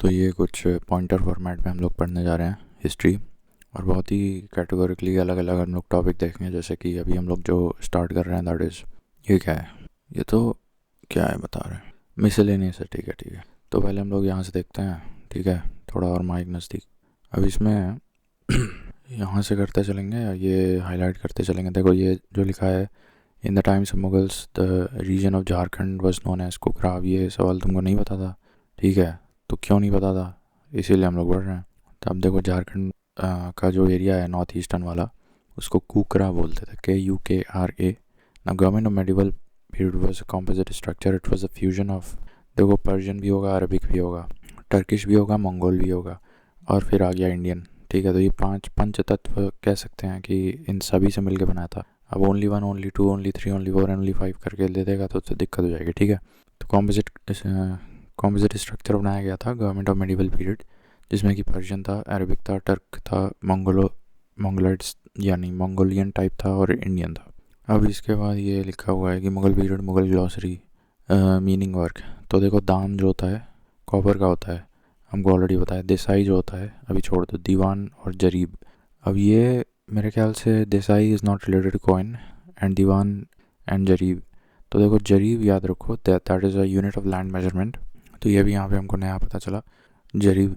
तो ये कुछ पॉइंटर फॉर्मेट में हम लोग पढ़ने जा रहे हैं हिस्ट्री, और बहुत ही कैटेगोरिकली अलग अलग हम लोग टॉपिक देखेंगे। जैसे कि अभी हम लोग जो स्टार्ट कर रहे हैं दैट इज़, ये क्या है, ये तो क्या है बता रहे हैं, मिसलेनियस है। ठीक है ठीक है, तो पहले हम लोग यहाँ से देखते हैं। ठीक है, थोड़ा और माइक नज़दीक। अब इसमें यहाँ से करते चलेंगे या ये हाईलाइट करते चलेंगे। देखो ये जो लिखा है, in the times of Mughals the region of Jharkhand was known as Kukra. अब ये सवाल तुमको नहीं पता था, ठीक है, तो क्यों नहीं पता था, इसीलिए हम लोग पढ़ रहे हैं। तो अब देखो झारखंड का जो एरिया है नॉर्थ ईस्टर्न वाला, उसको कुकरा बोलते थे, KUKRA। ना government of medieval period was a composite structure, it was a fusion of, देखो पर्शियन भी होगा, अरबिक भी होगा, टर्किश भी होगा, मंगोल भी होगा, और फिर आ गया इंडियन। ठीक है, तो ये 5 पंच तत्व कह सकते हैं कि इन सभी से मिलकर बना था। अब only 1, only 2, only 3, only 4 and only 5 करके दे देगा तो दिक्कत हो जाएगी। ठीक है, तो कॉम्पोजिट स्ट्रक्चर बनाया गया था गवर्नमेंट ऑफ मेडिवल पीरियड, जिसमें कि पर्शियन था, अरबिक था, टर्क था, मंगोलाइट्स यानी मंगोलियन टाइप था, और इंडियन था। अब इसके बाद ये लिखा हुआ है कि Mughal period, Mughal glossary, meaning work. तो देखो दाम जो होता है कॉपर का होता है, हमको ऑलरेडी बताया। देसाई जो होता है अभी छोड़ दो, दीवान और जरीब। अब ये मेरे ख्याल से Desai is not related to coin, and diwan and jarib. तो देखो जरीब याद रखो, that is a unit of land measurement. तो ये भी यहाँ पे हमको नया पता चला, जरीब।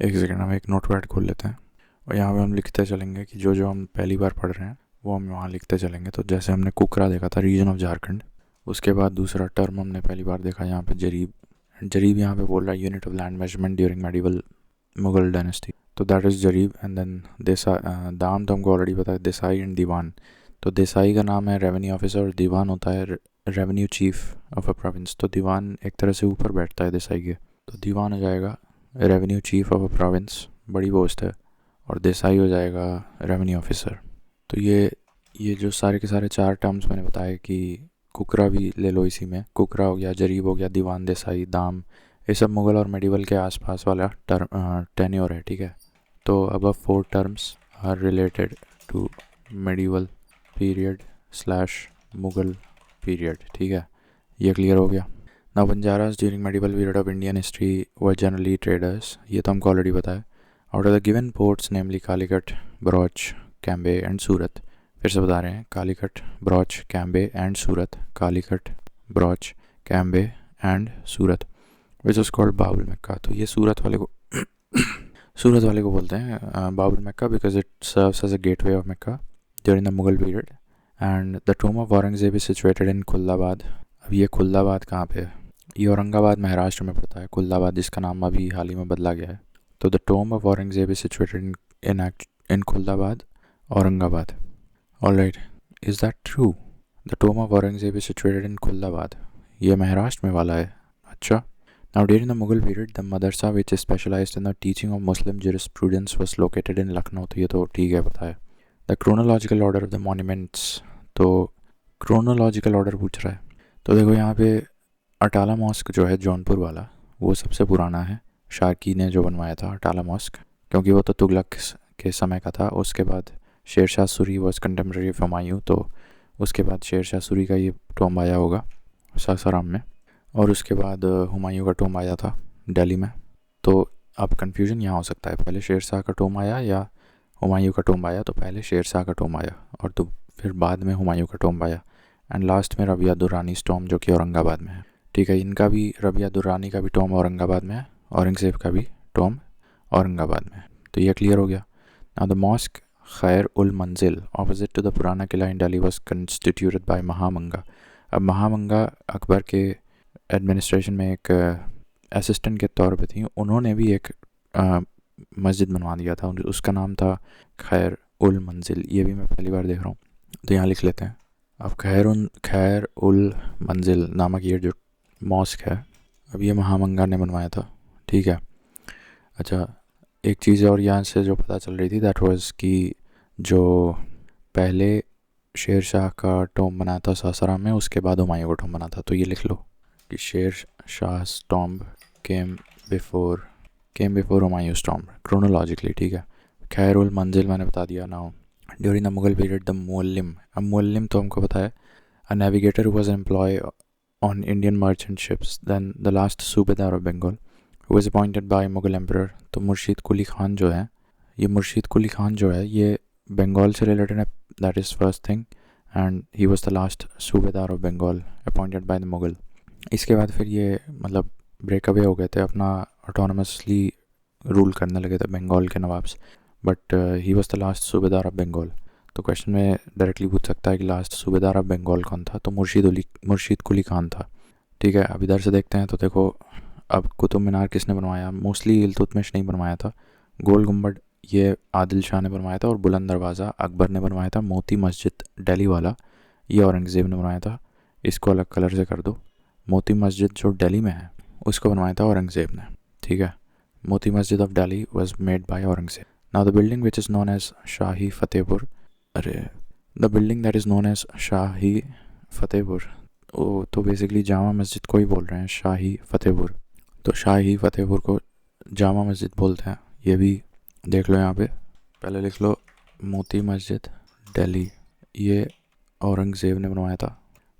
एक सेकेंड, हम एक नोटपैड खोल लेते हैं और यहाँ पे हम लिखते चलेंगे कि जो जो हम पहली बार पढ़ रहे हैं वो हम वहाँ लिखते चलेंगे। तो जैसे हमने कुकरा देखा था, रीजन ऑफ झारखंड, उसके बाद दूसरा टर्म हमने पहली बार देखा यहाँ पे जरीब। जरीब यहाँ पे बोल रहा है unit of land measurement during medieval Mughal dynasty, तो दैट इज़ जरीब। एंड देन दाम तो हमको ऑलरेडी पता है, देसाई एंड दीवान। तो देसाई का नाम है रेवेन्यू ऑफिसर, और दीवान होता है revenue chief of a province. तो दीवान एक तरह से ऊपर बैठता है देसाई के, तो दीवान हो जाएगा revenue chief of a province, बड़ी पोस्ट है, और देसाई हो जाएगा रेवेन्यू ऑफिसर। तो ये जो सारे के सारे 4 टर्म्स मैंने बताए कि कुकरा भी ले लो, इसी में कुकरा हो गया, जरीब हो गया, दीवान, देसाई, दाम, ये सब मुगल और मेडिवल के आसपास वाला टेन्योर है। ठीक है, तो अब 4 terms are related to medieval period slash Mughal period. ठीक है, ये क्लियर हो गया। Now Banjaras during medieval period of Indian history were generally traders, ये तो हमको ऑलरेडी बताया। Out of the given ports namely Calicut, Broach, Cambay and सूरत। फिर से बता रहे हैं, Calicut, Broach, Cambay and Surat, Calicut, Broach, Cambay and Surat, which is called Babul Mecca. तो ये सूरत वाले को सूरत वाले को बोलते हैं Babul Mecca, because it serves as a gateway of Mecca during the Mughal period. And the tomb of Aurangzeb is situated in Khuldabad. अब ये खुल्लाबाद कहाँ पे है, ये औरंगाबाद महाराष्ट्र में पड़ता है, खुल्लाबाद जिसका नाम अभी हाल ही में बदला गया है। तो the tomb of Aurangzeb is situated in Khuldabad, Aurangabad. Alright, is that true? The tomb of Aurangzeb is situated in Khuldabad, ये महाराष्ट्र में वाला है। अच्छा, now during the Mughal period the madrasa which is specialized in the teaching of Muslim jurisprudence was located in Lucknow। तो ये तो ठीक है पता है। The chronological order of the monuments, तो chronological order पूछ रहा है। तो देखो यहाँ पे अटाला मॉस्क जो है जौनपुर वाला, वो सबसे पुराना है, शार्की ने जो बनवाया था अटाला मॉस्क, क्योंकि वो तो तुगलक के समय का था। उसके बाद Sher Shah Suri was contemporary of Humayun, तो उसके बाद शेरशाह सूरी का ये टॉम्ब आया होगा सासाराम में, और उसके बाद हुमायूं का टॉम्ब आया था दिल्ली में। तो अब कन्फ्यूजन यहाँ हो सकता है, पहले शेरशाह का टॉम्ब आया या हुमायूं का टॉम्ब आया। तो पहले शेरशाह का टॉम्ब आया और तो फिर बाद में हुमायूं का टॉम्ब आया, एंड लास्ट में रबिया दुर्रानी टॉम्ब जो कि औरंगाबाद में है। ठीक है, इनका भी, रबिया दुर्रानी का भी टॉम्ब औरंगाबाद में है, औरंगजेब का भी टॉम्ब औरंगाबाद में है। तो ये क्लियर हो गया। नाउ द मॉस्क खैर उल मंजिल opposite to the Purana Qila in Delhi was constituted bye महामंगा। अब महामंगा अकबर के एडमिनिस्ट्रेशन में एक असिस्टेंट के तौर पे थी, उन्होंने भी एक मस्जिद बनवा दिया था, उसका नाम था खैर उल मंजिल। ये भी मैं पहली बार देख रहा हूँ, तो यहाँ लिख लेते हैं। अब खैर उल मंजिल नामक ये जो मॉस्क है, अब ये महामंगा ने बनवाया था। ठीक है, अच्छा एक चीज़ और यहाँ से जो पता चल रही थी, दैट वाज कि जो पहले शेर शाह का टॉम्ब बना था सासाराम में, उसके बाद हुमायूं का टॉम्ब बना था। तो ये लिख लो कि Sher Shah tomb came before Humayun's tomb chronologically. ठीक है, खैर उल मंजिल मैंने बता दिया। Now during the Mughal period the muallim, अब मुअल्लिम तो हमको पता है, a navigator who was employ on Indian merchant ships, then the last subedar of Bengal who was appointed by Mughal emperor. तो मुर्शीद कुली खान जो है, ये मुर्शीद कुली खान जो है ये बंगाल से रिलेटेड है, that is first thing, and he was the last subedar of Bengal appointed by the Mughal. इसके बाद फिर ये मतलब ब्रेकअवे हो गए थे, अपना ऑटोनमसली रूल करने लगे थे बंगाल के nawabs, but he was the last subedar of Bengal. तो क्वेश्चन में डायरेक्टली पूछ सकता है कि लास्ट सूबेदार ऑफ बंगाल कौन था, तो मुर्शीद कुली खान था. ठीक है, अब इधर से देखते हैं. तो देखो, अब कुतुब मीनार किसने बनवाया? मोस्टली इल्तुतमिश ने बनवाया था. गोल गुम्बद ये आदिल शाह ने बनवाया था, और बुलंद दरवाज़ा अकबर ने बनवाया था. मोती मस्जिद दिल्ली वाला ये औरंगज़ेब ने बनवाया था. इसको अलग कलर से कर दो. मोती मस्जिद जो दिल्ली में है उसको बनवाया था औरंगज़ेब ने. ठीक है, Moti Masjid of Delhi was made by Aurangzeb. Now the building which is known as Shahi Fatehpur, the building that is known as Shahi Fatehpur, वो तो बेसिकली जामा मस्जिद को ही बोल रहे हैं शाही फतेहपुर. तो शाही फतेहपुर को जामा मस्जिद बोलते हैं. ये भी देख लो, यहाँ पे पहले लिख लो मोती मस्जिद दिल्ली, ये औरंगज़ेब ने बनवाया था.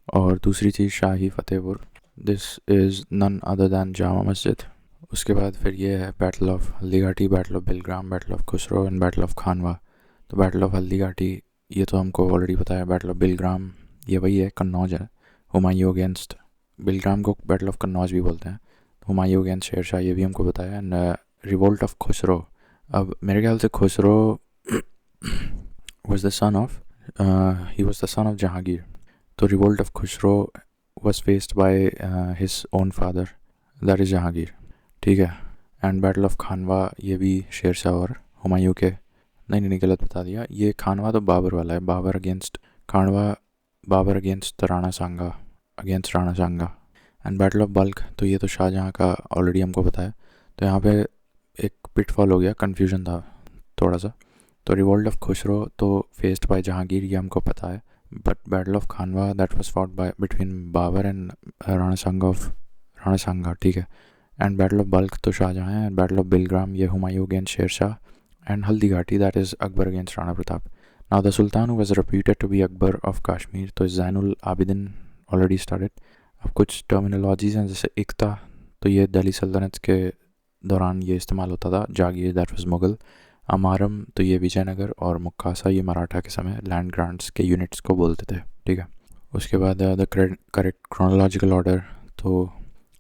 और दूसरी चीज़ Shahi Fatehpur, this is none other than Jama Masjid. उसके बाद फिर ये है battle of Haldighati, battle of Bilgram, battle of Khusro and battle of Khanwa. तो बैटल ऑफ हल्दीघाटी ये तो हमको ऑलरेडी पता है. बैटल ऑफ बिलग्राम ये वही है, कन्नौज है, हुमायूं अगेंस्ट. बिलग्राम को बैटल ऑफ कन्नौज भी बोलते हैं. हुमायूं अगेंस्ट शेर शाह ये भी हमको बताया. एंड रिवोल्ट ऑफ खुसरो, अब मेरे ख्याल से Khusro was the son of he was the son of Jahangir. तो revolt of Khusro was faced by his own father, that is Jahangir. ठीक है. एंड बैटल ऑफ खानवा ये भी शेर शाह और हुमायूं के, नहीं गलत बता दिया. ये खानवा तो बाबर वाला है, Babur against Khanwa, Babur against Rana Sanga, against Rana Sanga. And battle of Balkh तो ये तो शाहजहाँ का ऑलरेडी हमको पता है. तो यहाँ पे एक पिटफॉल हो गया, कन्फ्यूजन था थोड़ा सा. तो रिवोल्ट ऑफ खुसरो तो फेस्ड बाय जहांगीर ये हमको पता है, but battle of Khanwa that was fought by between Babur and Rana Sanga. ठीक है. एंड बैटल ऑफ बल्ख तो शाहजहाँ है. एंड बैटल ऑफ बिलग्राम ये Humayun against Sher Shah. And Haldighati that is Akbar against Rana Pratap. Now the sultan was repeated to be Akbar of Kashmir, तो जैनुल आबिदीन ऑलरेडी स्टार्टेड. अब कुछ terminologies हैं जैसे इक्ता, तो ये दिल्ली सल्तनत के दौरान ये इस्तेमाल होता था. जागीर दैट वाज मुगल. अमारम तो ये विजयनगर, और मुक्कासा ये मराठा के समय लैंड ग्रांट्स के यूनिट्स को बोलते थे. ठीक है. उसके बाद द करेक्ट क्रोनोलॉजिकल ऑर्डर, तो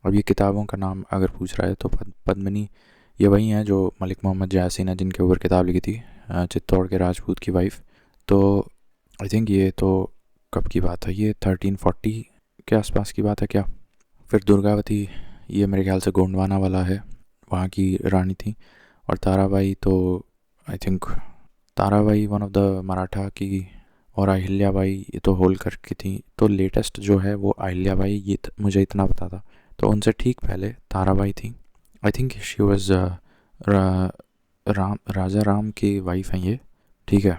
अब ये किताबों का नाम अगर पूछ रहा है तो पद्मिनी ये वही हैं जो मलिक मोहम्मद जयासी ने जिनके ऊपर किताब लिखी थी, चित्तौड़ के राजपूत की वाइफ. तो आई थिंक ये तो कब की बात है, ये 1340 के आसपास की बात है क्या. फिर दुर्गावती ये मेरे ख्याल से गोंडवाना वाला है, वहाँ की रानी थी. और ताराबाई तो I think Tarabai one of the Maratha की, और अहिल्याबाई ये तो होलकर की थी. तो लेटेस्ट जो है वो अहिल्याबाई, ये मुझे इतना पता था. तो उनसे ठीक पहले ताराबाई थी. आई थिंक शी वॉज राजा राम की वाइफ हैं ये. ठीक है.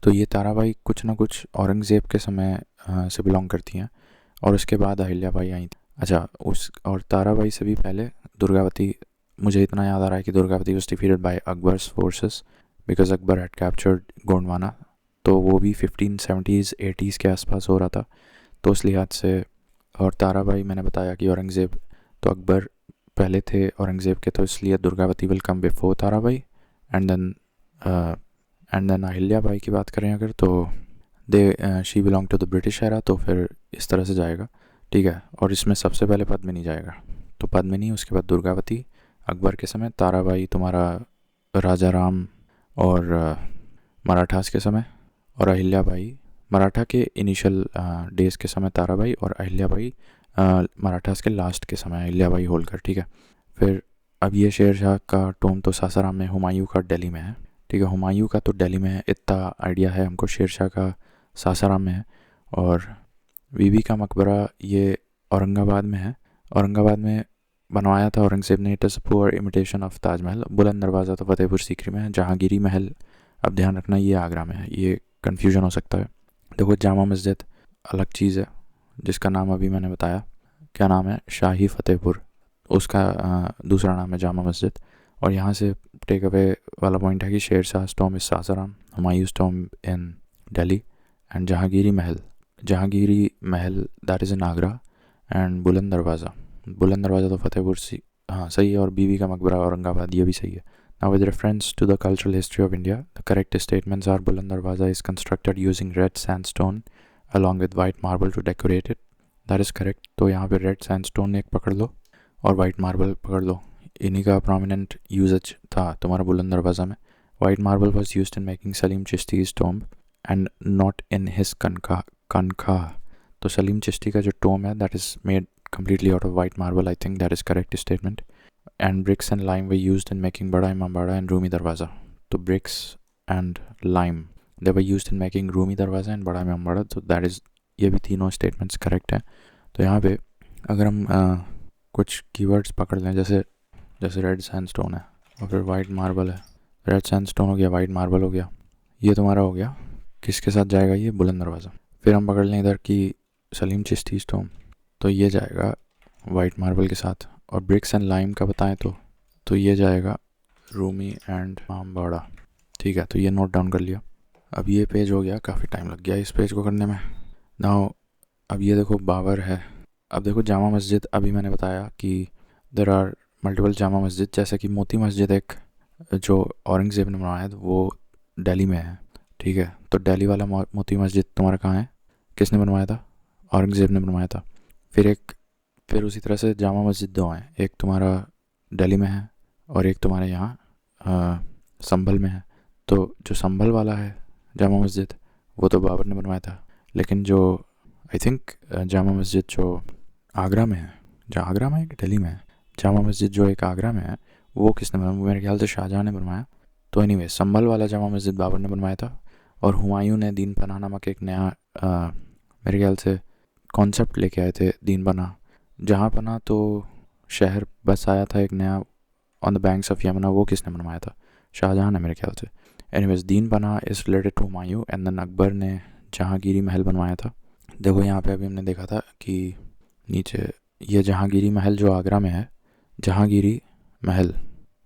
तो ये ताराबाई कुछ ना कुछ औरंगज़ेब के समय से बिलोंग करती हैं, और उसके बाद अहिल्याबाई आई थी. अच्छा, उस और ताराबाई से भी पहले दुर्गावती, मुझे इतना याद आ रहा है कि Durgavati was defeated by Akbar's forces because Akbar had captured Gondwana. तो वो भी 1570s 80s के आसपास हो रहा था. तो उस लिहाज से, और ताराबाई मैंने बताया कि औरंगज़ेब, तो अकबर पहले थे औरंगज़ेब के, तो इसलिए Durgavati will come before Tarabai. And then Ahilyabai की बात करें अगर, तो she belong to the British era, तो फिर इस तरह से जाएगा. ठीक है. और इसमें सबसे पहले पद्मिनी जाएगा. तो पद्मिनी, उसके बाद दुर्गावती अकबर के समय, ताराबाई तुम्हारा राजा राम और मराठास के समय, और अहिल्याबाई मराठा के इनिशियल डेज़ के समय ताराबाई, और अहिल्याबाई मराठास के लास्ट के समय अहिल्याबाई होलकर. ठीक है. फिर अब ये शेर शाह का टोम तो सासाराम में, हुमायूं का दिल्ली में है. ठीक है. हुमायूं का तो दिल्ली में है, इतना आइडिया है हमको. शेर शाह का सासाराम में है. और बीबी का मकबरा ये औरंगाबाद में है. औरंगाबाद में बनवाया था औरंगज़ेब ने. It is poor imitation of Taj Mahal. बुलंद दरवाज़ा तो फतेहपुर सीकरी में है. जहांगीरी महल, अब ध्यान रखना ये आगरा में है, ये कन्फ्यूजन हो सकता है. देखो, जामा मस्जिद अलग चीज़ है जिसका नाम अभी मैंने बताया, क्या नाम है, शाही फतेहपुर, उसका दूसरा नाम है जामा मस्जिद. और यहाँ से टेक अवे वाला पॉइंट है कि Sher Shah tomb is Sasaram, Humayun tomb in Delhi, and Jahangiri Mahal that is in Agra. And Buland Darwaza तो फतेहपुर हाँ सही है, और बीबी का मकबरा औरंगाबाद ये भी सही है. Now with reference to the cultural history of India, the correct statements are Buland Darwaza is constructed using red sandstone along with white marble to decorate it. That is correct. तो यहाँ पे red sandstone एक पकड़ लो और white marble पकड़ लो. इन्हीं का prominent usage था तुम्हारा बुलंद दरवाज़ा में. White marble was used in making Salim Chishti's tomb and not in his kanka. तो सलीम चिश्ती का जो tomb है that is made completely out of white marble. I think that is correct statement. And bricks and lime were used in making Bada Imambada and Rumi Darwaza. तो bricks and lime they were used in making Rumi Darwaza and Bada Imambada. तो that is, ये भी तीनों statements correct हैं. तो यहाँ पे अगर हम कुछ keywords पकड़ लें, जैसे red sandstone है और फिर white marble है. red sandstone हो गया, white marble हो गया, ये तुम्हारा हो गया. किसके साथ जाएगा ये? बुलंद दरवाज़ा. फिर हम पकड़ लें इधर की सलीम चिश्ती tomb, तो ये जाएगा वाइट मार्बल के साथ. और ब्रिक्स एंड लाइम का बताएं तो ये जाएगा रूमी एंड इमामबाड़ा. ठीक है, तो ये नोट डाउन कर लिया. अब ये पेज हो गया, काफ़ी टाइम लग गया इस पेज को करने में. नाउ अब ये देखो बाबर है. अब देखो जामा मस्जिद, अभी मैंने बताया कि there are multiple Jama Masjid, जैसे कि मोती मस्जिद एक जो औरंगज़ेब ने बनवाया है वो दिल्ली में है. ठीक है, तो दिल्ली वाला मोती मस्जिद तुम्हारा कहाँ है? किसने बनवाया था? औरंगज़ेब ने बनवाया था. फिर उसी तरह से जामा मस्जिद दो हैं, एक तुम्हारा दिल्ली में है और एक तुम्हारे यहाँ संभल में है. तो जो संभल वाला है जामा मस्जिद वो तो बाबर ने बनवाया था, लेकिन जो आई थिंक जामा मस्जिद जो आगरा में है, जो आगरा में है कि दिल्ली में है, जामा मस्जिद जो एक आगरा में है वो किसने बनवाया? मेरे ख्याल से शाहजहाँ ने बनवाया. तो एनीवे संभल वाला जामा मस्जिद बाबर ने बनवाया था. और हुमायूं ने दीन पनाह नामक एक नया मेरे ख्याल से कॉन्सेप्ट लेके आए थे, दीन पनाह. जहाँ पनाह तो शहर बस आया था एक नया on the banks of Yamuna, वो किसने बनवाया था? शाहजहाँ ने मेरे ख्याल से. Anyways Din Panah is related to Humayun and then Akbar ने जहांगीरी महल बनवाया था. देखो यहाँ पे अभी हमने देखा था कि नीचे ये जहांगीरी महल जो आगरा में है, जहांगीरी महल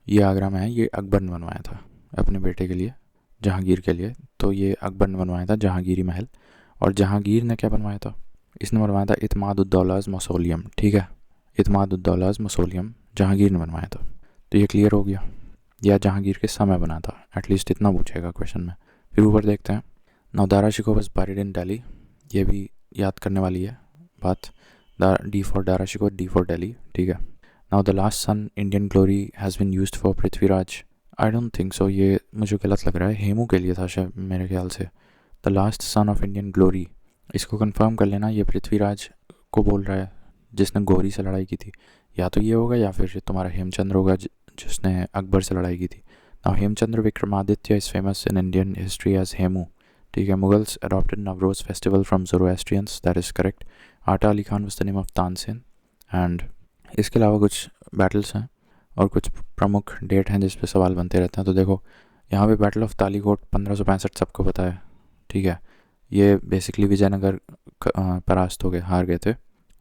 ये आगरा में है, ये अकबर ने बनवाया था अपने बेटे के लिए, जहांगीर के लिए. तो ये अकबर ने बनवाया था जहांगीरी महल. और जहांगीर ने क्या बनवाया था? इसने बनवाया था इत्माद-उद-दौलाज़ मौसोलियम. ठीक है, इत्माद-उद-दौलाज़ मौसोलियम जहांगीर ने बनवाया था. तो ये क्लियर हो गया. या जहांगीर के समय बना था, एटलीस्ट इतना पूछेगा क्वेश्चन में. फिर ऊपर देखते हैं. Now Dara Shikoh was buried in Delhi. ये भी याद करने वाली है बात. D for Dara Shikoh, D for Delhi. ठीक है. Now the last sun Indian glory has been used for Prithviraj. I don't think so, ये मुझे गलत लग रहा है. हेमू के लिए था शायद मेरे ख्याल से. The last son of Indian glory, इसको कंफर्म कर लेना, ये पृथ्वीराज को बोल रहा है जिसने गौरी से लड़ाई की थी. या तो ये होगा या फिर तुम्हारा हेमचंद्र होगा जिसने अकबर से लड़ाई की थी. Now Hemchandra Vikramaditya is famous in Indian history as Hemu. ठीक है. Mughals adopted Navroz festival from Zoroastrians. That is correct. Ata Ali Khan was the name of Tansen. And इसके अलावा कुछ बैटल्स हैं और कुछ प्रमुख डेट हैं जिस पे सवाल बनते रहते हैं. तो देखो यहाँ पे बैटल ऑफ तालीकोट 1565 सबको पता है. ठीक है, ये बेसिकली विजयनगर परास्त हो गए, हार गए थे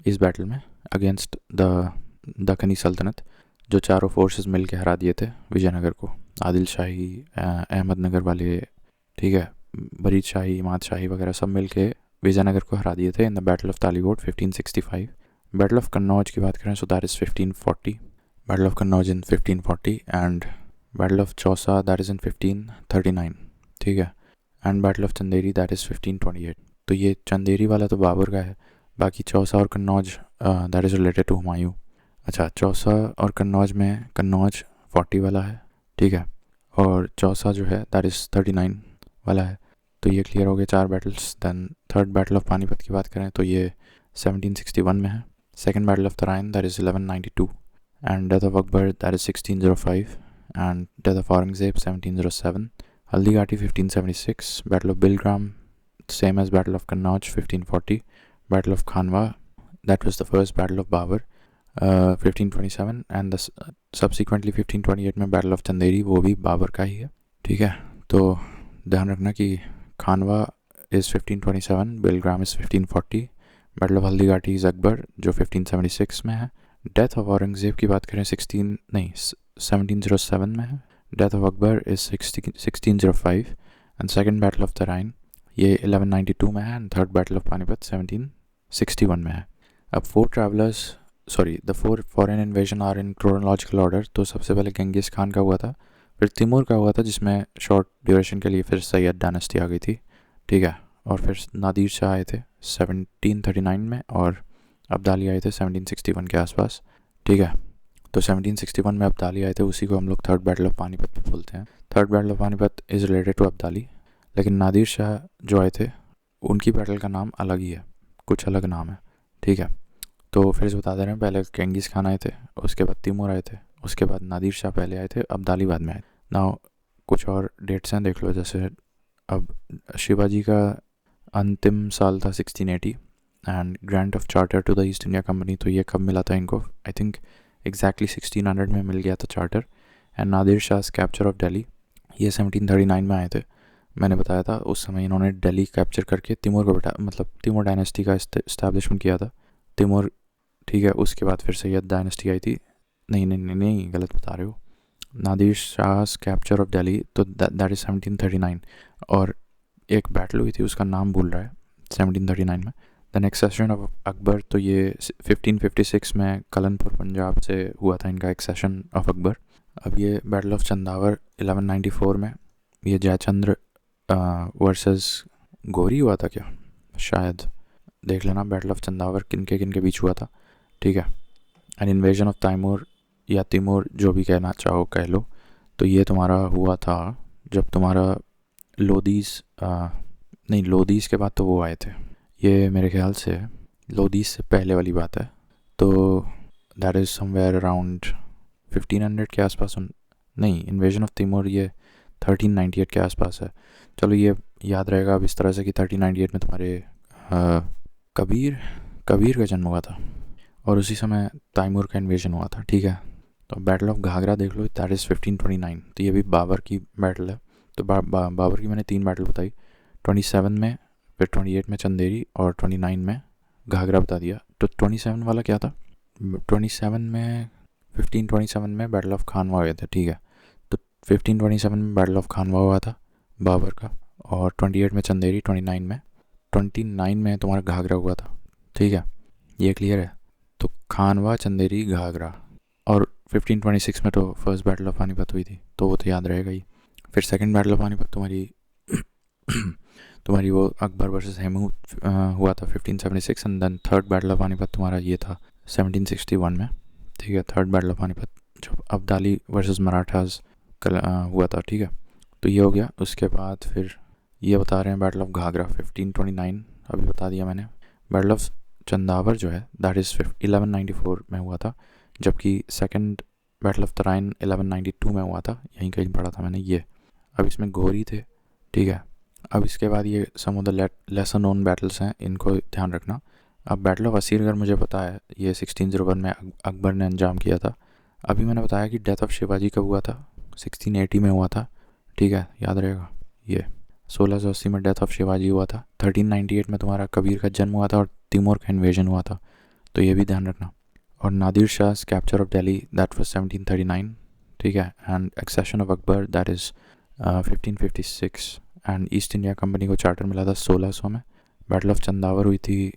इस बैटल में अगेंस्ट द दक्कनी सल्तनत, जो चारों फोर्सेस मिल के हरा दिए थे विजयनगर को. आदिल शाही, अहमदनगर वाले, ठीक है, बरीद शाही, इमाद शाही वगैरह सब मिल के विजयनगर को हरा दिए थे इन the battle of Talikota 1565. Battle of Kannauj की बात करें so that is 1540. Battle of Kannauj in 1540 and battle of Chausa that is इन 1539. ठीक है. And battle of Chanderi that is 1528. तो ये चंदेरी वाला तो बाबर का है, बाकी चौसा और Kannauj that is related to Humayun. अच्छा, चौसा और कन्नौज में कन्नौज 40 वाला है. ठीक है, और चौसा जो है दैट इज़ 39 वाला है. तो ये क्लियर हो गए 4 battles. Then third battle of Panipat की बात करें तो ये 1761 में है. Second battle of Tarain that is 1192 and death of Akbar that is 1605 and death of Aurangzeb 1707. Haldighati 1576. Battle of Bilgram same as battle of Kannauj 1540. Battle of Khanwa that was the first battle of Babur 1527 and the subsequently 1528 में battle of Chanderi वो भी बाबर का ही है. ठीक है, तो ध्यान रखना कि खानवा is 1527, Bilgram is 1540, battle of Haldi Ghati is Akbar जो 1576 में है. डेथ ऑफ औरंगजेब की बात करें 1707 में है. Death of Akbar is 1605 and second battle of Tarain ये 1192 में है and third battle of Panipat 1761 में है. अब 4 travellers sorry the four foreign invasion are in chronological order. तो सबसे पहले गेंगिस खान का हुआ था, फिर तिमूर का हुआ था जिसमें शॉर्ट ड्यूरेशन के लिए फिर सैयद डायनेस्टी आ गई थी, ठीक है। और फिर नादिर शाह आए थे 1739 में, और अब्दाली आए थे 1761 के आसपास, ठीक है। तो 1761 में अब्दाली आए थे, उसी को हम लोग थर्ड बैटल ऑफ पानीपत भी बोलते हैं। Third battle of Panipat is related to Abdali, लेकिन नादिर शाह जो आए थे उनकी बैटल का नाम अलग ही है, कुछ अलग नाम है, ठीक है। तो फिर से बता दे रहे हैं, पहले गेंगिस खान आए थे, उसके बाद तिमूर आए थे, उसके बाद नादिर शाह पहले आए थे, अब्दाली बाद में आए। नाउ कुछ और डेट्स हैं देख लो, जैसे अब शिवाजी का अंतिम साल था 1680 and grant of charter to the East India company. तो ये कब मिला था इनको, आई थिंक एग्जैक्टली 1600 में मिल गया था charter. And Nadir Shah capture of Delhi, ये 1739 में आए थे। मैंने बताया था उस समय इन्होंने दिल्ली कैप्चर करके तिमूर को बैठा, मतलब तिमूर डायनेस्टी का इस्टेब्लिशमेंट किया था, तिमूर, ठीक है। उसके बाद फिर सैयद डायनेस्टी आई थी, नहीं नहीं नहीं नहीं गलत बता रहे हो, नादिर शाह कैप्चर ऑफ दिल्ली, तो दैट इज़ 1739। और एक बैटल हुई थी उसका नाम भूल रहा है 1739 में। The next session of Akbar, तो ये 1556 में कलनपुर पंजाब से हुआ था इनका एक्सेशन ऑफ अकबर। अब ये बैटल ऑफ चंदावर 1194 में, ये जयचंद्र वर्सेस गौरी हुआ था क्या, शायद देख लेना बैटल ऑफ चंदावर किन के बीच हुआ था, ठीक है। एन इन्वेजन ऑफ तैमूर या तिमूर, जो भी कहना चाहो कह लो। तो ये तुम्हारा हुआ था जब तुम्हारा लोदीज़, नहीं लोदीज़ के बाद तो वो आए थे, ये मेरे ख्याल से लोदीज़ से पहले वाली बात है। तो दैट इज़ समवेयर अराउंड 1500 के आसपास। नहीं, इन्वेजन ऑफ तिमूर ये 1398 के आसपास है। चलो ये याद रहेगा अब इस तरह से कि 1398 में तुम्हारे कबीर का जन्म हुआ था, और उसी समय तैमूर का इन्वेजन हुआ था, ठीक है। तो बैटल ऑफ घाघरा देख लो, दैट इज़ 1529। तो ये भी बाबर की बैटल है। तो बाबर की मैंने 3 बैटल बताई, 27 में, फिर 28 में चंदेरी, और 29 में घाघरा बता दिया। तो 27 वाला क्या था, 27 में 1527 में बैटल ऑफ खानवा हुए थे, ठीक है। तो 1527 में बैटल ऑफ खानवा हुआ था बाबर का, और 28 में चंदेरी, 29 में तुम्हारा घाघरा हुआ था, ठीक है। ये क्लियर है। तो खानवा, चंदेरी, घाघरा, और 1526 में तो फर्स्ट बैटल ऑफ पानीपत हुई थी, तो वो तो याद रहेगा ही। फिर सेकंड बैटल ऑफ पानीपत तुम्हारी वो अकबर वर्सेस हेमू हुआ था 1576, and then third battle of Panipat तुम्हारा ये था 1761 में, ठीक है। थर्ड बैटल ऑफ पानीपत जब अब्दाली वर्सेस मराठास हुआ था, ठीक है। तो ये हो गया। उसके बाद फिर ये बता रहे हैं बैटल ऑफ घाघरा 1529, अभी बता दिया मैंने। बैटल ऑफ चंदावर जो है दैट इज़ 1194 में हुआ था, जबकि सेकंड बैटल ऑफ तराइन 1192 में हुआ था, यहीं कहीं पढ़ा था मैंने ये। अब इसमें घोरी थे, ठीक है। अब इसके बाद ये some of the lesser known battles हैं, इनको ध्यान रखना। अब बैटल ऑफ असीरगढ़ मुझे पता है, ये 1601 में अकबर ने अंजाम किया था। अभी मैंने बताया कि डेथ ऑफ शिवाजी कब हुआ था, 1680 में हुआ था, ठीक है, याद रहेगा। ये 1680 में डेथ ऑफ शिवाजी हुआ था, 1398 में तुम्हारा कबीर का जन्म हुआ था, और तिमूर का इन्वेजन हुआ था, तो ये भी ध्यान रखना। और Nadir Shah capture of Delhi that was 1739, ठीक है। And accession of Akbar that is 1556, and East India company को चार्टर मिला था 1600 में। बैटल ऑफ चंदावर हुई थी,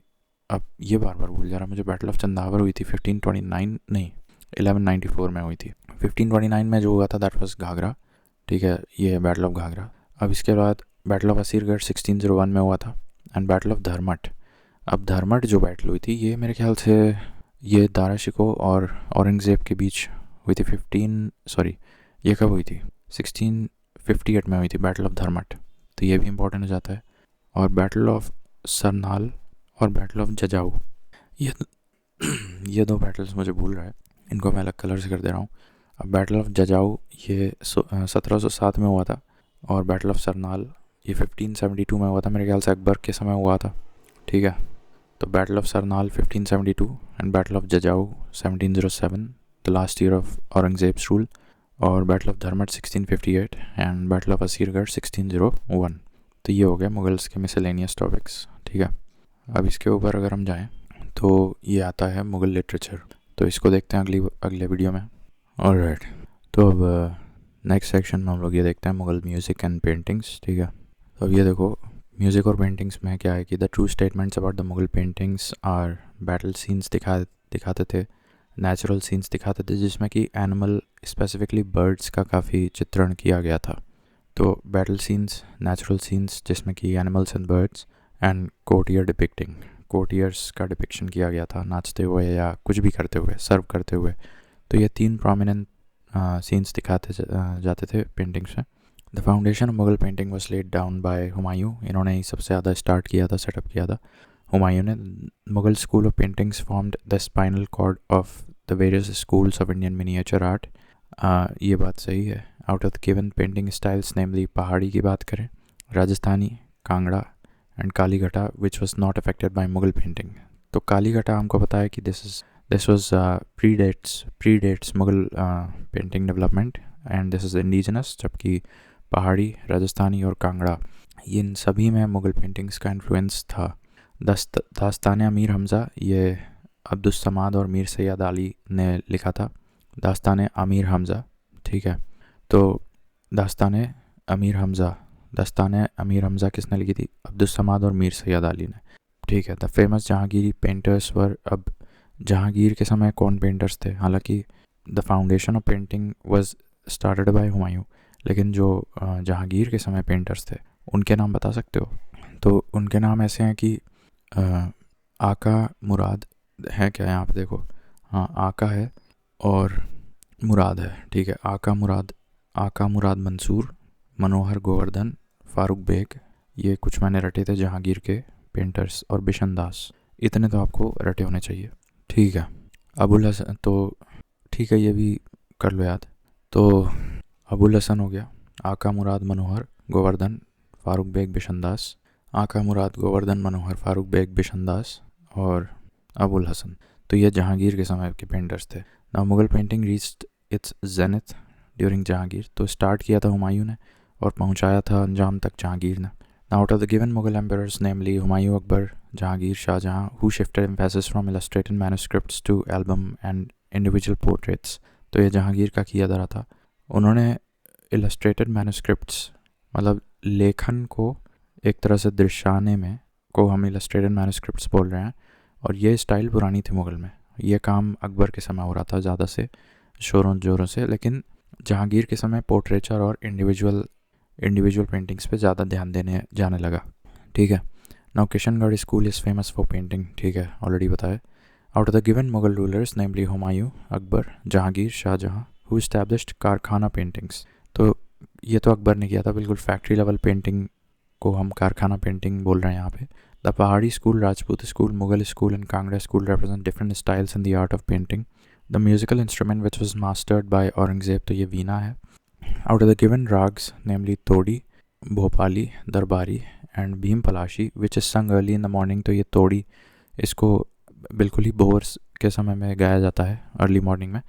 अब ये बार बार भूल जा रहा मुझे, बैटल ऑफ चंदावर हुई थी 1529 नहीं 1194 में हुई थी। 1529 में जो हुआ था दैट वाज घाघरा, ठीक है, ये बैटल ऑफ घाघरा। अब इसके बाद बैटल ऑफ असीरगढ़ 1601 में हुआ था, एंड बैटल ऑफ धर्मट। अब धर्मट जो बैटल हुई थी ये मेरे ख्याल से ये दारा शिकोह और औरंगज़ेब के बीच हुई थी। ये कब हुई थी, 1658 में हुई थी बैटल ऑफ धर्मट, तो ये भी इंपॉर्टेंट हो जाता है। और बैटल ऑफ सरनाल और बैटल ऑफ जजाऊ, ये 2 बैटल्स मुझे भूल रहा है, इनको मैं अलग कलर से कर दे रहा हूँ। अब बैटल ऑफ जजाऊ ये 1707 में हुआ था, और बैटल ऑफ सरनाल ये 1572 में हुआ था, मेरे ख्याल से अकबर के समय हुआ था, ठीक है। तो battle of Sarnal 1572 and battle of Jajau 1707, the last year of Aurangzeb's rule. और battle of Dharmat 1658 and battle of Asirgarh 1601। तो ये हो गया मुगल्स के मिसलेनियस टॉपिक्स, ठीक है। अब इसके ऊपर अगर हम जाएं तो ये आता है मुग़ल लिटरेचर, तो इसको देखते हैं अगले वीडियो में। ऑलराइट, तो अब नेक्स्ट सेक्शन में हम लोग ये देखते हैं मुग़ल म्यूज़िक एंड पेंटिंग्स, ठीक है। तो अब ये देखो, म्यूज़िक और पेंटिंग्स में क्या है कि the true statements about the Mughal paintings are battle scenes दिखाते थे, नेचुरल सीन्स दिखाते थे जिसमें कि एनिमल स्पेसिफिकली बर्ड्स का काफ़ी चित्रण किया गया था। तो बैटल सीन्स, नेचुरल सीन्स जिसमें कि animals and birds, and courtier depicting, courtiers का डिपिक्शन किया गया था नाचते हुए या कुछ भी करते हुए, सर्व करते हुए। तो ये 3 प्रोमिनेंट सीन्स दिखाते जाते थे पेंटिंग्स में। The foundation of Mughal painting was laid down by Humayun. इन्होंने ही सबसे ज़्यादा स्टार्ट किया था, सेटअप किया था हुमायूं ने। Mughal school of paintings formed the spinal cord of the various schools of Indian miniature art. ये बात सही है। Out of the given painting styles namely Pahari की बात करें, Rajasthani, Kangra and Kalighat which was not affected by Mughal painting. तो कालीघटा हमको पता है कि this was predates Mughal painting development and this is indigenous, जबकि पहाड़ी, राजस्थानी और कांगड़ा इन सभी में मुगल पेंटिंग्स का इन्फ्लुएंस था। दास्तान अमीर हमज़ा ये अब्दुस समाद और मीर सैयद अली ने लिखा था। दास्तान अमीर हमज़ा, ठीक है। तो दास्तान अमीर हमज़ा किसने लिखी थी? अब्दुस समाद और मीर सैयद अली ने, ठीक है। द फेमस जहांगीरी पेंटर्स वर, अब जहांगीर के समय कौन पेंटर्स थे? हालांकि the foundation of painting was started by Humayun, लेकिन जो जहांगीर के समय पेंटर्स थे उनके नाम बता सकते हो? तो उनके नाम ऐसे हैं कि आका मुराद है, क्या यहाँ पे देखो, हाँ आका है और मुराद है, ठीक है। आका मुराद मंसूर, मनोहर गोवर्धन, फारूक बेग, ये कुछ मैंने रटे थे जहांगीर के पेंटर्स, और बिशन दास, इतने तो आपको रटे होने चाहिए, ठीक है। अबुल हसन, तो ठीक है ये भी कर लो याद। तो अबुल हसन हो गया, आका मुराद मनोहर गोवर्धन फारूक बेग बिशन दास, आका मुराद गोवर्धन मनोहर फारूक बेग बिशन दास और अबुल हसन। तो ये जहांगीर के समय के पेंटर्स थे। Now Mughal painting reached it's zenith during Jahangir. तो स्टार्ट किया था हुमायूं ने और पहुंचाया था अंजाम तक जहांगीर ने। Now out of the given Mughal emperors namely Humayun, Akbar, Jahangir, Shahjahan, who shifted emphasis from illustrated manuscripts to album and individual portraits. तो ये जहांगीर का किया जा रहा था। उन्होंने इलस्ट्रेटेड मैन्युस्क्रिप्ट्स मतलब लेखन को एक तरह से दर्शाने में को हम इलस्ट्रेटेड मैन्युस्क्रिप्ट्स बोल रहे हैं, और ये स्टाइल पुरानी थी मुगल में। ये काम अकबर के समय हो रहा था ज़्यादा से शोरों जोरों से, लेकिन जहांगीर के समय पोर्ट्रेचर और इंडिविजुअल पेंटिंग्स पे ज़्यादा ध्यान देने जाने लगा, ठीक है। Now Kishangarh school is famous for painting, ठीक है, ऑलरेडी बताया। Out of the given Mughal rulers namely Humayun, Akbar, Jahangir, Shahjahan, who established karkhana paintings. तो ये तो अकबर ने किया था, बिल्कुल फैक्ट्री लेवल पेंटिंग को हम कारखाना पेंटिंग बोल रहे हैं यहाँ पे। द पहाड़ी school, Rajput school, Mughal school and Kangra school represent different styles in the art of painting. The musical instrument which was mastered by Aurangzeb, तो ये वीणा है। Out of the given rags namely Todi, Bhopali, Darbari and Bhim Palasi which is sung early in the morning, तो ये तोड़ी इसको बिल्कुल ही भोर के समय में गाया जाता है, अर्ली मॉर्निंग में।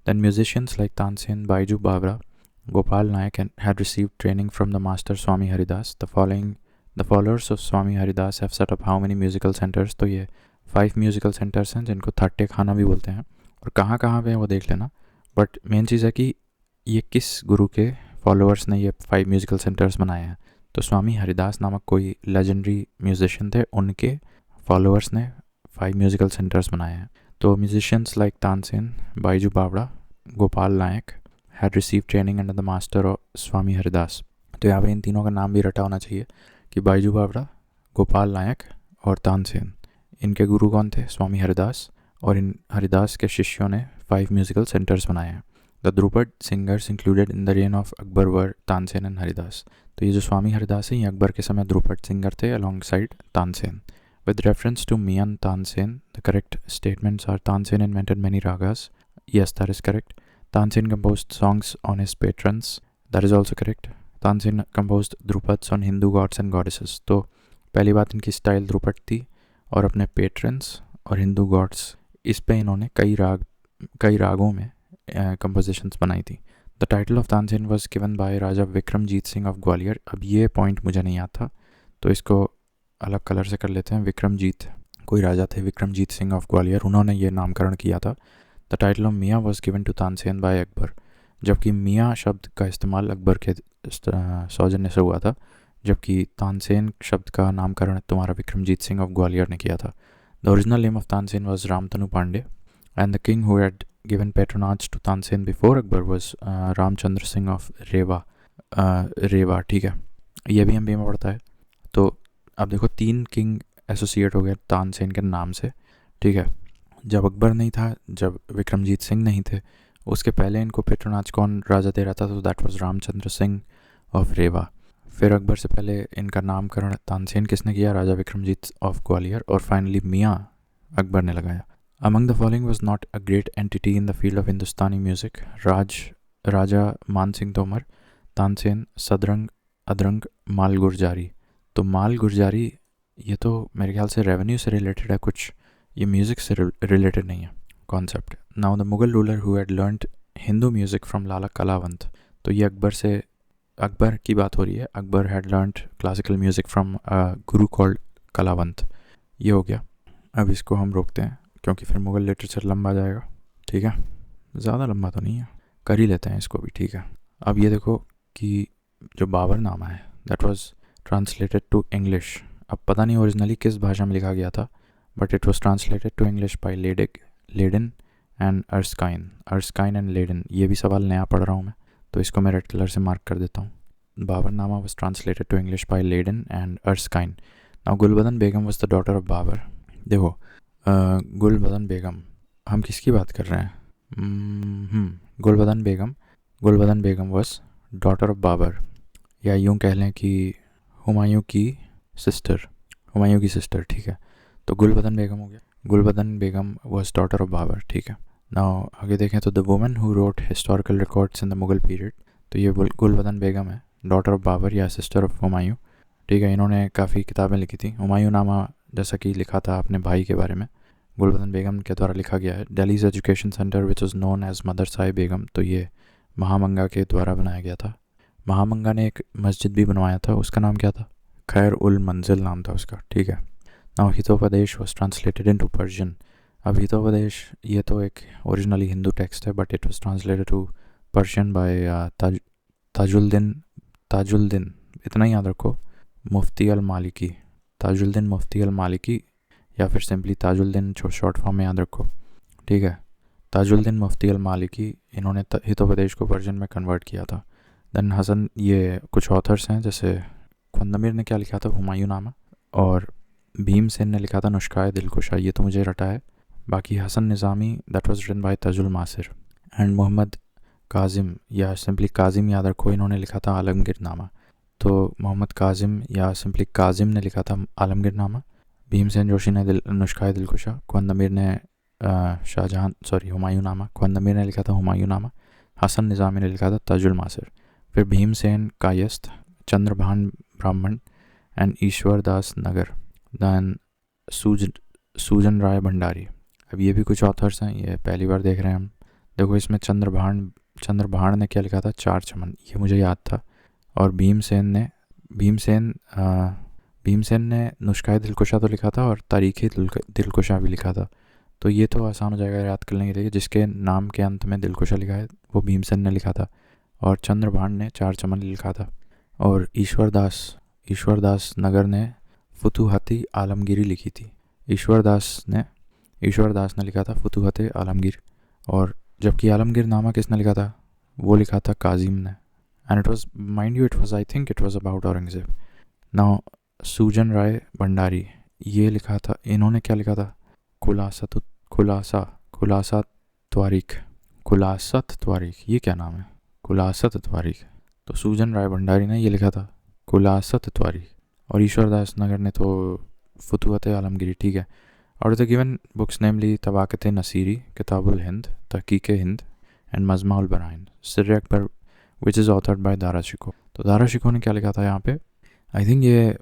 Then musicians like Tansen, Baiju Bawra, Gopal Nayak had received training from the master Swami Haridas. The followers of Swami Haridas have set up how many musical centers? तो ये 5 musical centers हैं जिनको थट्टे खाना भी बोलते हैं, और कहाँ कहाँ पे है वो देख लेना। बट मेन चीज़ है कि ये किस गुरु के फॉलोअर्स ने ये 5 म्यूज़िकल सेंटर्स बनाए हैं। तो स्वामी हरिदास नामक कोई लेजेंडरी म्यूजिशियन थे, उनके फॉलोअर्स ने 5 म्यूज़िकल सेंटर्स बनाए हैं। तो musicians like Tansen, Baiju Bawra, Gopal Nayak had received training under the master of Swami Haridas. तो यहाँ पे इन तीनों का नाम भी रटा होना चाहिए कि बायजू बावड़ा, गोपाल नायक और तानसेन, इनके गुरु कौन थे? स्वामी हरिदास, और इन हरिदास के शिष्यों ने 5 म्यूजिकल सेंटर्स बनाए हैं। The Dhrupad singers included in the reign of Akbar were Tansen and Haridas. तो ये जो स्वामी हरिदास है ये अकबर के समय ध्रुपद सिंगर थे along side Tansen. With reference to Mian Tansen, the correct statements are Tansen invented many ragas. Yes, that is correct. Tansen composed songs on his patrons. That is also correct. Tansen composed dhrupads on Hindu gods and goddesses. तो पहली बात, इनकी style Dhrupad थी और अपने patrons और Hindu God's, इस पे इन्होंने कई रागों में कंपोजिशंस बनाई थी। The title of Tansen was given by Raja Vikramjit Singh of Gwalior. अब ये पॉइंट मुझे नहीं याद था तो इसको अलग कलर से कर लेते हैं। विक्रमजीत, कोई राजा थे विक्रमजीत सिंह ऑफ ग्वालियर, उन्होंने ये नामकरण किया था। The title of Mian was given to Tansen by Akbar. जबकि मियाँ शब्द का इस्तेमाल अकबर के सौजन्य से हुआ था, जबकि तानसेन शब्द का नामकरण तुम्हारा विक्रमजीत सिंह ऑफ ग्वालियर ने किया था। The original name of Tansen was Ramtanu Pandey. And the king who had given patronage to Tansen before Akbar was Ramchandra Singh of Rewa, ठीक है, ये भी एमबीए में पढ़ता है। तो अब देखो 3 किंग एसोसिएट हो गए तानसेन के नाम से, ठीक है। जब अकबर नहीं था, जब विक्रमजीत सिंह नहीं थे, उसके पहले इनको पेट्रोनाज कौन राजा दे रहा था, तो that was Ramchandra Singh of Rewa. फिर अकबर से पहले इनका नामकरण तानसेन किसने किया, राजा विक्रमजीत ऑफ ग्वालियर, और फाइनली मियाँ अकबर ने लगाया। Among the following was not a great entity in the field of Hindustani music, Raja Man Singh Tomar, Tansen, Sadarang, अदरंग, माल गुरजारी। तो माल गुरजारी ये तो मेरे ख्याल से रेवेन्यू से रिलेटेड है कुछ, ये म्यूज़िक से रिलेटेड नहीं है concept. Now the Mughal ruler who had learned Hindu music from Lala Kalawant, तो ये अकबर की बात हो रही है। Akbar had learned classical music from guru called Kalawant, ये हो गया। अब इसको हम रोकते हैं क्योंकि फिर मुगल लिटरेचर लंबा जाएगा, ठीक है, ज़्यादा लंबा तो नहीं है, कर ही लेते हैं इसको भी, ठीक है। अब ये देखो कि जो बाबरनामा है that was translated to English. अब पता नहीं ओरिजिनली किस भाषा में लिखा गया था, but it was translated to English by Leyden and Erskine and Leyden. ये भी सवाल नया पढ़ रहा हूँ मैं, तो इसको मैं रेड कलर से मार्क कर देता हूँ। Baburnama was translated to English by Leyden and Erskine. Now Gulbadan Begum was the daughter of Babur. देखो गुलबदन बेगम, हम किसकी बात कर रहे हैं? Gulbadan Begum was daughter of Babur, या यूँ कह लें कि हुमायूं की सिस्टर, ठीक है। तो गुलबदन बेगम हो गया, Gulbadan Begum was daughter of Babar, ठीक है। नाउ आगे देखें तो the woman who wrote historical records in the Mughal period, तो ये गुलबदन बेगम है, डॉटर ऑफ बाबर या सिस्टर ऑफ हुमायूं, ठीक है। इन्होंने काफ़ी किताबें लिखी थी। हुमायूं नामा जैसा कि लिखा था अपने भाई के बारे में, गुलबदन बेगम के द्वारा लिखा गया है। Delhi's education centre which was known as मदर साहिब बेगम, तो ये महामंगा के द्वारा बनाया गया था। महामंगा ने एक मस्जिद भी बनवाया था, उसका नाम क्या था? खैर उल मंजिल नाम था उसका, ठीक है। Now Hitopadesha was translated into Persian. अब हितोपदेश ये तो एक ओरिजिनली हिंदू टेक्स्ट है, but it was translated to Persian by Tajuddin, इतना ही याद रखो, मुफ्ती अल मालिकी, ताजुलदीन मुफ्ती अल मालिकी, या फिर सिंपली ताजुलदीन शॉर्ट फॉर्म में याद रखो, ठीक है। ताजुलदीन मुफ्ती अल मालिकी, इन्होंने हितोपदेश को पर्शियन में कन्वर्ट किया था। देन हसन, ये कुछ ऑथर्स हैं, जैसे ख्वांदमीर ने क्या लिखा था, हुमायूं नामा, और भीमसेन ने लिखा था नुस्खाए दिलकुशा, ये तो मुझे रटा है। बाकी Hasan Nizami that was written by Tajul Maasir, and Mohammad Kazim, या सिंपली काजिम याद रखो, इन्होंने लिखा था आलमगीर नामा। तो मोहम्मद काजिम या सिंपली काजिम ने लिखा था आलमगीर नामा, भीमसेन जोशी ने नुस्खाए दिलकुशा, ख्वांदमीर ने हुमायूं नामा, ख्वांदमीर ने लिखा था हुमायूं नामा, हसन निज़ामी ने लिखा था तजुल मासिर। फिर भीमसेन कायस्थ, चंद्रभान ब्राह्मण, and Ishwar Das Nagar, then सूजन राय भंडारी। अब ये भी कुछ ऑथर्स हैं, ये पहली बार देख रहे हैं हम। देखो इसमें चंद्रभान ने क्या लिखा था, 4 चमन, ये मुझे याद था। और भीमसेन ने नुस्खाए दिलकुशा तो लिखा था, और तारीख़ दिलकुशा भी लिखा था। तो ये तो आसान हो जाएगा याद करने के लिए, जिसके नाम के अंत में दिलकुशा लिखा है वो भीमसेन ने लिखा था, और चंद्रभान ने 4 चमन लिखा था। और ईश्वर दास नगर ने फुतूहती आलमगीरी लिखी थी। ईश्वर दास ने लिखा था फुतूहत आलमगीर, और जबकि आलमगीर नामा किसने लिखा था, वो लिखा था काजिम ने। And it was, mind you, I think it was about Aurangzeb. Now सूजन राय भंडारी, ये लिखा था, इन्होंने क्या लिखा था, खुलासत त्वारीख, ये क्या नाम है, खुलासत त्वारीख। तो सूजन राय भंडारी ने ये लिखा था खुलासत त्वारीख, और ईश्वर दास नगर ने तो फुतूहत आलमगीरी, ठीक है। और the given books namely Tabaqat Nasiri, Kitabul Hind, Tahqiq Hind, and Majma ul Bahrain, Sirr Akbar which is authored by Dara Shikoh. तो दारा शिकोह ने क्या लिखा था यहाँ पे, आई थिंक ये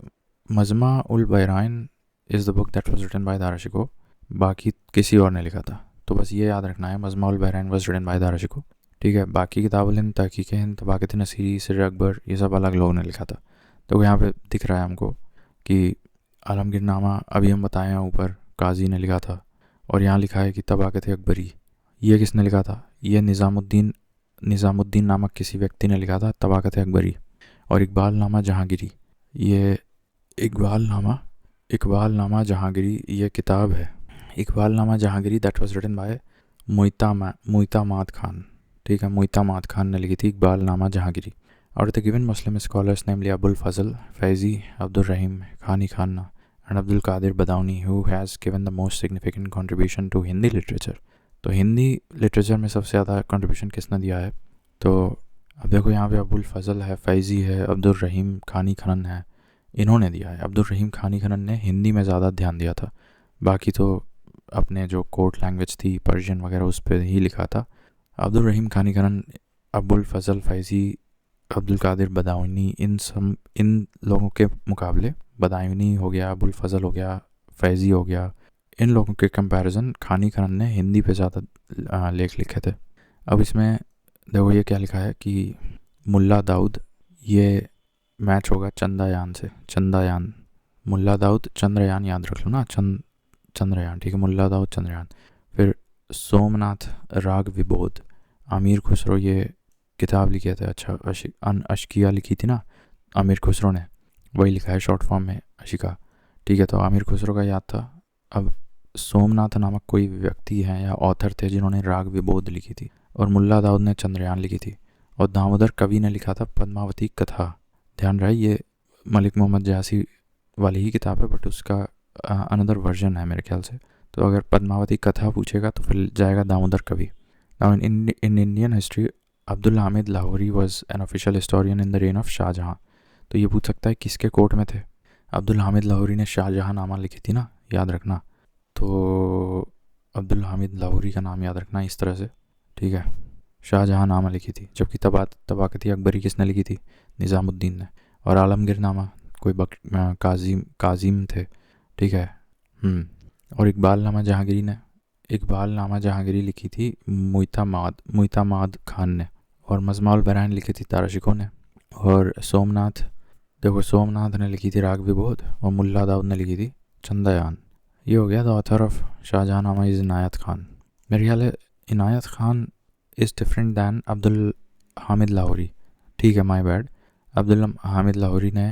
Majma ul Bahrain is the book that was written by Dara Shikoh, बाकी किसी और ने लिखा था। तो बस ये याद रखना है, Majma ul Bahrain was written by Dara Shikoh, ठीक है। बाकी किताबुल हिंद, तहकीक हिंद, तबाकत नसीरी, सिर्र अकबर, ये सब अलग लोगों ने लिखा था। तो यहाँ पे दिख रहा है हमको कि आलमगीर नामा अभी हम बताए हैं ऊपर काजी ने लिखा था, और यहाँ लिखा है कि तबाकत अकबरी, ये किसने लिखा था, ये निज़ामुद्दीन नामक किसी व्यक्ति ने लिखा था तबाकत अकबरी। और इकबाल नामा जहांगीरी, ये इकबाल नामा जहांगीरी ये किताब है। Iqbal Nama Jahangiri that was written by Mutamad Khan, ठीक है, मुइतामाद खान ने लिखी थी इकबाल नामा जहांगीरी। और the given Muslim scholars namely Abul Fazl Faizi, Abdul Rahim Khani Khana and Abdul Qadir Badauni who has given the most significant contribution to Hindi literature. तो हिंदी लिटरेचर में सबसे ज़्यादा कंट्रीब्यूशन किसने दिया है? तो अब देखो यहाँ पे अबुल फजल है, फैज़ी है, अब्दुल रहीम खानी खनन है, इन्होंने दिया है। अब्दुल रहीम खानी खनन ने हिंदी में ज़्यादा ध्यान दिया था, बाकी तो अपने जो कोर्ट लैंग्वेज थी पर्शियन वगैरह उस पर ही लिखा था। अब्दुल रहीम खानी खनन, अबुल फजल फैज़ी, अब्दुल कादिर बदाऊनी, इन लोगों के मुकाबले, बदायूनी हो गया, अबुल फजल हो गया, फैज़ी हो गया, इन लोगों के कंपैरिजन खानी खनन ने हिंदी पे ज़्यादा लेख लिखे थे। अब इसमें देखो ये क्या लिखा है कि मुल्ला दाऊद, ये मैच होगा चंद्रयान से, चंद्रयान, मुल्ला दाऊद चंद्रयान, याद रख लो ना, चंद्रयान, ठीक है, मुल्ला दाऊद चंद्रयान। फिर सोमनाथ राग विबोध, आमिर खुसरो, ये किताब लिखे थे, अच्छा अशकिया लिखी थी ना आमिर खुसरो ने, वही लिखा है शॉर्ट फॉर्म में अशिका, ठीक है। तो आमिर खुसरो का याद था। अब सोमनाथ नामक कोई व्यक्ति हैं या ऑथर थे जिन्होंने राग विबोध लिखी थी, और मुल्ला दाऊद ने चंद्रयान लिखी थी, और दामोदर कवि ने लिखा था पद्मावती कथा। ध्यान रहे ये मलिक मोहम्मद जयासी वाली ही किताब है, बट उसका अनदर वर्जन है मेरे ख्याल से। तो अगर पद्मावती कथा पूछेगा तो फिर जाएगा दामोदर कवि। Now in Indian history Abdul Hamid Lahori was an official historian in the reign of Shahjahan. तो ये पूछ सकता है किसके कोर्ट में थे? अब्दुल हामिद लाहौरी ने शाहजहाँ नामा लिखी थी ना, याद रखना। तो अब्दुल हामिद लाहौरी का नाम याद रखना इस तरह से, ठीक है। शाहजहाँ नामा लिखी थी, जबकि तबाकती अकबरी किसने लिखी थी? निज़ामुद्दीन ने। और आलमगीर नामा कोई काजिम थे, ठीक है। और इकबाल नामा जहांगीरी लिखी थी मुइतामाद खान ने, और मजमाउल बयान लिखी थी ताराशिकों ने। और सोमनाथ ने लिखी थी राग विबोध, और मुल्ला दाऊद ने लिखी थी चंद्रयान। ये हो गया द ऑथर ऑफ शाहजहाँ नामा इज़ इनायत खान। मेरे ख्याल है Inayat Khan is different than Abdul Hamid Lahori, ठीक है, माय बैड। अब्दुल हामिद लाहौरी ने,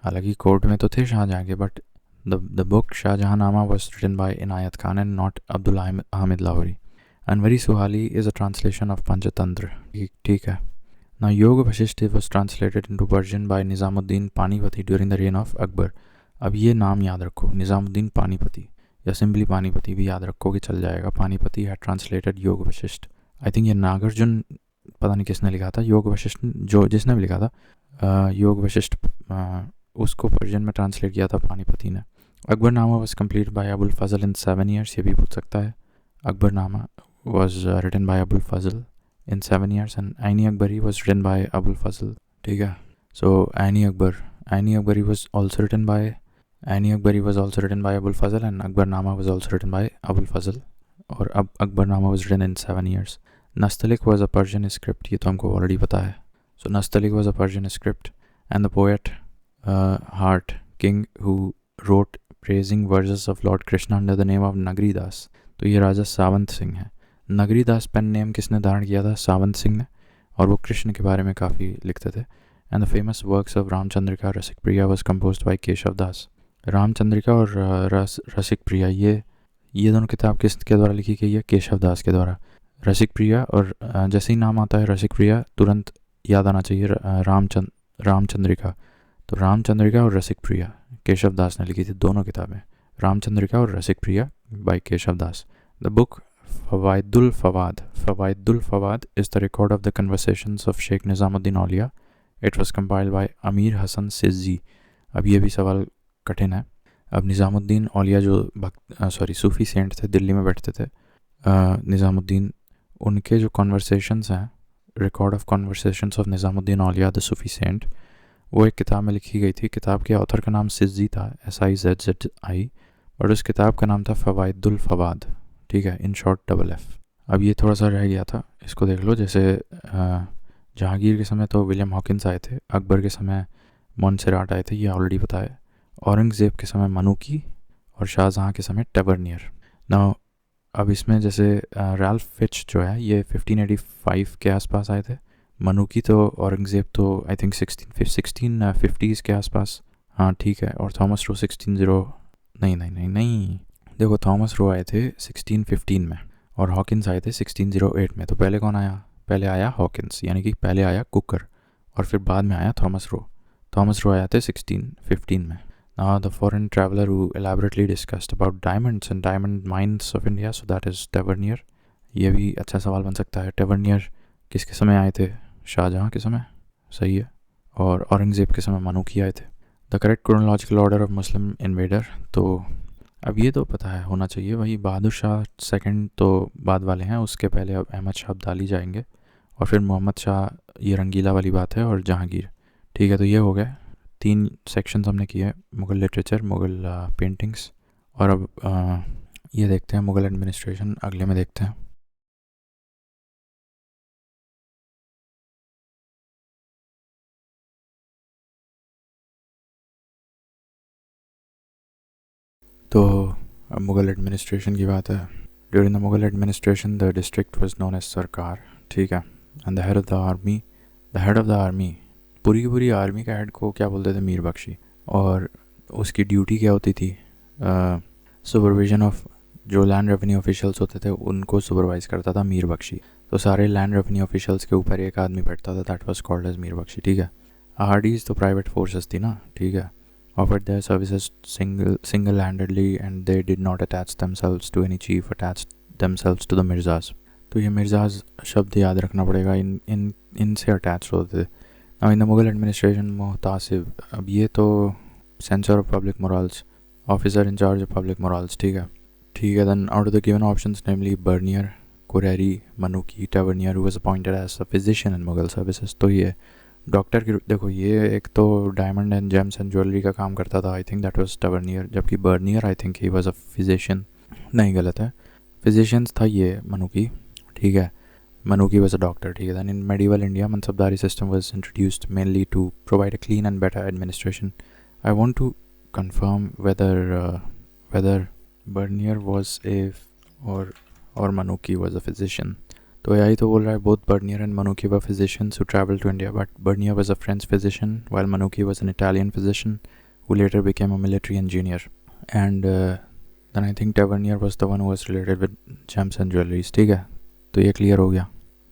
हालांकि कोर्ट में तो थे शाहजहाँ के, but the book Shahjahanama was written by Inayat Khan and not Abdul Hamid Lahori. Anwari Suhali is a translation of Panchatantra, ठीक है। Now Yoga Vasishta was translated into Persian by Nizamuddin Panipati during the reign of Akbar. अब ये नाम याद रखो, निज़ामुद्दीन पानीपति या simply Panipati भी याद रखो कि चल जाएगा। पानीपति है ट्रांसलेटेड योग वशिष्ठ। आई थिंक ये नागार्जुन, पता नहीं किसने लिखा था योग वशिष्ठ, जो जिसने भी लिखा था योग वशिष्ठ, उसको पर्शियन में ट्रांसलेट किया था पानीपति ने। Akbarnama was complete by Abul Fazl in 7 years, ये भी पूछ सकता है। Akbarnama was written by Abul Fazl in 7 years and Aini Akbari was written by Abul Fazl, ठीक है। So Aini Akbari was also written by Abul Fazl and Akbarnama was also written by Abul Fazl, और अब Akbarnama was written in 7 years। Nastaliq was a Persian script, ये तो हमको ऑलरेडी पता है। So Nastaliq was a Persian script and the poet Hart King who wrote praising verses of Lord Krishna under the name of Nagri Das। तो ये राजा सावंत सिंह है। नगरी दास pen name किसने धारण किया था? सावंत सिंह ने, और वो कृष्ण के बारे में काफ़ी लिखते थे। And the famous works of Ramchandrika Rasik Priya was composed by Keshav Das. Ramchandrika और रसिक प्रिया, ये दोनों किताब किसके द्वारा लिखी गई है? केशव दास के द्वारा। रसिक प्रिया, और जैसे ही नाम आता है रसिक प्रिया तुरंत याद आना चाहिए रामचंद्रिका। तो रामचंद्रिका और रसिक प्रिया केशव दास ने लिखी थी, दोनों किताबें, रामचंद्रिका और Rasik Priya by Keshav Das. The book Fawaidul Fuad is the record of the conversations of Sheikh Nizamuddin Auliya. It was compiled by Amir Hasan सिज्जी। अब ये भी सवाल कठिन है। अब निज़ामुद्दीन औलिया जो सूफ़ी सेंट थे, दिल्ली में बैठते थे निज़ामुद्दीन, उनके जो कन्वर्सेशंस हैं, record of conversations of Nizamuddin Auliya the Sufi saint, वो एक किताब में लिखी गई थी। किताब के ऑथर का नाम सिज्जी था, SIZZI, और उस किताब का नाम था फवाइदुल फवाद, ठीक है, इन शॉर्ट FF। अब ये थोड़ा सा रह गया था, इसको देख लो। जैसे जहांगीर के समय तो विलियम हॉकिंस आए थे, अकबर के समय मोन्सेराट आए थे, ये ऑलरेडी पता है। औरंगज़ेब के समय मनुकी, और शाहजहाँ के समय टेबरनियर। ना अब इसमें जैसे रैल्फ फिच जो है ये 1585 के आसपास आए थे। मनुकी तो औरंगज़ेब तो आई थिंक 1650s के आसपास, हाँ ठीक है। और थॉमस रो 16 नहीं, देखो थॉमस रो आए थे 1615 में, और हॉकिंस आए थे 1608 में। तो पहले कौन आया? पहले आया हॉकिंस, यानी कि पहले आया कुकर, और फिर बाद में आया थॉमस रो। थॉमस रो आया थे 1615 में। Now the foreign traveler who elaborately discussed about diamonds and diamond mines of India, so that is Tavernier। ये भी अच्छा सवाल बन सकता है। टेवर्नियर किसके समय आए थे? शाहजहाँ के समय, सही है। और औरंगज़ेब के समय मनुकी आए थे। The correct chronological order of Muslim invader, तो अब ये तो पता है होना चाहिए वही, बहादुर शाह सेकंड तो बाद वाले हैं, उसके पहले अब अहमद शाह अब्दाली जाएंगे, और फिर मोहम्मद शाह, ये रंगीला वाली बात है, और जहांगीर। ठीक है, तो ये हो गए 3 सेक्शंस हमने किए, मुग़ल लिटरेचर, मुग़ल पेंटिंग्स, और अब ये देखते हैं मुग़ल एडमिनिस्ट्रेशन, अगले में देखते हैं। तो अब मुग़ल एडमिनिस्ट्रेशन की बात है। During the Mughal administration the district was known as sarkar, ठीक है, and the head of the army, पूरी की पूरी आर्मी का हेड को क्या बोलते थे? मीर बख्शी। और उसकी ड्यूटी क्या होती थी? सुपरविजन ऑफ, जो लैंड रेवेन्यू ऑफिशियल्स होते थे उनको सुपरवाइज़ करता था मीर बख्शी। तो सारे लैंड रेवेन्यू ऑफिशियल्स के ऊपर एक आदमी बैठता था, that was called as Mir Bakshi, ठीक है। आरडीज तो प्राइवेट फोर्सेस थी ना, ठीक है, offered their services single-handedly and they did not attach themselves to any chief, attached themselves to the मिर्ज़ाज। तो ये मिर्ज़ाज शब्द याद रखना पड़ेगा, इनसे अटैच होते थे। Now in the Mughal administration Muhtasib, अब ये तो censor of public morals, officer in charge of public morals, ठीक है। Then out of the given options namely Bernier, Careri, Manucci, Tavernier who was appointed as a physician in Mughal services. तो ये doctor की, देखो ये एक तो diamond and gems and jewellery का काम करता था, I think that was Tavernier, जबकि Bernier I think he was a physician, नहीं गलत है, फिजिशियंस था ये मनुकी, ठीक है, मनुकी वाज अ डॉक्टर, ठीक है। Then in medieval India mansabdari system was introduced mainly to provide a clean and better administration. I want to confirm whether Bernier was a और मनुकी वाज अ फिजिशियन। तो यही तो बोल रहा है, both Bernier and Manuki were physicians who traveled to India, but Bernier was a French physician while Manuki was an Italian physician who later became a military engineer. And then I think Tavernier was the one who was related with gems and jewelries, ठीक है। तो ये clear हो गया।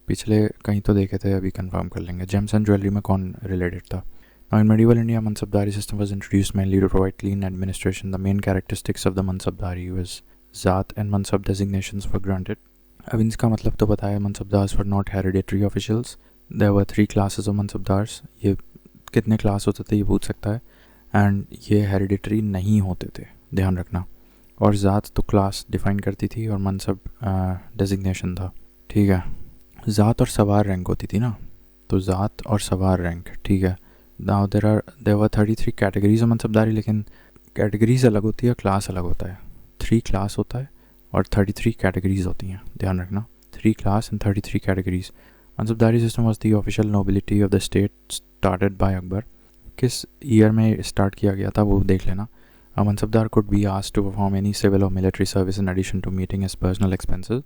पिछले कहीं तो देखे थे, अभी कंफर्म कर लेंगे। जेम्स एंड ज्वेलरी में कौन रिलेटेड था? Now in medieval India, Mansabdari system was introduced mainly to provide clean administration. The main characteristics of the Mansabdari was Zat and Mansab designations were granted. अब इसका मतलब तो पता है, Mansabdars were not hereditary officials, there were 3 classes of Mansabdars. ये कितने class होते थे ये पूछ सकता है, एंड ये हेरिडेटरी नहीं होते थे, ध्यान रखना। और ज़ात तो क्लास डिफाइन करती थी और मनसब डेजिग्नेशन था, ठीक है। ज़ात और सवार रैंक होती थी ना, तो ज़ात और सवार रैंक, ठीक है। Now there were 33 categories of mansabdari, लेकिन कैटेगरीज अलग होती है, क्लास अलग होता है। 3 क्लास होता है और 33 कैटेगरीज होती हैं, ध्यान रखना, 3 class and 33 categories. मनसबदारी system was the official nobility of the state started by Akbar. किस ईयर में स्टार्ट किया गया था वो देख लेना। A Mansabdar could be asked to perform any civil or military service in addition to meeting his personal expenses.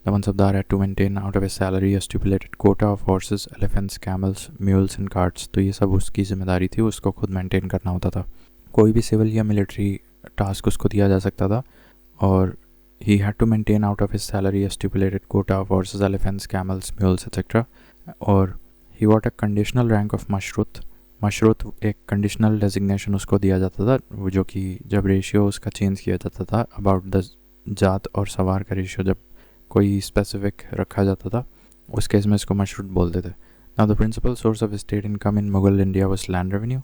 The Mansabdar had to maintain out of his salary a stipulated quota of horses, elephants, camels, mules and carts। तो ये सब उसकी जिम्मेदारी थी, उसको खुद maintain करना होता था। कोई भी सिविल या मिलिट्री टास्क उसको दिया जा सकता था, और he had to maintain out of his salary a stipulated quota of horses, elephants, camels, mules, etc. और he got a conditional rank of मशरूत। मशरूत एक कंडीशनल डेजिग्नेशन उसको दिया जाता था, जो कि जब रेशियो उसका चेंज किया जाता था अबाउट द जात और सवार का रेशियो, जब कोई स्पेसिफिक रखा जाता था उस केस में इसको मशरूत बोलते थे। Now the principal source of state income in Mughal India was land revenue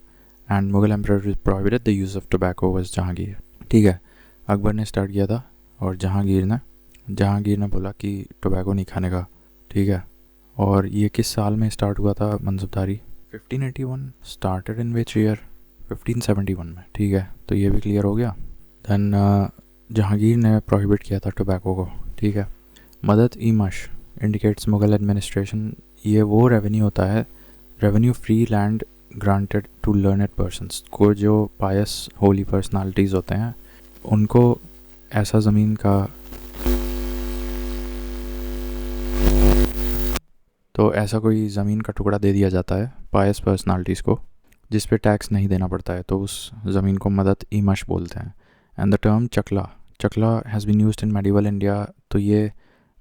and Mughal emperor prohibited the use of tobacco was Jahangir, ठीक है। अकबर ने स्टार्ट किया था और जहांगीर ने बोला कि टोबैको नहीं खाने का, ठीक है। और ये किस साल में स्टार्ट हुआ था मनसबदारी? 1581। Started in which year? 1571 में, ठीक है। तो ये भी क्लियर हो गया। देन जहांगीर ने प्रोहिबिट किया था टोबैको को, ठीक है। मदद ई मश इंडिकेट्स मुगल एडमिनिस्ट्रेशन। ये वो रेवेन्यू होता है, revenue free land granted to learned persons को, जो पायस होली पर्सनालिटीज़ होते हैं उनको ऐसा ज़मीन का, तो ऐसा कोई ज़मीन का टुकड़ा दे दिया जाता है पायस पर्सनालिटीज़ को जिस पे टैक्स नहीं देना पड़ता है, तो उस ज़मीन को मदद ई मश बोलते हैं। And the term chakla has been used in medieval India. तो ये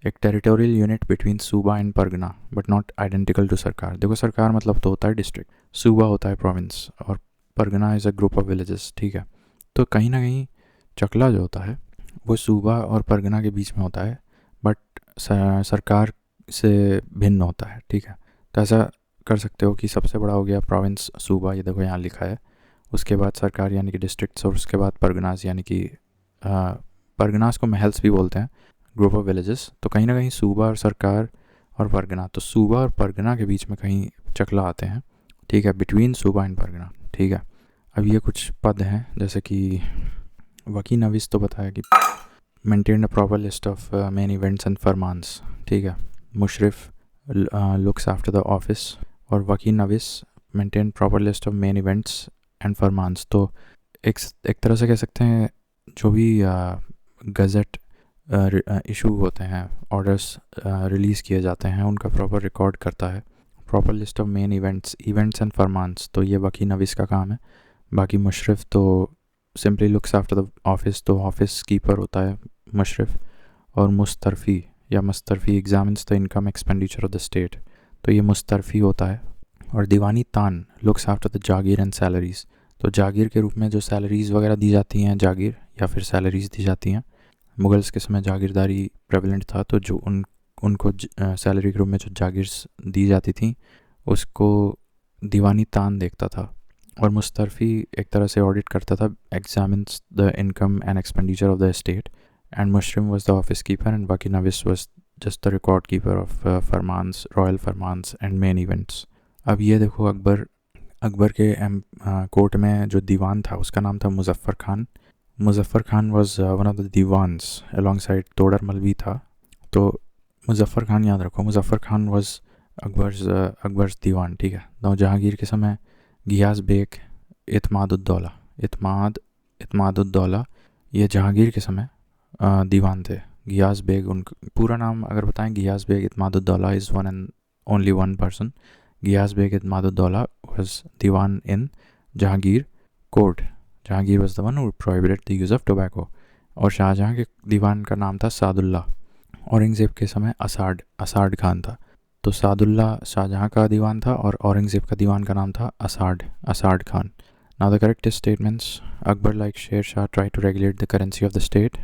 एक territorial unit between suba and pargana but not identical to sarkar. देखो सरकार मतलब तो होता है डिस्ट्रिक्ट, सूबा होता है प्रोविंस, और Pargana is a group of villages, ठीक है। तो कहीं ना कहीं चकला जो होता है वो सूबा और परगना के बीच में होता है, बट सरकार से भिन्न होता है, ठीक है। तो ऐसा कर सकते हो कि सबसे बड़ा हो गया प्रोविंस सूबा, ये देखो यहाँ लिखा है, उसके बाद सरकार यानी कि डिस्ट्रिक्ट्स, और उसके बाद परगनास यानी कि परगनास को महल्स भी बोलते हैं, ग्रुप ऑफ विलेजेस। तो कहीं ना कहीं सूबा और सरकार और परगना, तो सूबा और परगना के बीच में कहीं चकला आते हैं, ठीक है, बिटवीन सूबा एंड परगना, ठीक है। अब ये कुछ पद हैं जैसे कि वकी नविस तो बताया कि maintain a proper list of main events and farmans, ठीक है। Mushrif looks after the office, और Waqi Navis maintain proper list of main events and farmans. तो एक तरह से कह सकते हैं जो भी गज़ट इशू होते हैं, ऑर्डर्स रिलीज़ किए जाते हैं, उनका प्रॉपर रिकॉर्ड करता है। Proper list of main events and farmans, तो ये वकी नविस का काम है। बाकी मुशरिफ तो simply looks after the office, तो ऑफिस कीपर होता है मुशरिफ। और मुस्तरफ़ी या Mustaufi examines the income expenditure of the state, तो ये मुस्तरफ़ी होता है। और Diwani Tan looks after the jagir and salaries, तो जागीर के रूप में जो सैलरीज़ वगैरह दी जाती हैं, जागीर या फिर सैलरीज़ दी जाती हैं, मुगल्स के समय जागीरदारी प्रेवलेंट था, तो जो उनको सैलरी के रूप में जो जागीर दी जाती थी उसको दीवानी तान देखता था। और मुस्तरफ़ी एक तरह से ऑडिट करता था, examines the income and expenditure of the state. And Mushrif was the office keeper and Waqi Navis was just the record keeper of farmans, royal farmans and main events. अब ये देखो अकबर के कोर्ट में जो दीवान था उसका नाम था Muzaffar Khan. Muzaffar Khan was one of the Diwans, alongside Todarmal भी था। तो मुजफ्फ़र खान याद रखो, मुजफ्फ़र खान वाज अकबर्स दीवान, ठीक है। तो जहांगीर के समय गियास बेग इत्मादुद्दौला ये जहांगीर के समय दीवान थे। गियास बेग, उन पूरा नाम अगर बताएं, Ghiyas Beg Itimaduddaula is one and only one person. Ghiyas Beg Itimaduddaula was Diwan in Jahangir court. Jahangir was the one who prohibited the use of tobacco. और शाहजहाँ के दीवान का नाम था सादुल्ला। औरंगज़ेब के समय असाड खान था। तो सादुल्ला शाहजहाँ का दीवान था और औरंगज़ेब का दीवान का नाम था Asad Khan. Now the correct statements, Akbar like Sher Shah try to regulate the currency of the state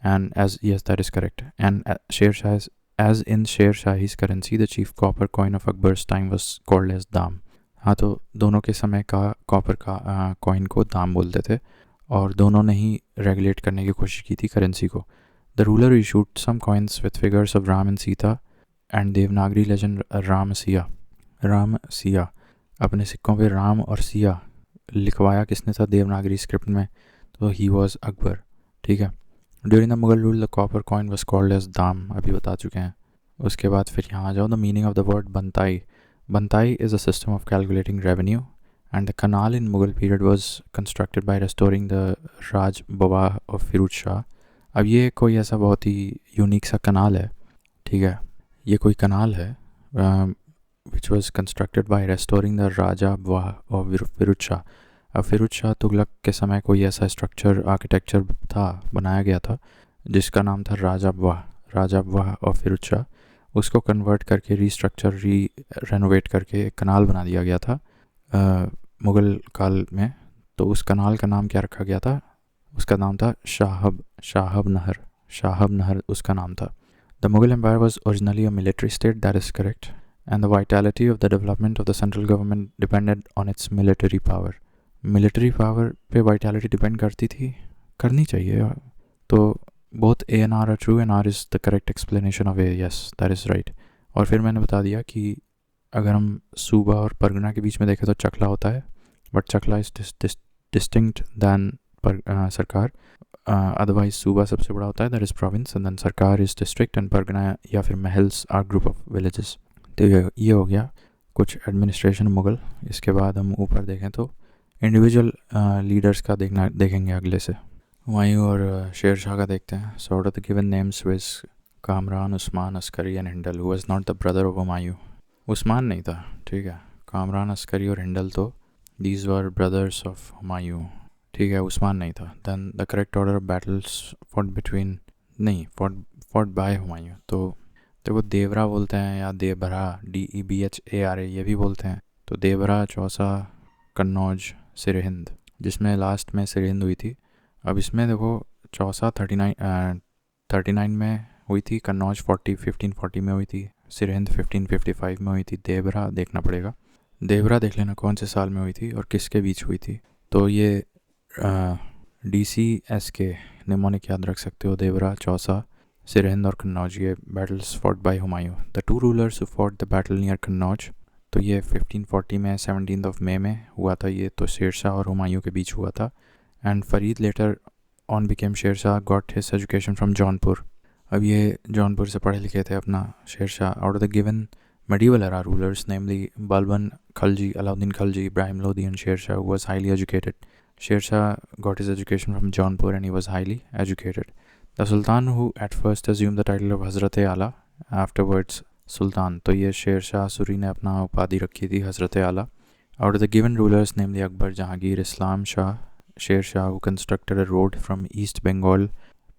and as yes that is correct. And Sher Shah as in Sher Shah's currency the chief copper coin of Akbar's time was called as dam. हाँ, तो दोनों के समय का copper का coin को दाम बोलते थे, और दोनों ने ही रेगुलेट करने की कोशिश की थी करेंसी को। The ruler issued some coins with figures of Ram and Sita and Devanagari legend Ram Siya. अपने सिक्कों पे राम और सिया लिखवाया किसने था देवनागरी स्क्रिप्ट में? तो ही वॉज अकबर, ठीक है। During the Mughal rule the copper coin was called as dam, अभी बता चुके हैं। उसके बाद फिर यहाँ आ जाओ, the meaning of the word batai. Batai is a system of calculating revenue and the canal in Mughal period was constructed by restoring the Rajwah of Firoz Shah. अब ये कोई ऐसा बहुत ही यूनिक सा कनाल है, ठीक है। ये कोई कनाल है which was constructed by restoring the Rajwah of Firoz Shah. अब फिरोज शाह तुगलक के समय कोई ऐसा स्ट्रक्चर आर्किटेक्चर था, बनाया गया था, जिसका नाम था राजा बवाह ऑफ फिरोज शाह। उसको कन्वर्ट करके रीस्ट्रक्चर रेनोवेट करके एक कनाल बना दिया गया था मुग़ल काल में। तो उस कनाल का नाम क्या रखा गया था? उसका नाम था शाहब नहर उसका नाम था। The Mughal empire was originally a military state, that is correct, and the vitality of the development of the central government depended on its military power. Military power पे वाइटैलिटी डिपेंड करनी चाहिए। तो both A and R are true and R is the correct explanation of A, yes that is right. और फिर मैंने बता दिया कि अगर हम सूबा और परगना के बीच में देखें तो चकला होता है, but chakla is distinct than sarkar. Otherwise suba सबसे बड़ा होता है, that is province, and then sarkar is district, and pargana या फिर mahals are group of villages. तो ये हो गया कुछ एडमिनिस्ट्रेशन मुग़ल। इसके बाद हम ऊपर देखें तो इंडिविजुअल लीडर्स का देखेंगे अगले से। हुमायूं और शेर शाह का देखते हैं। So out of the given names viz Kamran, Usman, Askari and Hindal, who was not the brother of Humayun. Usman नहीं था, ठीक है। कामरान, अस्करी और हिंडल तो these were brothers of Humayun, ठीक है। उस्मान नहीं था। Then the correct order of battles fought by Humayun, तो तो वो देवरा बोलते हैं या देवरा, DEBHARA ये भी बोलते हैं। तो देवरा, चौसा, कन्नौज, सिरहिंद, जिसमें लास्ट में सिरहिंद हुई थी। अब इसमें देखो, चौसा 39 में हुई थी, कन्नौज 1540 में हुई थी, सिरहिंद 1555 में हुई थी। देवरा देखना पड़ेगा, देवरा देख लेना कौन से साल में हुई थी और किसके बीच हुई थी। तो ये DCSK निमोनिक याद रख सकते हो, देवरा, चौसा, सिरहिंद और कन्नौज, ये battles fought by Humayun. The two rulers who fought the battle near Kannauj, तो ये 1540 में 17 मई में हुआ था। ये तो शेरशाह और हुमायूं के बीच हुआ था। And Farid later on became Sher Shah, got his education from Jaunpur. अब ये जौनपुर से पढ़े लिखे थे अपना Sher Shah. Out of the given medieval era rulers, namely Balban Khalji, Alauddin Khalji, Ibrahim Lodi and Sher Shah, who was highly educated. Sher Shah got his education from Jaunpur and he was highly educated. The Sultan who at first assumed the title of Hazrat Ala, afterwards Sultan, तो ये शेर शाह सूरी ने अपना उपाधि रखी थी हज़रत आला। Out of the given rulers, namely Akbar, Jahangir, Islam Shah, Sher Shah, who constructed a road from East Bengal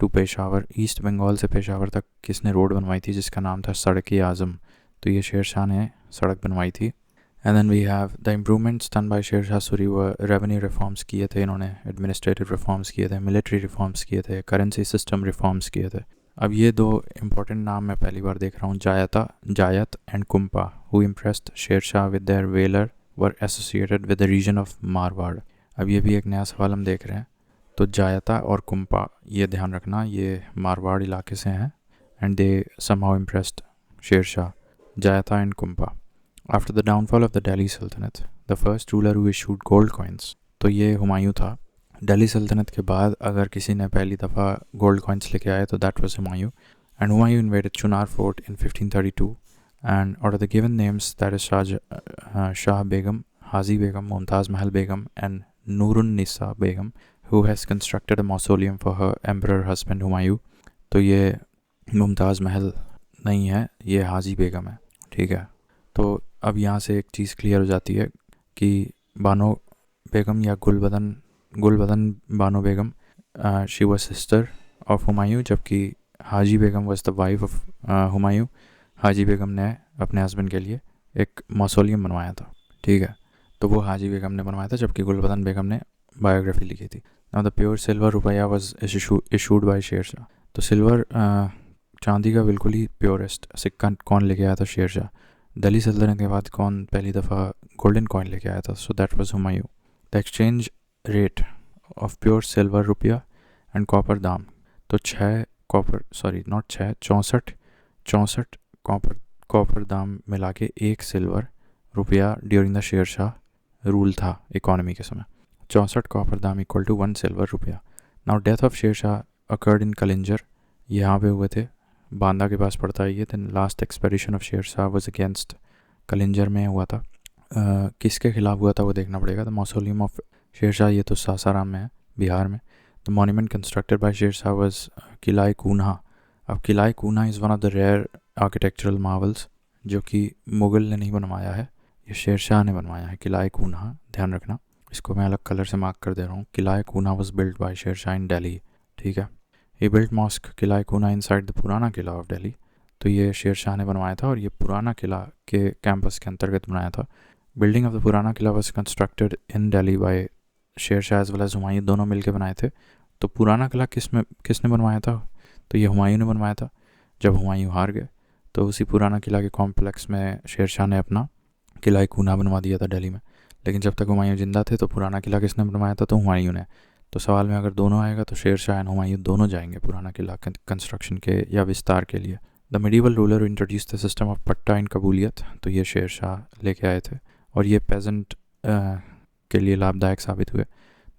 to Peshawar, East Bengal से पेशावर तक किसने रोड बनवाई थी जिसका नाम था सड़क-ए-आज़म, तो ये शेर शाह ने सड़क बनवाई थी। And then we have the improvements done by Sher Shah Suri व रेवेन्यू रिफॉर्म्स किए थे इन्होंने, एडमिनिस्ट्रेटिव रिफॉर्म्स किए थे, मिलिट्री रिफॉर्म्स किए थे, करेंसी सिस्टम रिफॉर्म्स किए थे। अब ये दो इंपॉर्टेंट नाम मैं पहली बार देख रहा हूँ, जायत and कुम्पा, who impressed Sher Shah with their valour were associated with the region of Marwar. अब ये भी एक नया सवाल हम देख रहे हैं। तो जायता और कुम्पा, ये ध्यान रखना, ये मारवाड़ इलाके से हैं। And they somehow impressed Sher Shah, Jayata and Kumpa. After the downfall of the Delhi Sultanate, the first ruler who issued gold coins, तो ये हुमायूं था। दिल्ली सल्तनत के बाद अगर किसी ने पहली दफ़ा गोल्ड कॉइन्स लेके आए तो that was Humayun. And Humayun invaded Chunar fort in 1532 and out of the given names that is Shah Begum, Haji Begum, Mumtaz Mahal Begum and Nurun Nisa Begum, who has constructed a mausoleum for her emperor husband Humayun. तो ये मुमताज़ महल नहीं है, ये हाजी बेगम है, ठीक है। तो अब यहाँ से एक चीज़ क्लियर हो जाती है कि बानो बेगम या Gulbadan Bano Begum, she was sister of Humayun, जबकि Haji Begum was the wife of Humayun. Haji Begum ने अपने हस्बैंड के लिए एक मौसोलियम बनवाया था, ठीक है। तो वो हाजी बेगम ने बनवाया था, जबकि गुलबदन बेगम ने बायोग्राफी लिखी थी। नाउ द प्योर सिल्वर रुपया was issued by Sher Shah. तो सिल्वर चांदी का बिल्कुल ही प्योरेस्ट सिक्का कौन लेके आया था? शेर शाह। दिल्ली सल्तनत के बाद कौन पहली दफ़ा गोल्डन कॉइन लेके आया था? So that was Humayun. The exchange rate of pure silver रुपया एंड कॉपर दाम, तो 64 कॉपर दाम मिला के 1 सिल्वर रुपया during the Sher Shah rule था इकोनॉमी के समय। 64 कॉपर दाम इक्वल टू 1 सिल्वर रुपया। Now death of Sher Shah occurred in Kalinjar, यहाँ पे हुए थे, बांदा के पास पड़ता है ये। Then last expedition of Sher Shah was against Kalinjar में हुआ था। किसके खिलाफ हुआ था वो देखना पड़ेगा। The mausoleum of Sher Shah, ये तो सासाराम में है, बिहार में। The monument constructed by Sher Shah was Qila Kuhna. अब Qila Kuhna is one of the rare architectural marvels जो कि मुग़ल ने नहीं बनवाया है, ये शेर शाह ने बनवाया है। किला कून्हा ध्यान रखना, इसको मैं अलग कलर से मार्क कर दे रहा हूँ। Qila Kuhna was built by Sher Shah in Delhi, ठीक है। ये built mosque Qila Kuhna inside the Purana Qila of Delhi, तो ये शेर शाह ने बनवाया था और ये पुराना किला के कैंपस के अंतर्गत बनाया था। Building of the Purana Qila was constructed in Delhi by Sher Shah as well as Humayun, दोनों मिलकर बनाए थे। तो पुराना किला किसने बनवाया था? तो ये हुमायूं ने बनवाया था। जब हुमायूं हार गए तो उसी पुराना किला के कॉम्प्लेक्स में शेर शाह ने अपना किला कून्हा बनवा दिया था दिल्ली में। लेकिन जब तक हुमायूं जिंदा थे तो पुराना किला किसने बनवाया था? तो हुमायूं ने। तो सवाल में अगर दोनों आएगा तो शेर शाह एंड हुमायूं दोनों जाएंगे पुराना किला कंस्ट्रक्शन के या विस्तार के लिए। The medieval ruler introduce the system of पट्टा इन कबूलियत, तो ये शेर शाह लेके आए थे और ये पेजेंट के लिए लाभदायक साबित हुए।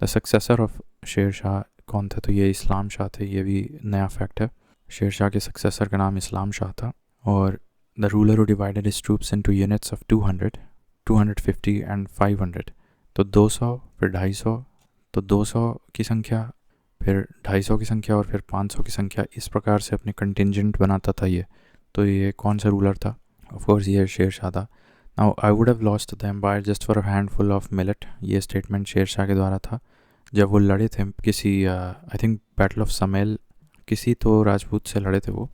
The successor of Sher Shah कौन थे? तो ये इस्लाम शाह थे, ये भी नया फैक्ट है। शेर शाह के सक्सेसर का नाम इस्लाम शाह था। और the ruler who divided his troops into units of 200, 250 and 500, तो 200 फिर 250, तो 200 की संख्या फिर 250 की संख्या और फिर 500 की संख्या, इस प्रकार से अपने कंटिंजेंट बनाता था ये। तो ये कौन सा रूलर था? ऑफ कोर्स ये शेर शाह था। Now I would have lost the empire just for a handful of millet, ये स्टेटमेंट शेर शाह के द्वारा था जब वो लड़े थे किसी आई थिंक बैटल ऑफ समेल, किसी तो राजपूत से लड़े थे वो,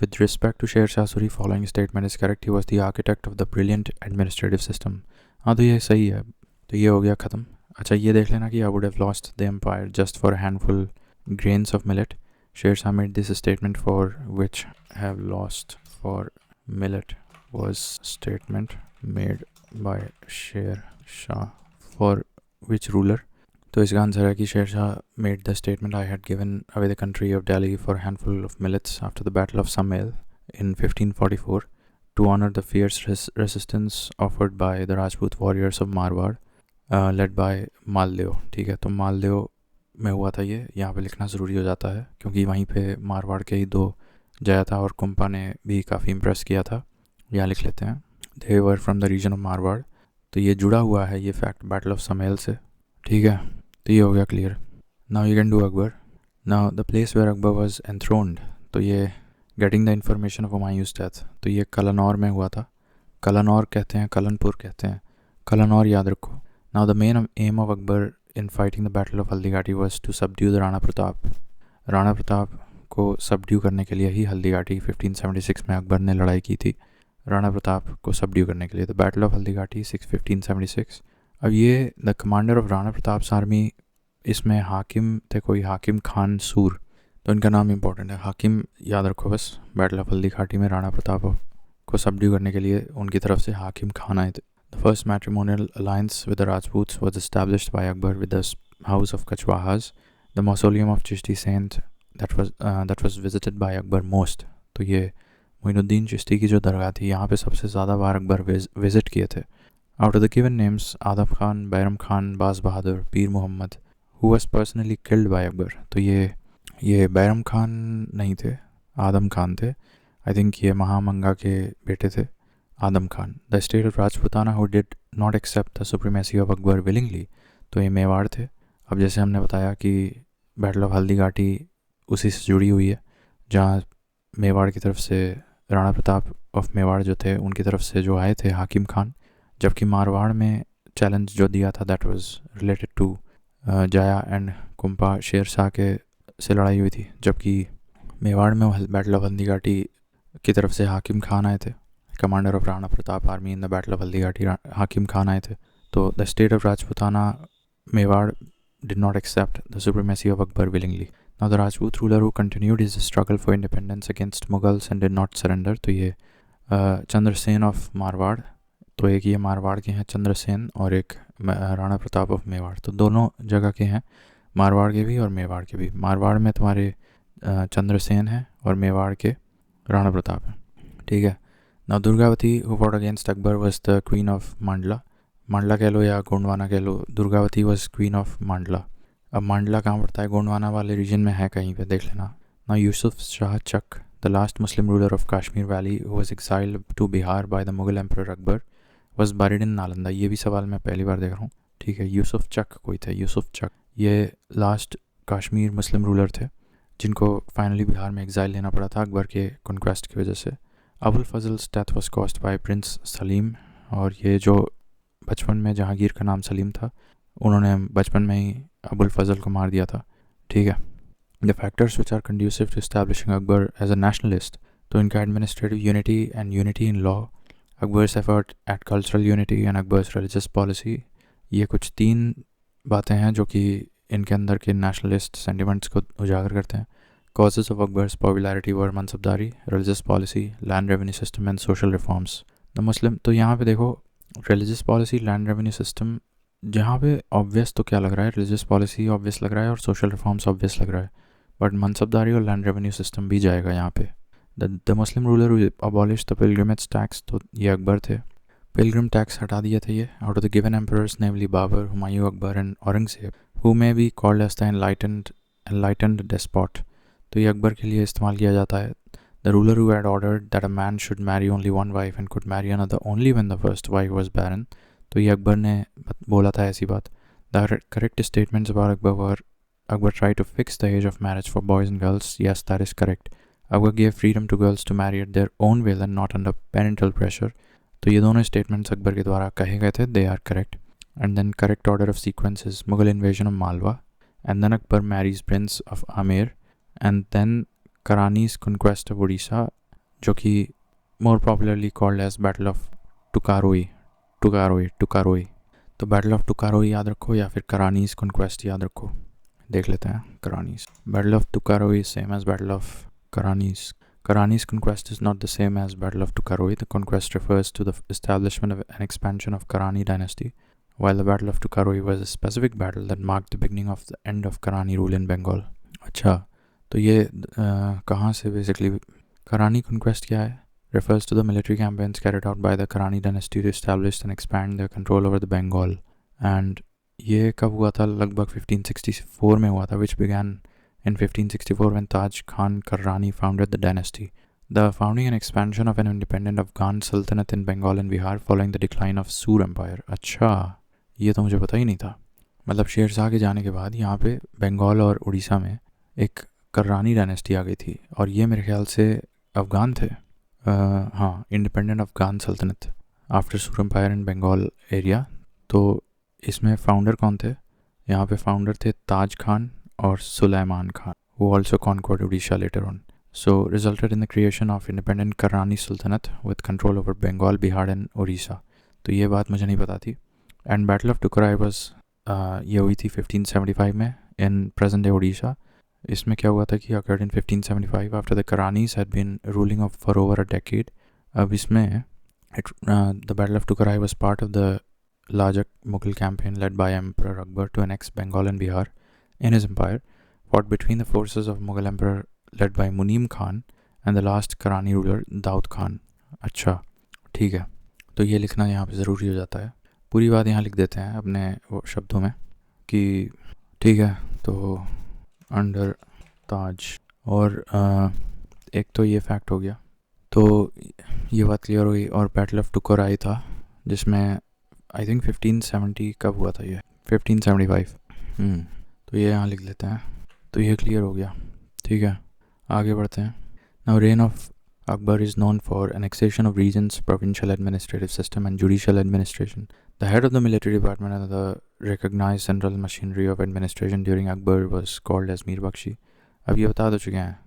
With respect to Sher Shah Suri, following statement is correct. He was the architect of the brilliant administrative system. हाँ तो ये सही है, तो ये हो गया ख़त्म. अच्छा ये देख लेना कि I would have lost the empire just for a handful grains of millet. Sher Shah made this statement for which have lost for millet was statement made by Sher Shah for which ruler. तो इसका answer है कि Sher Shah made the statement I had given away the country of Delhi for handful of millets after the battle of समेल in 1544 to honor the fierce resistance offered by the Rajput warriors of Marwar led by Maldev. ठीक है, तो मालदेव में हुआ था ये, यहाँ पे लिखना ज़रूरी हो जाता है क्योंकि वहीं पे मारवाड़ के ही दो जया था और कुंपा ने भी काफ़ी इम्प्रेस किया था. यहाँ लिख लेते हैं, they were from the region of Marwar. तो ये जुड़ा हुआ है ये फैक्ट बैटल ऑफ समेल से. ठीक है, तो ये हो गया clear. Now you can do Akbar. Now the place where Akbar was enthroned, तो ये getting the information of Humayun's death, तो ये कलानौर में हुआ था. कलानौर कहते हैं, कलनपुर कहते हैं, कलानौर याद रखो. Now the main aim of Akbar in fighting the battle of Haldighati was to subdue the Rana Pratap. Rana Pratap को सबड्यू करने के लिए ही हल्दीघाटी 1576 में अकबर ने लड़ाई की थी. राणा प्रताप को सबड्यू करने के लिए द बैटल ऑफ हल्दीघाटी 1576. अब ये the commander of Rana Pratap's army, इसमें हाकिम थे कोई हाकिम खान सूर, तो इनका नाम इंपॉर्टेंट है. हाकिम याद रखो बस. बैटल ऑफ हल्दीघाटी में राणा प्रताप को सबड्यू करने के लिए उनकी तरफ से हाकिम खान आए थे. The first matrimonial alliance with the Rajputs was established by Akbar with the house of Kachhwahas. The mausoleum of Chishti saint that was visited by Akbar most. तो ये मोइनुद्दीन चिश्ती की जो दरगाह थी, यहाँ पे सबसे ज़्यादा बार अकबर विजिट किए थे. Out of the given names, Adab Khan, Bairam Khan, Baz Bahadur, Pir Muhammad, who was personally killed by Akbar. तो ये बैरम खान नहीं थे, आदम खान थे. आई थिंक ये महामंगा के बेटे थे, Adam Khan. The state of Rajputana who did not accept the supremacy of Akbar willingly, तो ये मेवाड़ थे. अब जैसे हमने बताया कि बैटल ऑफ हल्दीघाटी उसी से जुड़ी हुई है, जहाँ मेवाड़ की तरफ से राणा प्रताप ऑफ मेवाड़ जो थे उनकी तरफ से जो आए थे हाकिम खान, जबकि मारवाड़ में चैलेंज जो दिया था दैट वाज रिलेटेड टू जाया एंड कुंपा, शेर शाह के से लड़ाई हुई थी. जबकि मेवाड़ में बैटल ऑफ हल्दीघाटी की तरफ से हाकिम खान आए थे, commander of Rana Pratap army in the battle of Haldighati Hakim Khan आए थे. तो the state of Rajputana Mewar did not accept the supremacy of Akbar willingly. Now the Rajput ruler who continued his struggle for independence against Mughals and did not surrender, तो ये Chandrasen of Marwar. तो एक ये मारवाड़ के हैं चंद्रसेन और एक राणा प्रताप ऑफ मेवाड़. तो दोनों जगह के हैं, मारवाड़ के भी और मेवाड़ के भी. मारवाड़ में तुम्हारे चंद्रसेन हैं और मेवाड़ के राणा प्रताप हैं. ठीक है. Now Durgavati who fought against Akbar was the queen of मांडला. मांडला कह लो या गोंडवाना कह लो, दुर्गावती वाज क्वीन ऑफ मांडला. अब मांडला कहाँ पड़ता है? गोंडवाना वाले रीजन में है, कहीं पे देख लेना. Now Yusuf Shah Chak, the last Muslim ruler of Kashmir valley who was exiled to Bihar by the Mughal emperor Akbar, was buried in Nalanda. ये भी सवाल मैं पहली बार देख रहा हूँ. ठीक है, यूसुफ चक कोई थे, यूसुफ चक. ये लास्ट कश्मीर मुस्लिम रूलर थे जिनको फाइनली बिहार में एग्जाइल लेना पड़ा था अकबर के कॉन्क्वेस्ट की वजह से. Abul Fazl's death was caused by prince Salim, और ये जो बचपन में जहांगीर का नाम सलीम था, उन्होंने बचपन में ही अबुल फजल को मार दिया था. ठीक है. The factors which are conducive to establishing Akbar as a nationalist, तो इनका administrative unity and unity in law, Akbar's effort at cultural unity and Akbar's religious policy. ये कुछ 3 बातें हैं जो कि इनके अंदर के नेशनलिस्ट सेंटिमेंट्स को उजागर करते हैं. Causes of Akbar's popularity were मनसबदारी, religious policy, land revenue system and social reforms. The Muslim, तो यहाँ पे देखो religious policy, land revenue system, जहाँ पे ऑब्वियस तो क्या लग रहा है, रिलीजियस पॉलिसी ऑब्वियस लग रहा है और सोशल रिफॉर्म्स ऑब्वियस लग रहा है, बट मनसबदारी और लैंड रेवेन्यू सिस्टम भी जाएगा यहाँ पे. The Muslim ruler who abolished the pilgrimage tax, तो ये अकबर थे. पिलग्रिम टैक्स हटा दिए थे ये out of the given emperors namely Babur, Humayun, Akbar and Aurangzeb, who may be called as the enlightened despot. तो ये अकबर के लिए इस्तेमाल किया जाता है. The ruler who had ordered that a man should marry only one wife and could marry another only when the first wife was barren. तो ये अकबर ने बोला था ऐसी बात. The correct statements about Akbar were Akbar try to fix the age of marriage for boys and girls. Yes, that is correct. Akbar gave freedom to girls to marry at their own will and not under parental pressure. तो ये दोनों statements Akbar के द्वारा कहे गए थे. They are correct. And then correct order of sequence is Mughal invasion of Malwa, and then Akbar marries prince of Amer, and then Karani's conquest of Orissa, जो कि more popularly called as battle of Tukaroi. तो बैटल ऑफ टुकारोई याद रखो या फिर करानीज कॉन्क्वेस्ट याद रखो। देख लेते हैं Karanis. Battle of Tukaroi is same as battle of Karanis. Karani's conquest is not the same as battle of Tukaroi. The conquest refers to the establishment of an expansion of Karani dynasty, while the battle of Tukaroi was a specific battle that marked the beginning of the end of Karani rule in Bengal. अच्छा, तो ये कहाँ से basically करानी conquest क्या है? Refers to the military campaigns carried out by the Karani dynasty to establish and expand their control over the Bengal. And ये कब हुआ था? लगभग 1564 में हुआ था, which began in 1564 when Taj Khan Karrani founded the dynasty. The founding and expansion of an independent Afghan Sultanate in Bengal and Bihar following the decline of Sur Empire. अच्छा, ये तो मुझे पता ही नहीं था। मतलब शेरशाह के जाने के बाद यहाँ पे बंगाल और उड़ीसा में एक कर्रानी डायनेस्टी आ गई थी, और ये मेरे ख्याल से अफ़गान थे। हाँ, इंडिपेंडेंट अफ़गान सल्तनत आफ्टर सुर एम्पायर इन बंगाल एरिया। तो इसमें फाउंडर कौन थे? यहाँ पे फाउंडर थे ताज खान और Suleman Khan, who also conquered Odisha later on. So resulted in the creation of independent Karani Sultanate with control over Bengal, Bihar and Odisha. तो ये बात मुझे नहीं पता थी। And Battle of Tukarai was ये हुई थी 1575 में in present day Odisha. इसमें क्या हुआ था कि occurred in 1575 after the Karanis had been ruling for over a decade. अब इसमें the Battle of Tukarai was part of the larger Mughal campaign led by Emperor Akbar to annex Bengal and Bihar in his empire, fought between the forces of Mughal Emperor led by Munim Khan and the last Karani ruler Daud Khan. अच्छा, ठीक है, तो ये लिखना यहाँ पे ज़रूरी हो जाता है। पूरी बात यहाँ लिख देते हैं अपने वो शब्दों में कि ठीक है। तो अंडर ताज, और एक तो ये फैक्ट हो गया, तो ये बात क्लियर हुई। और बैटल ऑफ टुकराई था जिसमें आई थिंक 1570 कब हुआ था? ये 1575। तो ये यहाँ लिख लेते हैं, तो ये क्लियर हो गया। ठीक है, आगे बढ़ते हैं। Now rain of Akbar is known for annexation of regions, provincial administrative system and judicial administration. The head of the military department and the recognized central machinery of administration during Akbar was called as Mir Bakshi. अब ये बता तो चुके हैं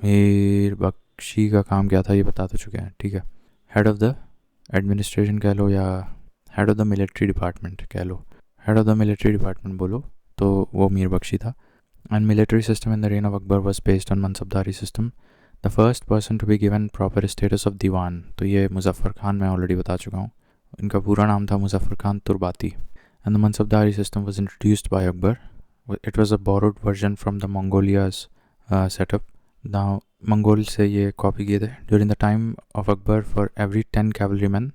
मीर बख्शी का काम क्या था, ये बता तो चुके हैं। ठीक है, हेड ऑफ द एडमिनिस्ट्रेशन कह लो या head of the military department कह लो, head of the military department बोलो तो वो मीर बख्शी था। And military system in the reign of Akbar was based on mansabdari system. The first person to be given proper status of diwan, तो ये मुजफ्फर खान मैं ऑलरेडी बता चुका हूँ। इनका पूरा नाम था Muzaffar Khan Turbati. And the mansabdari system was introduced by Akbar. It was a borrowed version from the Mongolia's setup. Now Mongol से ये कॉपी किए थे। During the time of Akbar for every 10 cavalryman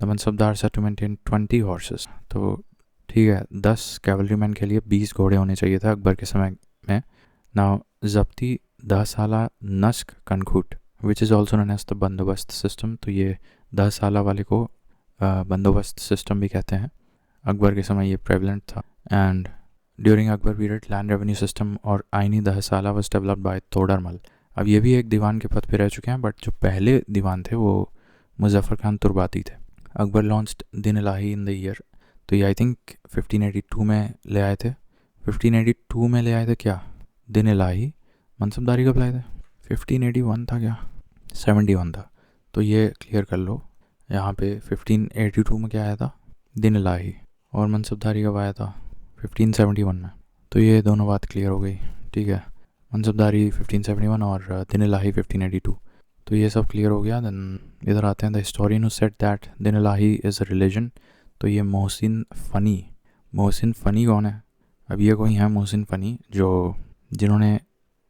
the mansabdar set to maintain 20 horses. तो ठीक है, 10 कैवलरीमैन के लिए 20 घोड़े होने चाहिए था अकबर के समय में। Now Zabti 10 Sala Nasq Kankut which is also known as the Bandobast system. तो ये 10 साला वाले को बंदोबस्त सिस्टम भी कहते हैं। अकबर के समय ये प्रेवलेंट था। And during Akbar period land revenue system और आइनी 10 साला वॉज डेवलप्ड बाय तोडरमल। अब ये भी एक दीवान के पद पे रह चुके हैं, बट जो पहले दीवान थे वो मुजफ्फर खान तुर्बाती थे। अकबर लॉन्च्ड दिन इलाही इन द ईयर, तो ये आई थिंक 1582 में ले आए थे। 1582 में ले आए थे क्या दिन इलाही? मनसबदारी कब लाए थे? 1581 था क्या? 71 था। तो ये क्लियर कर लो, यहाँ पे 1582 में क्या आया था? दिन इलाही। और मनसबदारी कब आया था? 1571 में। तो ये दोनों बात क्लियर हो गई। ठीक है, मनसबदारी 1571 और दिन इलाही 1582। तो ये सब क्लियर हो गया। देन इधर आते हैं। The historian who said that दिन इलाही इज़ अ रिलीजन, तो ये मोहसिन फ़नी कौन है? अब ये कोई है मोहसिन फ़नी जिन्होंने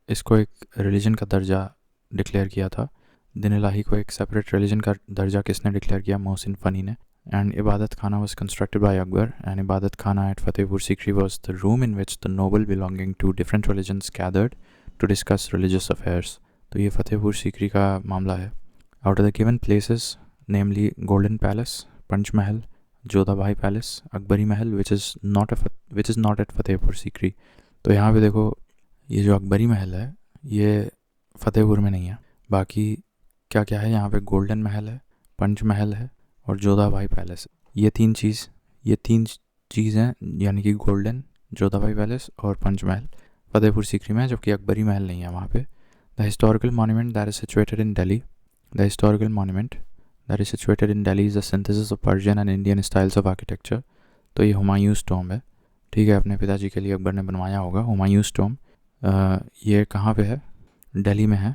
इसको एक रिलीजन का दर्जा डिक्लेयर किया था। दिन इलाही को एक सेपरेट रिलीजन का दर्जा किसने डिक्लेयर किया? मोहसिन फ़नी ने। And Ibadat Khana was constructed by Akbar, and Ibadat Khana at Fatehpur Sikri was the room in which the noble belonging to different religions gathered to discuss religious affairs. तो ये फतेहपुर सीकरी का मामला है। Out of the given places namely golden palace, Panchmahal, Jodhabai palace, Akbari Mahal which is not at Fatehpur Sikri. तो यहाँ पे देखो, ये जो अकबरी महल है ये फतेहपुर में नहीं है। बाकी क्या क्या है यहाँ पे? गोल्डन महल है, पंचमहल है और जोधाबाई पैलेस। ये तीन चीज़ हैं, यानी कि गोल्डन, जोधाबाई पैलेस और पंचमहल फतेहपुर सीकरी में है, जबकि अकबरी महल नहीं है वहाँ पे। The The historical monument that is situated in Delhi. The historical monument that is situated in Delhi is a synthesis of Persian and Indian styles of architecture. तो ये हुमायूं's टॉम्ब है, ठीक है, अपने पिताजी के लिए अकबर ने बनवाया होगा हुमायूं's टॉम्ब। ये कहाँ पे है? दिल्ली में है।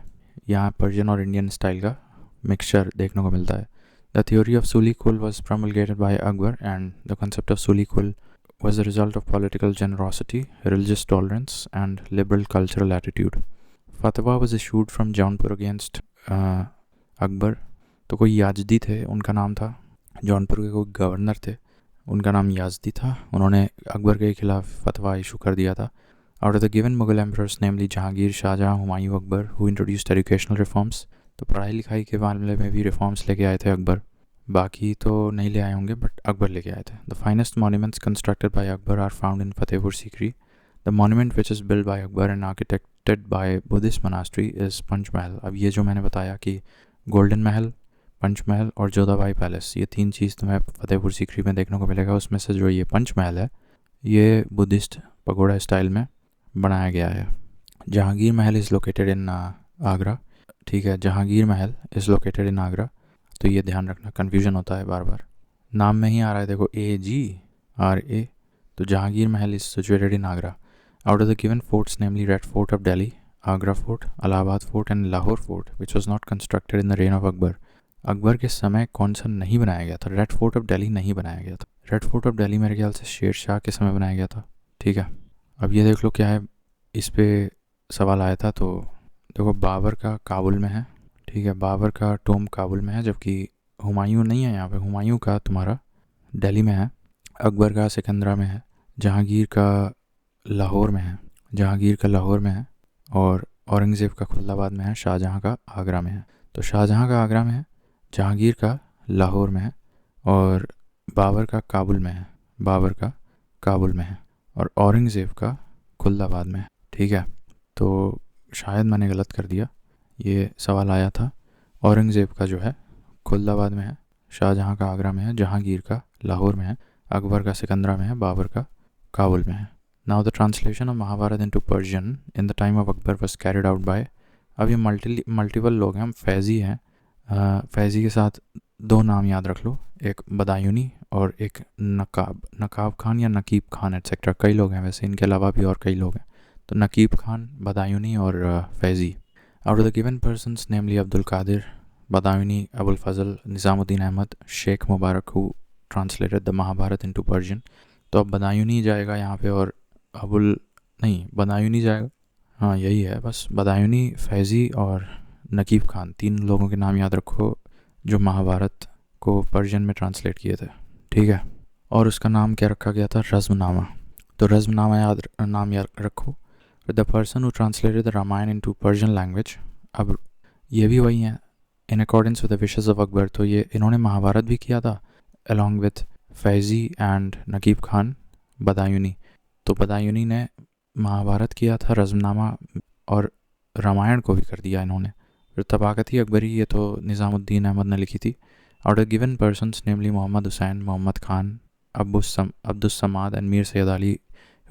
यहाँ पर्शियन और इंडियन स्टाइल का मिक्सचर देखने को मिलता है। द थ्योरी ऑफ सूली कुल was promulgated by Akbar, and the concept of Suli Kul was the result of political generosity, religious tolerance, and liberal cultural attitude. Fatwa was issued from Jaunpur against Akbar. तो कोई याजदी थे, उनका नाम था, जौनपुर के कोई गवर्नर थे, उनका नाम याजदी था, उन्होंने अकबर के खिलाफ फतवा इशू कर दिया था। Out of the given Mughal emperors, namely Jahangir, Shahjahan, Humayun, Akbar, who introduced educational reforms, तो पढ़ाई लिखाई के मामले में भी रिफॉर्म्स लेके आए थे अकबर, बाकी तो नहीं ले आए होंगे बट अकबर लेके आए थे। The finest monuments constructed by Akbar are found in Fatehpur Sikri. The monument which is build by Akbar and architected by Buddhist monastery is Panchmahal. अब ये जो मैंने बताया कि गोल्डन महल, पंचमहल और जोधाबाई पैलेस, ये तीन चीज़ तुम्हें फतेहपुर सीकरी में देखने को मिलेगा। उसमें से जो ये पंचमहल है ये बुद्धिस्ट पगोड़ा स्टाइल में बनाया गया है। जहांगीर महल इज़ लोकेटेड इन आगरा, ठीक है, जहांगीर महल इज़ लोकेटेड इन आगरा। तो ये ध्यान रखना, कन्फ्यूजन होता है बार बार, नाम में ही आ रहा है, देखो AGRA। तो जहांगीर महल is situated in Agra. Out of the given forts namely red Fort of Delhi, Agra fort, Allahabad fort and Lahore fort which was not constructed in the reign of Akbar. Akbar के समय कौन सा नहीं बनाया गया था? रेड फोर्ट ऑफ दिल्ली नहीं बनाया गया था। रेड फोर्ट ऑफ दिल्ली मेरे ख्याल से शेर शाह के समय बनाया गया था, ठीक है। अब ये देख लो क्या है, इस पर सवाल आया था। तो देखो बाबर का काबुल में है, ठीक है, बाबर का टोम काबुल में है, जबकि हुमायूं नहीं है यहाँ पे। हुमायूं का तुम्हारा दिल्ली में है, अकबर का सिकंदरा में है, जहांगीर का लाहौर में है, जहांगीर का लाहौर में है, और औरंगज़ेब का खुल्लाबाद में है, शाहजहाँ का आगरा में है। तो शाहजहाँ का आगरा में है, जहांगीर का लाहौर में है, और बाबर का काबुल में है, बाबर का काबुल में है, और औरंगज़ेब का खुल्लाबाद में है, ठीक है। तो शायद मैंने गलत कर दिया, ये सवाल आया था। औरंगज़ेब का जो है खुल्लाबाद में है, शाहजहाँ का आगरा में है, जहांगीर का लाहौर में है, अकबर का सिकंदरा में है, बाबर का काबुल में है। Now the translation of Mahabharata into Persian in the time of Akbar was carried out by, अब ये मल्टीपल लोग हैं, हम फैज़ी हैं, फैज़ी के साथ दो नाम याद रख लो, एक बदायूनी और एक नकाब खान या नकीब खान एट्सेट्रा। कई लोग हैं वैसे, इनके अलावा भी और कई लोग हैं। तो नकीब खान, बदायूनी और Faizi. Out of the given persons namely Abdul Qadir, Badayuni, Abul Fazl, Nizamuddin Ahmad, Shaikh Mubarak, who translated the Mahabharata into Persian. तो अब बदायूनी जाएगा यहाँ पे, और बदायूनी जाएगा, हाँ यही है बस, बदायूनी, फैज़ी और नकीब खान, तीन लोगों के नाम याद रखो जो महाभारत को पर्शियन में ट्रांसलेट किए थे, ठीक है। और उसका नाम क्या रखा गया था? रज़्मनामा। तो रज़्मनामा नाम याद रखो। The person who translated the Ramayana into Persian language, अब ये भी वही है, in accordance with the wishes of Akbar. तो ये इन्होंने महाभारत भी किया था along with Faizi and Naqib Khan, Badayuni. तो बदायूनी ने महाभारत किया था, रज़्मनामा और रामायण को भी कर दिया इन्होंने। फिर तबाकती अकबरी, ये तो निज़ामुद्दीन अहमद ने लिखी थी। Out of given persons namely Mohammad Hussain, Mohammad Khan, Abdussamad and Mir Sayyid Ali,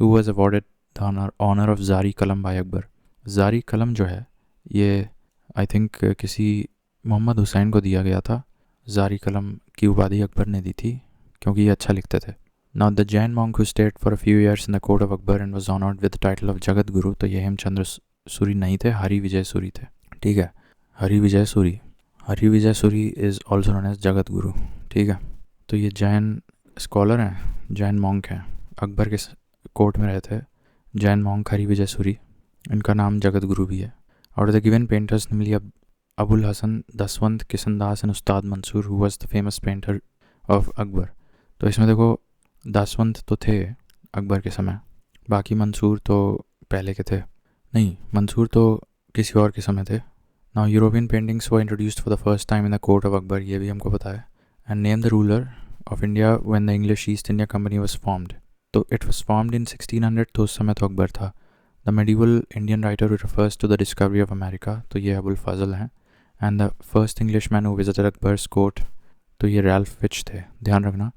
who was awarded the honour of Zari Kalam bye Akbar. ज़ारी कलम जो है ये आई थिंक किसी मोहम्मद हुसैन को दिया गया था। ज़ारी कलम की उपाधि अकबर ने दी थी क्योंकि ये अच्छा लिखते थे। Now the Jain monk who stayed for a few years in the court of Akbar and was honoured with the title of Jagat Guru. तो ये हेमचंद्र सूरी नहीं थे, हरि विजय सूरी थे, ठीक है, Hari Vijay Suri is also known as Jagat Guru, ठीक है। तो ये जैन स्कॉलर हैं, जैन मॉन्क हैं, अकबर के कोर्ट में रहते, जैन मॉन्क हरि विजय सूरी, इनका नाम जगत गुरु भी है। और the given painters namely Abul Hasan, Daswant, Kishandas and Ustad Mansur, who was the famous painter of Akbar. तो इसमें देखो दसवंत तो थे अकबर के समय, बाकी मंसूर तो पहले के थे, नहीं मंसूर तो किसी और के समय थे। Now European paintings were introduced for the first time in the court of Akbar, ये भी हमको पता है। And name the ruler of India when the English East India Company was formed. तो इट वाज फॉर्म्ड इन 1600, तो उस समय तो अकबर था। The medieval Indian writer refers to the discovery of America, तो ये अबुल फजल हैं। And the first English man who visited Akbar's court, तो ये रैल्फ फिच थे, ध्यान रखना,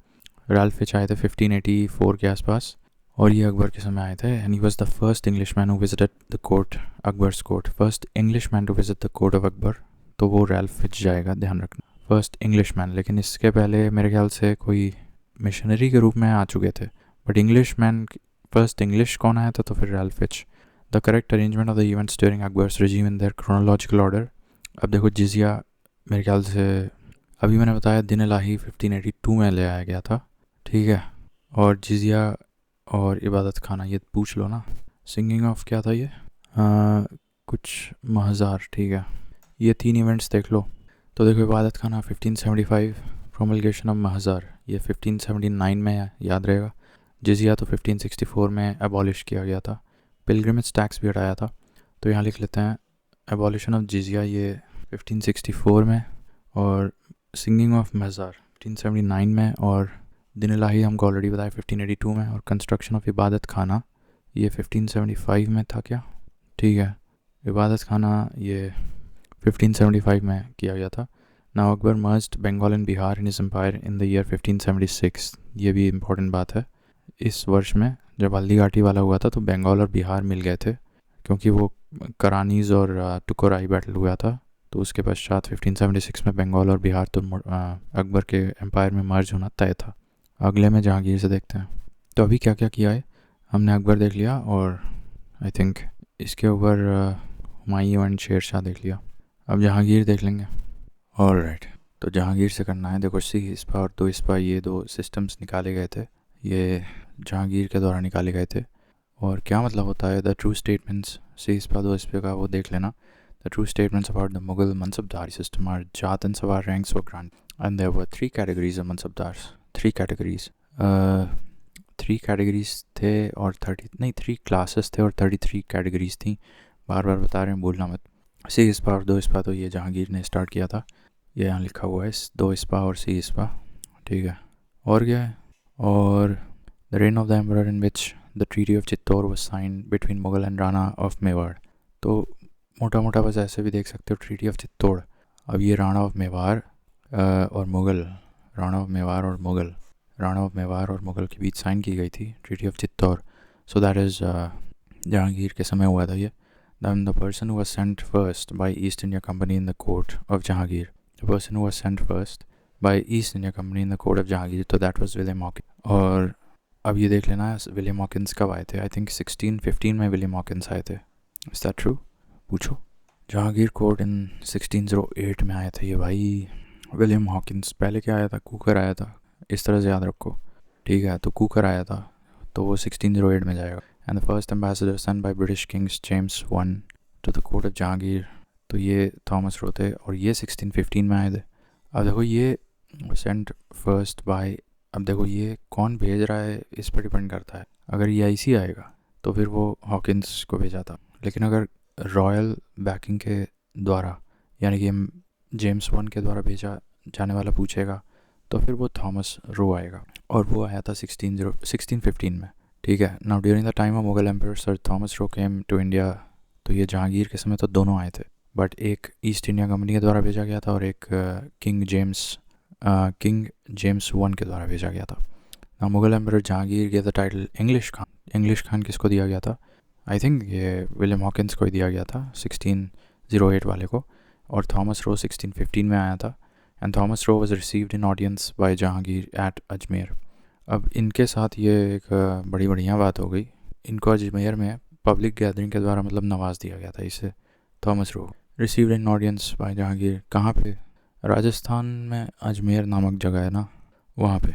रैल्फ फिच आए थे 1584 के आसपास, और ये अकबर के समय आए थे and he was the first English man who visited the court, Akbar's court, first English man to visit the court of Akbar. तो वो रैल्फ फिच जाएगा, ध्यान रखना, फर्स्ट इंग्लिश मैन। लेकिन इसके पहले मेरे ख्याल से कोई मिशनरी के रूप में आ चुके थे, but English man first English कौन आया था, तो फिर Ralph Fitch. The correct arrangement of the events during Akbar's regime in their chronological order. अब देखो जिजिया मेरे ख्याल से अभी मैंने बताया दिन इलाही 1582 में ले आया गया था, ठीक है। और जिजिया और इबादत खाना ये पूछ लो ना। सिंगिंग ऑफ क्या था ये, कुछ महजार, ठीक है। ये 3 इवेंट्स देख लो। तो देखो इबादत खाना 1575, प्रोमलगेशन ऑफ महजार ये 1579 में है, याद रहेगा। जिजिया तो 1564 में एबॉलिश किया गया था। पिलग्रिमेज टैक्स भी हटाया था, तो यहाँ लिख लेते हैं एबॉलिशन ऑफ जिजिया ये 1564 में, और सिंगिंग ऑफ महजार 1579 में, और दिन इलाही हमको ऑलरेडी बताया 1582 में, और कंस्ट्रक्शन ऑफ इबादत खाना ये 1575 में था क्या, ठीक है। इबादत खाना ये 1575 में किया गया था। Now Akbar merged Bengal and Bihar in his empire in the year 1576। ये भी इम्पोर्टेंट बात है। इस वर्ष में जब हल्दी घाटी वाला हुआ था तो बंगाल और बिहार मिल गए थे, क्योंकि वो करानीज और टुकोराई बैटल हुआ था। तो उसके पश्चात 1576 में बंगाल और बिहार तो अकबर के एम्पायर में मर्ज होना तय था। अगले में जहांगीर से देखते हैं। तो अभी क्या क्या किया है, हमने अकबर देख लिया, और आई थिंक इसके ऊपर हुमायूं एंड शेर शाह देख लिया। अब जहांगीर देख लेंगे। ऑलराइट, तो जहांगीर से करना है। देखो सी इस्पा और 2 इस्पा ये 2 सिस्टम्स निकाले गए थे, ये जहांगीर के द्वारा निकाले गए थे। और क्या मतलब होता है द ट्रू स्टेटमेंट्स, सी इस्पा 2 इस्पे का वो देख लेना। The true statements about the Mughal mansabdari system are zat and sawar ranks were grant and there were 3 categories of mansabdars. 3 categories, 3 categories थे और 3 क्लासेस थे और 33 कैटेगरीज थी। बार बार बता रहे हैं, भूलना मत। सी इस्पा और 2 इस्पा तो ये जहांगीर ने स्टार्ट किया था, ये यहाँ लिखा हुआ है 2 इस्पा और सी इस्पा, ठीक है। और क्या है, और the reign of the emperor in which the treaty of Chittor was signed between Mughal and Rana of Mewar. तो मोटा मोटा बस ऐसे भी देख सकते हो, ट्रीटी ऑफ चित्तौड़। अब ये राणा ऑफ मेवाड़ और मुगल, राणा ऑफ मेवाड़ और मुगल, राणा ऑफ मेवाड़ और मुगल के बीच साइन की गई थी treaty of Chittor. So that is Jahangir के समय हुआ था ये। Then the person who was sent first by East India Company in the court of Jahangir, the person who was sent first by East India Company in the court of Jahangir, तो that was William Hawkins। और अब ये देख लेना William Hawkins कब आए थे। I think 1615 में विलियम हॉकिंस आए थे। इज दैट ट्रू, पूछो। जहांगीर कोर्ट इन 1608 में आए थे ये भाई विलियम हॉकिंस। पहले क्या आया था, कुकर आया था, इस तरह से याद रखो, ठीक है। तो कुकर आया था, तो वो 1608 में जाएगा। And the first ambassador sent by British Kings James I to the court of Jahangir, तो ये थॉमस रो थे, और ये 1615 में आए थे। अब देखो ये सेंट फर्स्ट बाय, अब देखो ये कौन भेज रहा है इस पर डिपेंड करता है। अगर ये ऐसी आएगा तो फिर वो हॉकिंस को भेजा था, लेकिन अगर रॉयल बैकिंग के द्वारा यानी कि जेम्स वन के द्वारा भेजा जाने वाला पूछेगा तो फिर वो थॉमस रो आएगा, और वो आया था 1615 में, ठीक है। Now during the time of Mughal emperor sir Thomas Roe came to India. तो ये जहांगीर के समय तो दोनों आए थे, बट एक ईस्ट इंडिया कंपनी के द्वारा भेजा गया था और एक किंग जेम्स वन के द्वारा भेजा गया था। Now Mughal emperor Jahangir gave the title English Khan. English Khan किसको दिया गया था, आई थिंक ये विलियम हॉकिंस को ही दिया गया था 1608 वाले को, और थॉमस रो 1615 में आया था। And Thomas Roe was received in audience by Jahangir at Ajmer. अब इनके साथ ये एक बड़ी बढ़िया बात हो गई, इनको अजमेर में पब्लिक गैदरिंग के द्वारा मतलब नवाज दिया गया था इसे। Thomas Roe received in audience by Jahangir, कहाँ पे, राजस्थान में अजमेर नामक जगह है ना, वहाँ पे।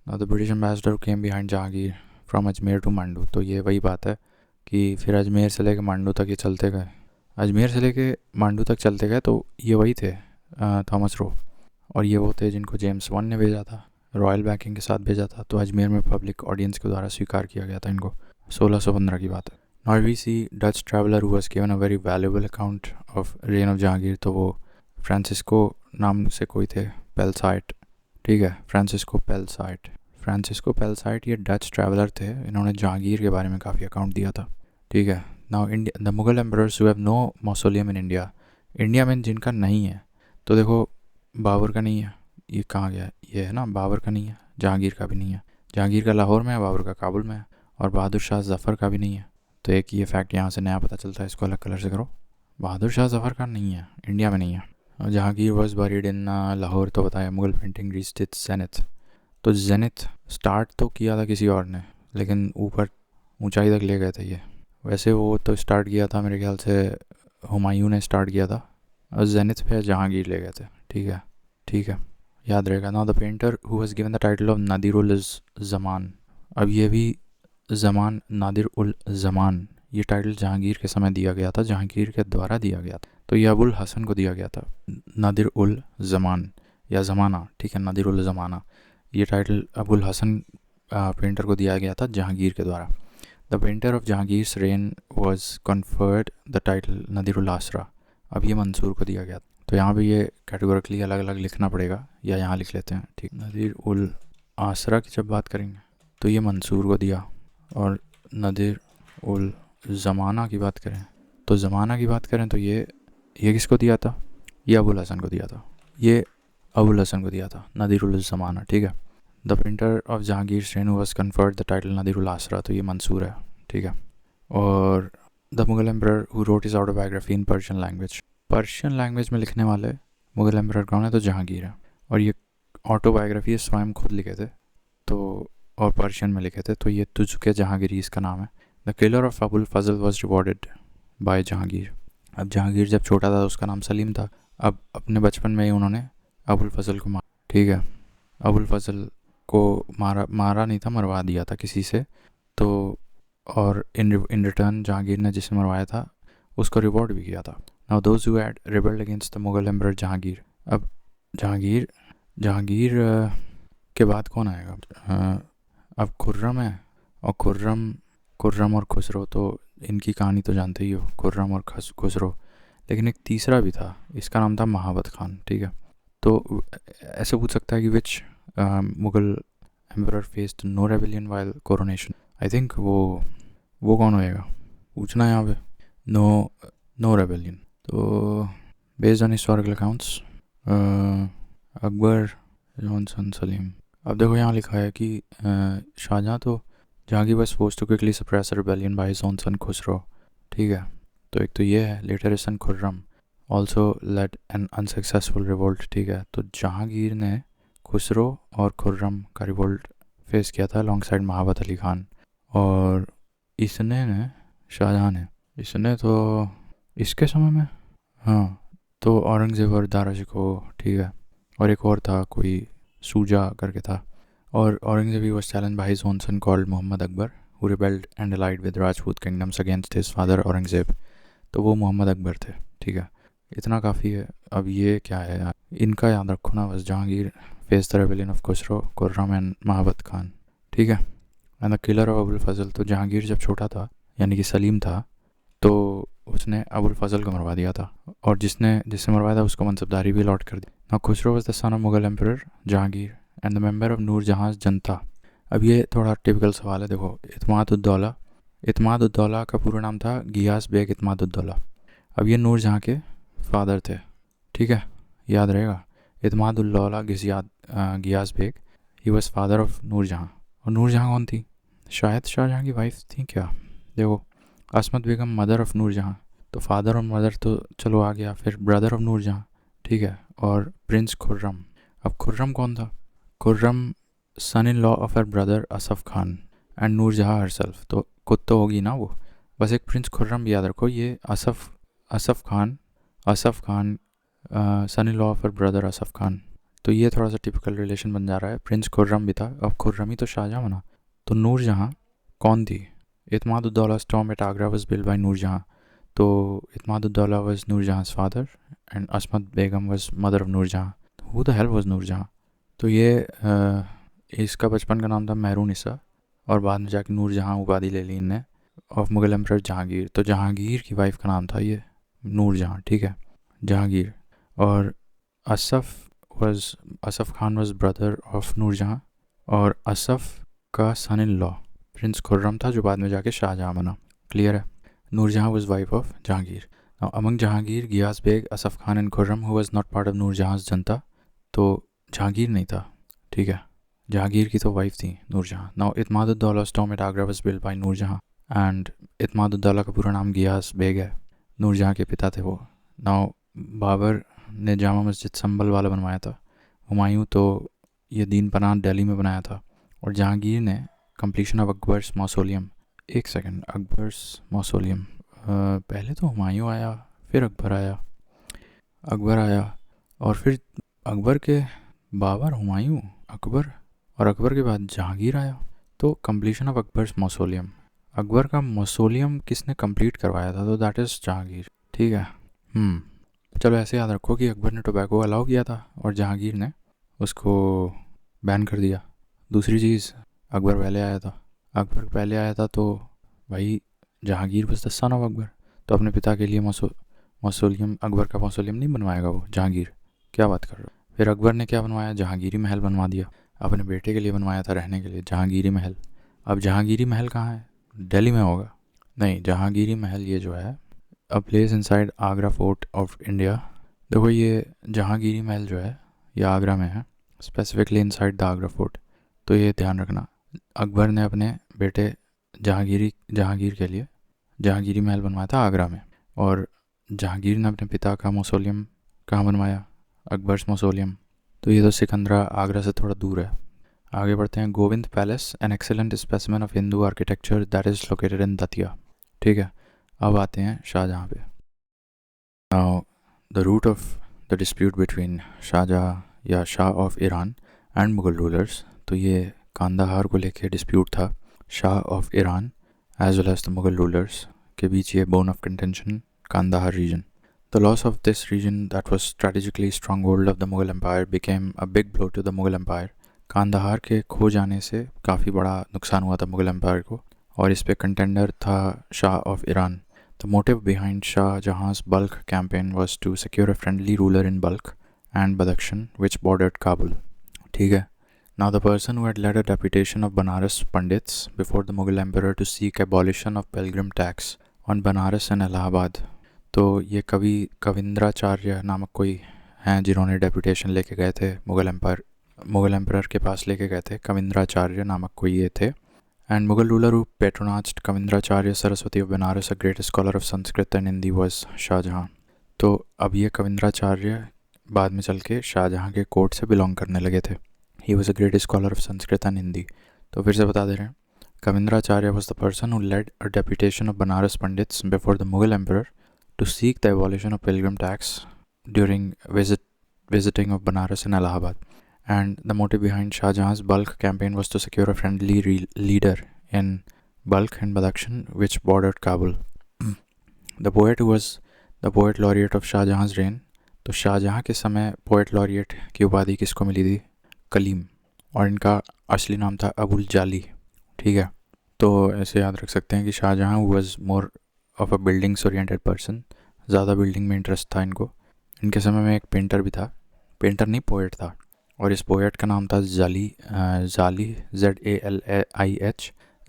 Now the British ambassador came behind Jahangir from Ajmer to Mandu. तो ये वही बात है कि फिर अजमेर से लेके मांडू तक ये चलते गए, अजमेर से लेके मांडू तक चलते गए। तो ये वही थे थॉमस रो, और ये वो थे जिनको जेम्स वन ने भेजा था, रॉयल बैकिंग के साथ भेजा था। तो अजमेर में पब्लिक ऑडियंस के द्वारा स्वीकार किया गया था इनको। 1615 की बात है। Now we see Dutch traveller who was given a very valuable account of reign of Jahangir. तो वो फ्रांसिस्को नाम से कोई थे, पेलसाइट, ठीक है। फ्रांसिस्को पेलसाइट ये डच ट्रैवलर थे, इन्होंने जहांगीर के बारे में काफ़ी अकाउंट दिया था, ठीक है। Now India the Mughal emperors who have no mausoleum in India, India में जिनका नहीं है, तो देखो बाबर का नहीं है, ये कहाँ गया, ये है ना, बाबर का नहीं है, जहांगीर का भी नहीं है। जहांगीर का लाहौर में है, बाबर का काबुल में है। और बहादुर शाह ज़फ़र का भी नहीं है। तो एक ये फैक्ट यहाँ से नया पता चलता है, इसको अलग कलर से करो। बहादुर शाह ज़फ़र का नहीं है, इंडिया में नहीं है। और जहांगीर वॉज बरीड इन लाहौर, तो बताया Mughal painting reached it's zenith. तो जेनिथ स्टार्ट तो किया था किसी और ने, लेकिन ऊपर ऊंचाई तक ले गए थे ये। वैसे वो तो स्टार्ट किया था मेरे ख्याल से हुमायूं ने स्टार्ट किया था, और जेनिथ पे जहांगीर ले गए थे। ठीक है, ठीक है, याद रहेगा। Now the painter who was given the title of Nadir ul Zaman. अब ये भी ज़मान, नादिर उल ज़मान, ये टाइटल जहांगीर के समय दिया गया था, जहांगीर के द्वारा दिया गया था। तो ये अबुल हसन को दिया गया था, नादिर उल ज़मान या ज़माना, ठीक है, नादिर उल ज़माना। ये टाइटल अबुल हसन पेंटर को दिया गया था जहांगीर के द्वारा। The painter of Jahangir's reign was conferred the title Nadir ul आसरा। अब ये मंसूर को दिया गया। तो यहाँ पे ये कैटेगोरिकली अलग अलग लिखना पड़ेगा, या यहाँ लिख लेते हैं, ठीक। नदीर उल आसरा की जब बात करेंगे तो ये मंसूर को दिया, और नदीर उल ज़माना की बात करें तो ज़माना की बात करें तो ये किसको दिया था? ये अबुल हसन को दिया था, ये अबुल हसन को दिया था, नदीर उल ज़माना, ठीक है। The painter of Jahangir reign was conferred the title Nadir ul आसरा, तो ये मंसूर है, ठीक है। और the Mughal emperor who wrote is autobiography in Persian language. Persian language में लिखने वाले मुगल एम्परर कौन है? तो जहांगीर है। और ये ऑटोबायोग्राफी स्वयं खुद लिखे थे, तो और पर्शियन में लिखे थे। तो ये तुझके जहांगीरी इसका नाम है। The killer of Abul Fazal was rewarded by Jahangir. अब जहांगीर जब छोटा था उसका नाम सलीम था। अब अपने बचपन में ही उन्होंने अबुल फजल को मारा, ठीक है। अबुल फजल को मारा नहीं था, मरवा दिया था किसी से। तो और इन रिटर्न जहांगीर ने जिसे मरवाया था उसको रिवॉर्ड भी किया था। Now those who had rebelled against the Mughal emperor Jahangir. अब जहांगीर के बाद कौन आएगा? अब खुर्रम है, और खुर्रम और खुसरो, तो इनकी कहानी तो जानते ही हो, खुर्रम और खुसरो। लेकिन एक तीसरा भी था, इसका नाम था महाबत खान, ठीक है। तो ऐसे पूछ सकता है कि which Mughal emperor faced no rebellion while coronation. I think वो कौन होएगा पूछना है यहाँ पे। No rebellion. तो based on historical accounts Akbar, Johnson, Salim. अब देखो यहाँ लिखा है कि शाहजहाँ तो Jahangir was forced to quickly suppress rebellion by his own son Khusrau, ठीक है। तो एक तो ये है। Later his son Khurram also led an unsuccessful revolt, ठीक है। तो जहांगीर ने खुसरो और खुर्रम का रिवोल्ट फेस किया था अलॉन्ग साइड महाबत अली खान। और शाहजहाँ ने इसने तो इसके समय में, हाँ, तो औरंगज़ेब और दारा शिकोह, ठीक है। और एक और था कोई सूजा करके था। और Aurangzeb was challenged by his own son called Mohammad Akbar who rebelled and allied with Rajput kingdoms against his father Aurangzeb. तो वो मोहम्मद अकबर थे, ठीक है। इतना काफ़ी है। अब ये क्या है यार, इनका याद रखो ना बस। Jahangir face the rebellion of Khusrau, Khurram and Mahabat Khan, ठीक है। And the killer of Abul Fazl. तो जहांगीर जब छोटा था, यानी कि सलीम था, तो उसने अबुल फजल को मरवा दिया था, और जिससे मरवाया था उसको मनसबदारी भी अलॉट कर दी। Now Khusrau was the son of Mughal emperor Jahangir and the member of Nur Jahan junta. अब ये थोड़ा टिपिकल सवाल है, देखो। इत्माद-उद-दौला का पूरा नाम था गियास बेग इत्माद-उद-दौला। अब ये नूर जहाँ के फादर थे, ठीक है, याद रहेगा। Itimad-ud-Daula Ghiyas Beg, he was father of Nur Jahan. और नूर जहाँ कौन थी? शायद शाहजहाँ की वाइफ थी क्या? देखो, असमत बेगम मदर ऑफ नूर जहाँ। तो फादर और मदर तो चलो आ गया, फिर ब्रदर ऑफ नूर जहाँ, ठीक है। और प्रिंस खुर्रम। अब खुर्रम कौन था? Khurram son in law of her brother Asaf Khan and Nur Jahan herself. तो खुद तो होगी ना वो। बस एक प्रिंस खुर्रम भी याद रखो। ये Asaf Khan son in law of her brother Asaf Khan. तो ये थोड़ा सा टिपिकल रिलेशन बन जा रहा है। प्रिंस खुर्रम भी था, अब खुर्रम ही तो शाहजहाँ बना। तो नूर जहाँ कौन थी? Itimad-ud-Daula storm at Agra was build by Nur Jahan. तो इत्माद-उद-दौला वाज नूर जहाँ's father and Asmat Begum was mother of Nur Jahan. Who the hell was Nur Jahan? तो ये इसका बचपन का नाम था महरून-इसा, और बाद में जाके नूर जहाँ उपाधि ले ली इनने ऑफ मुगल एम्परर जहांगीर। तो जहांगीर की वाइफ का नाम था ये नूर जहाँ, ठीक है, जहांगीर। और Asaf Khan was brother of Nur Jahan, और असफ का son in law prince Khurram था, जो बाद में जाके शाहजहाँ बना। क्लियर है? Nur Jahan was wife of Jahangir. Now among Jahangir, Ghiyas Beg, Asaf Khan and Khurram who was not part of Nur जहाँ's जनता। तो जहांगीर नहीं था, ठीक है। जहांगीर की तो वाइफ थी Nurjahan. Now Itimaduddaula tomb at Agra was built by Nurjahan and Itimaduddaula का पूरा नाम गियास बेग है. नूरजहां के पिता थे वो. नाउ बाबर ने जामा मस्जिद संभल वाला बनवाया था. हुमायूं तो ये दीन पनाह दिल्ली में बनाया था. और जहांगीर ने कंप्लीशन ऑफ अकबर्स मौसोलियम. एक सेकंड, अकबर्स मौसोलियम. पहले तो हुमायूं आया, फिर अकबर आया और फिर अकबर के बाबर, हुमायूं, अकबर, और अकबर के बाद जहांगीर आया. तो completion of Akbar's mausoleum, Akbar का मौसोलियम किसने कंप्लीट करवाया था? तो दैट इज़ जहांगीर. ठीक है. चलो ऐसे याद रखो कि अकबर ने टोबैको अलाउ किया था और जहांगीर ने उसको बैन कर दिया. दूसरी चीज़, अकबर पहले आया था तो भाई Jahangir was the son of Akbar. तो अपने पिता के लिए मौसोलियम, अकबर का मौसोलियम नहीं बनवाएगा वो जहांगीर? क्या बात कर रहे हो. फिर अकबर ने क्या बनवाया? जहांगीरी महल बनवा दिया. अपने बेटे के लिए बनवाया था रहने के लिए जहांगीरी महल. अब जहांगीरी महल कहाँ है? दिल्ली में होगा? नहीं, जहांगीरी महल ये जो है a place inside Agra fort of India. देखो ये जहांगीरी महल जो है ये आगरा में है, specifically inside the Agra fort. तो ये ध्यान रखना, अकबर ने अपने बेटे जहांगीर के लिए जहांगीरी महल बनवाया था आगरा में. और जहांगीर ने अपने पिता का मौसोलियम कहाँ बनवाया? अकबर्स मौसोलियम. तो ये तो सिकंदरा आगरा से थोड़ा दूर है. आगे बढ़ते हैं. Govind palace, an excellent specimen of Hindu architecture that is located in Datia. ठीक है. अब आते हैं शाहजहाँ पे. Now the root of the dispute between Shahjahan या shah of Iran and Mughal rulers. तो ये कांदाहार को लेके डिस्प्यूट था shah of Iran as well as the Mughal rulers के बीच. ये bone of contention Kandahar region. The loss of this region that was strategically stronghold of the Mughal Empire became a big blow to the Mughal Empire. Kandahar के खो जाने से काफ़ी बड़ा नुकसान हुआ था मुगल एम्पायर को और इस पे कंटेंडर था shah of Iran. The motive behind Shah Jahan's bulk campaign was to secure a friendly ruler in Balkh and Badakhshan which bordered Kabul. ठीक है. Now the person who had led a deputation of Banaras Pandits before the Mughal emperor to seek abolition of pilgrim tax on Banaras and Allahabad. तो ये कविंद्राचार्य नामक कोई हैं जिन्होंने deputation लेके गए थे मुगल एम्पायर के पास लेके गए थे. कविंद्राचार्य नामक कोई ये थे. And Mughal ruler who patronised Kavindracharya Saraswati of Banaras, a great scholar of Sanskrit and Hindi, was Shahjahan. तो अब ये कविंद्राचार्य बाद में चल के शाहजहाँ के कोर्ट से बिलोंग करने लगे थे. He was a great scholar of Sanskrit and Hindi. तो फिर से बता दे रहे हैं. Kavindracharya was the person who led a deputation of Banaras pandits before the Mughal emperor to seek the abolition of pilgrim tax during visiting of Banaras and Allahabad. And the motive behind Shah Jahan's Balkh campaign was to secure a friendly leader in Balkh and Badakhshan, which bordered Kabul. The poet who was the poet laureate of Shah Jahan's reign. तो शाहजहाँ के समय poet laureate की उपाधि किसको मिली थी? कलीम. और इनका असली नाम था अबुल जाली. ठीक है. तो ऐसे याद रख सकते हैं कि Shahjahan was more of a buildings oriented person. ज़्यादा बिल्डिंग में इंटरेस्ट था इनको. इनके समय में एक पेंटर भी था. पेंटर नहीं, पोएट था. और इस पोएट का नाम था जाली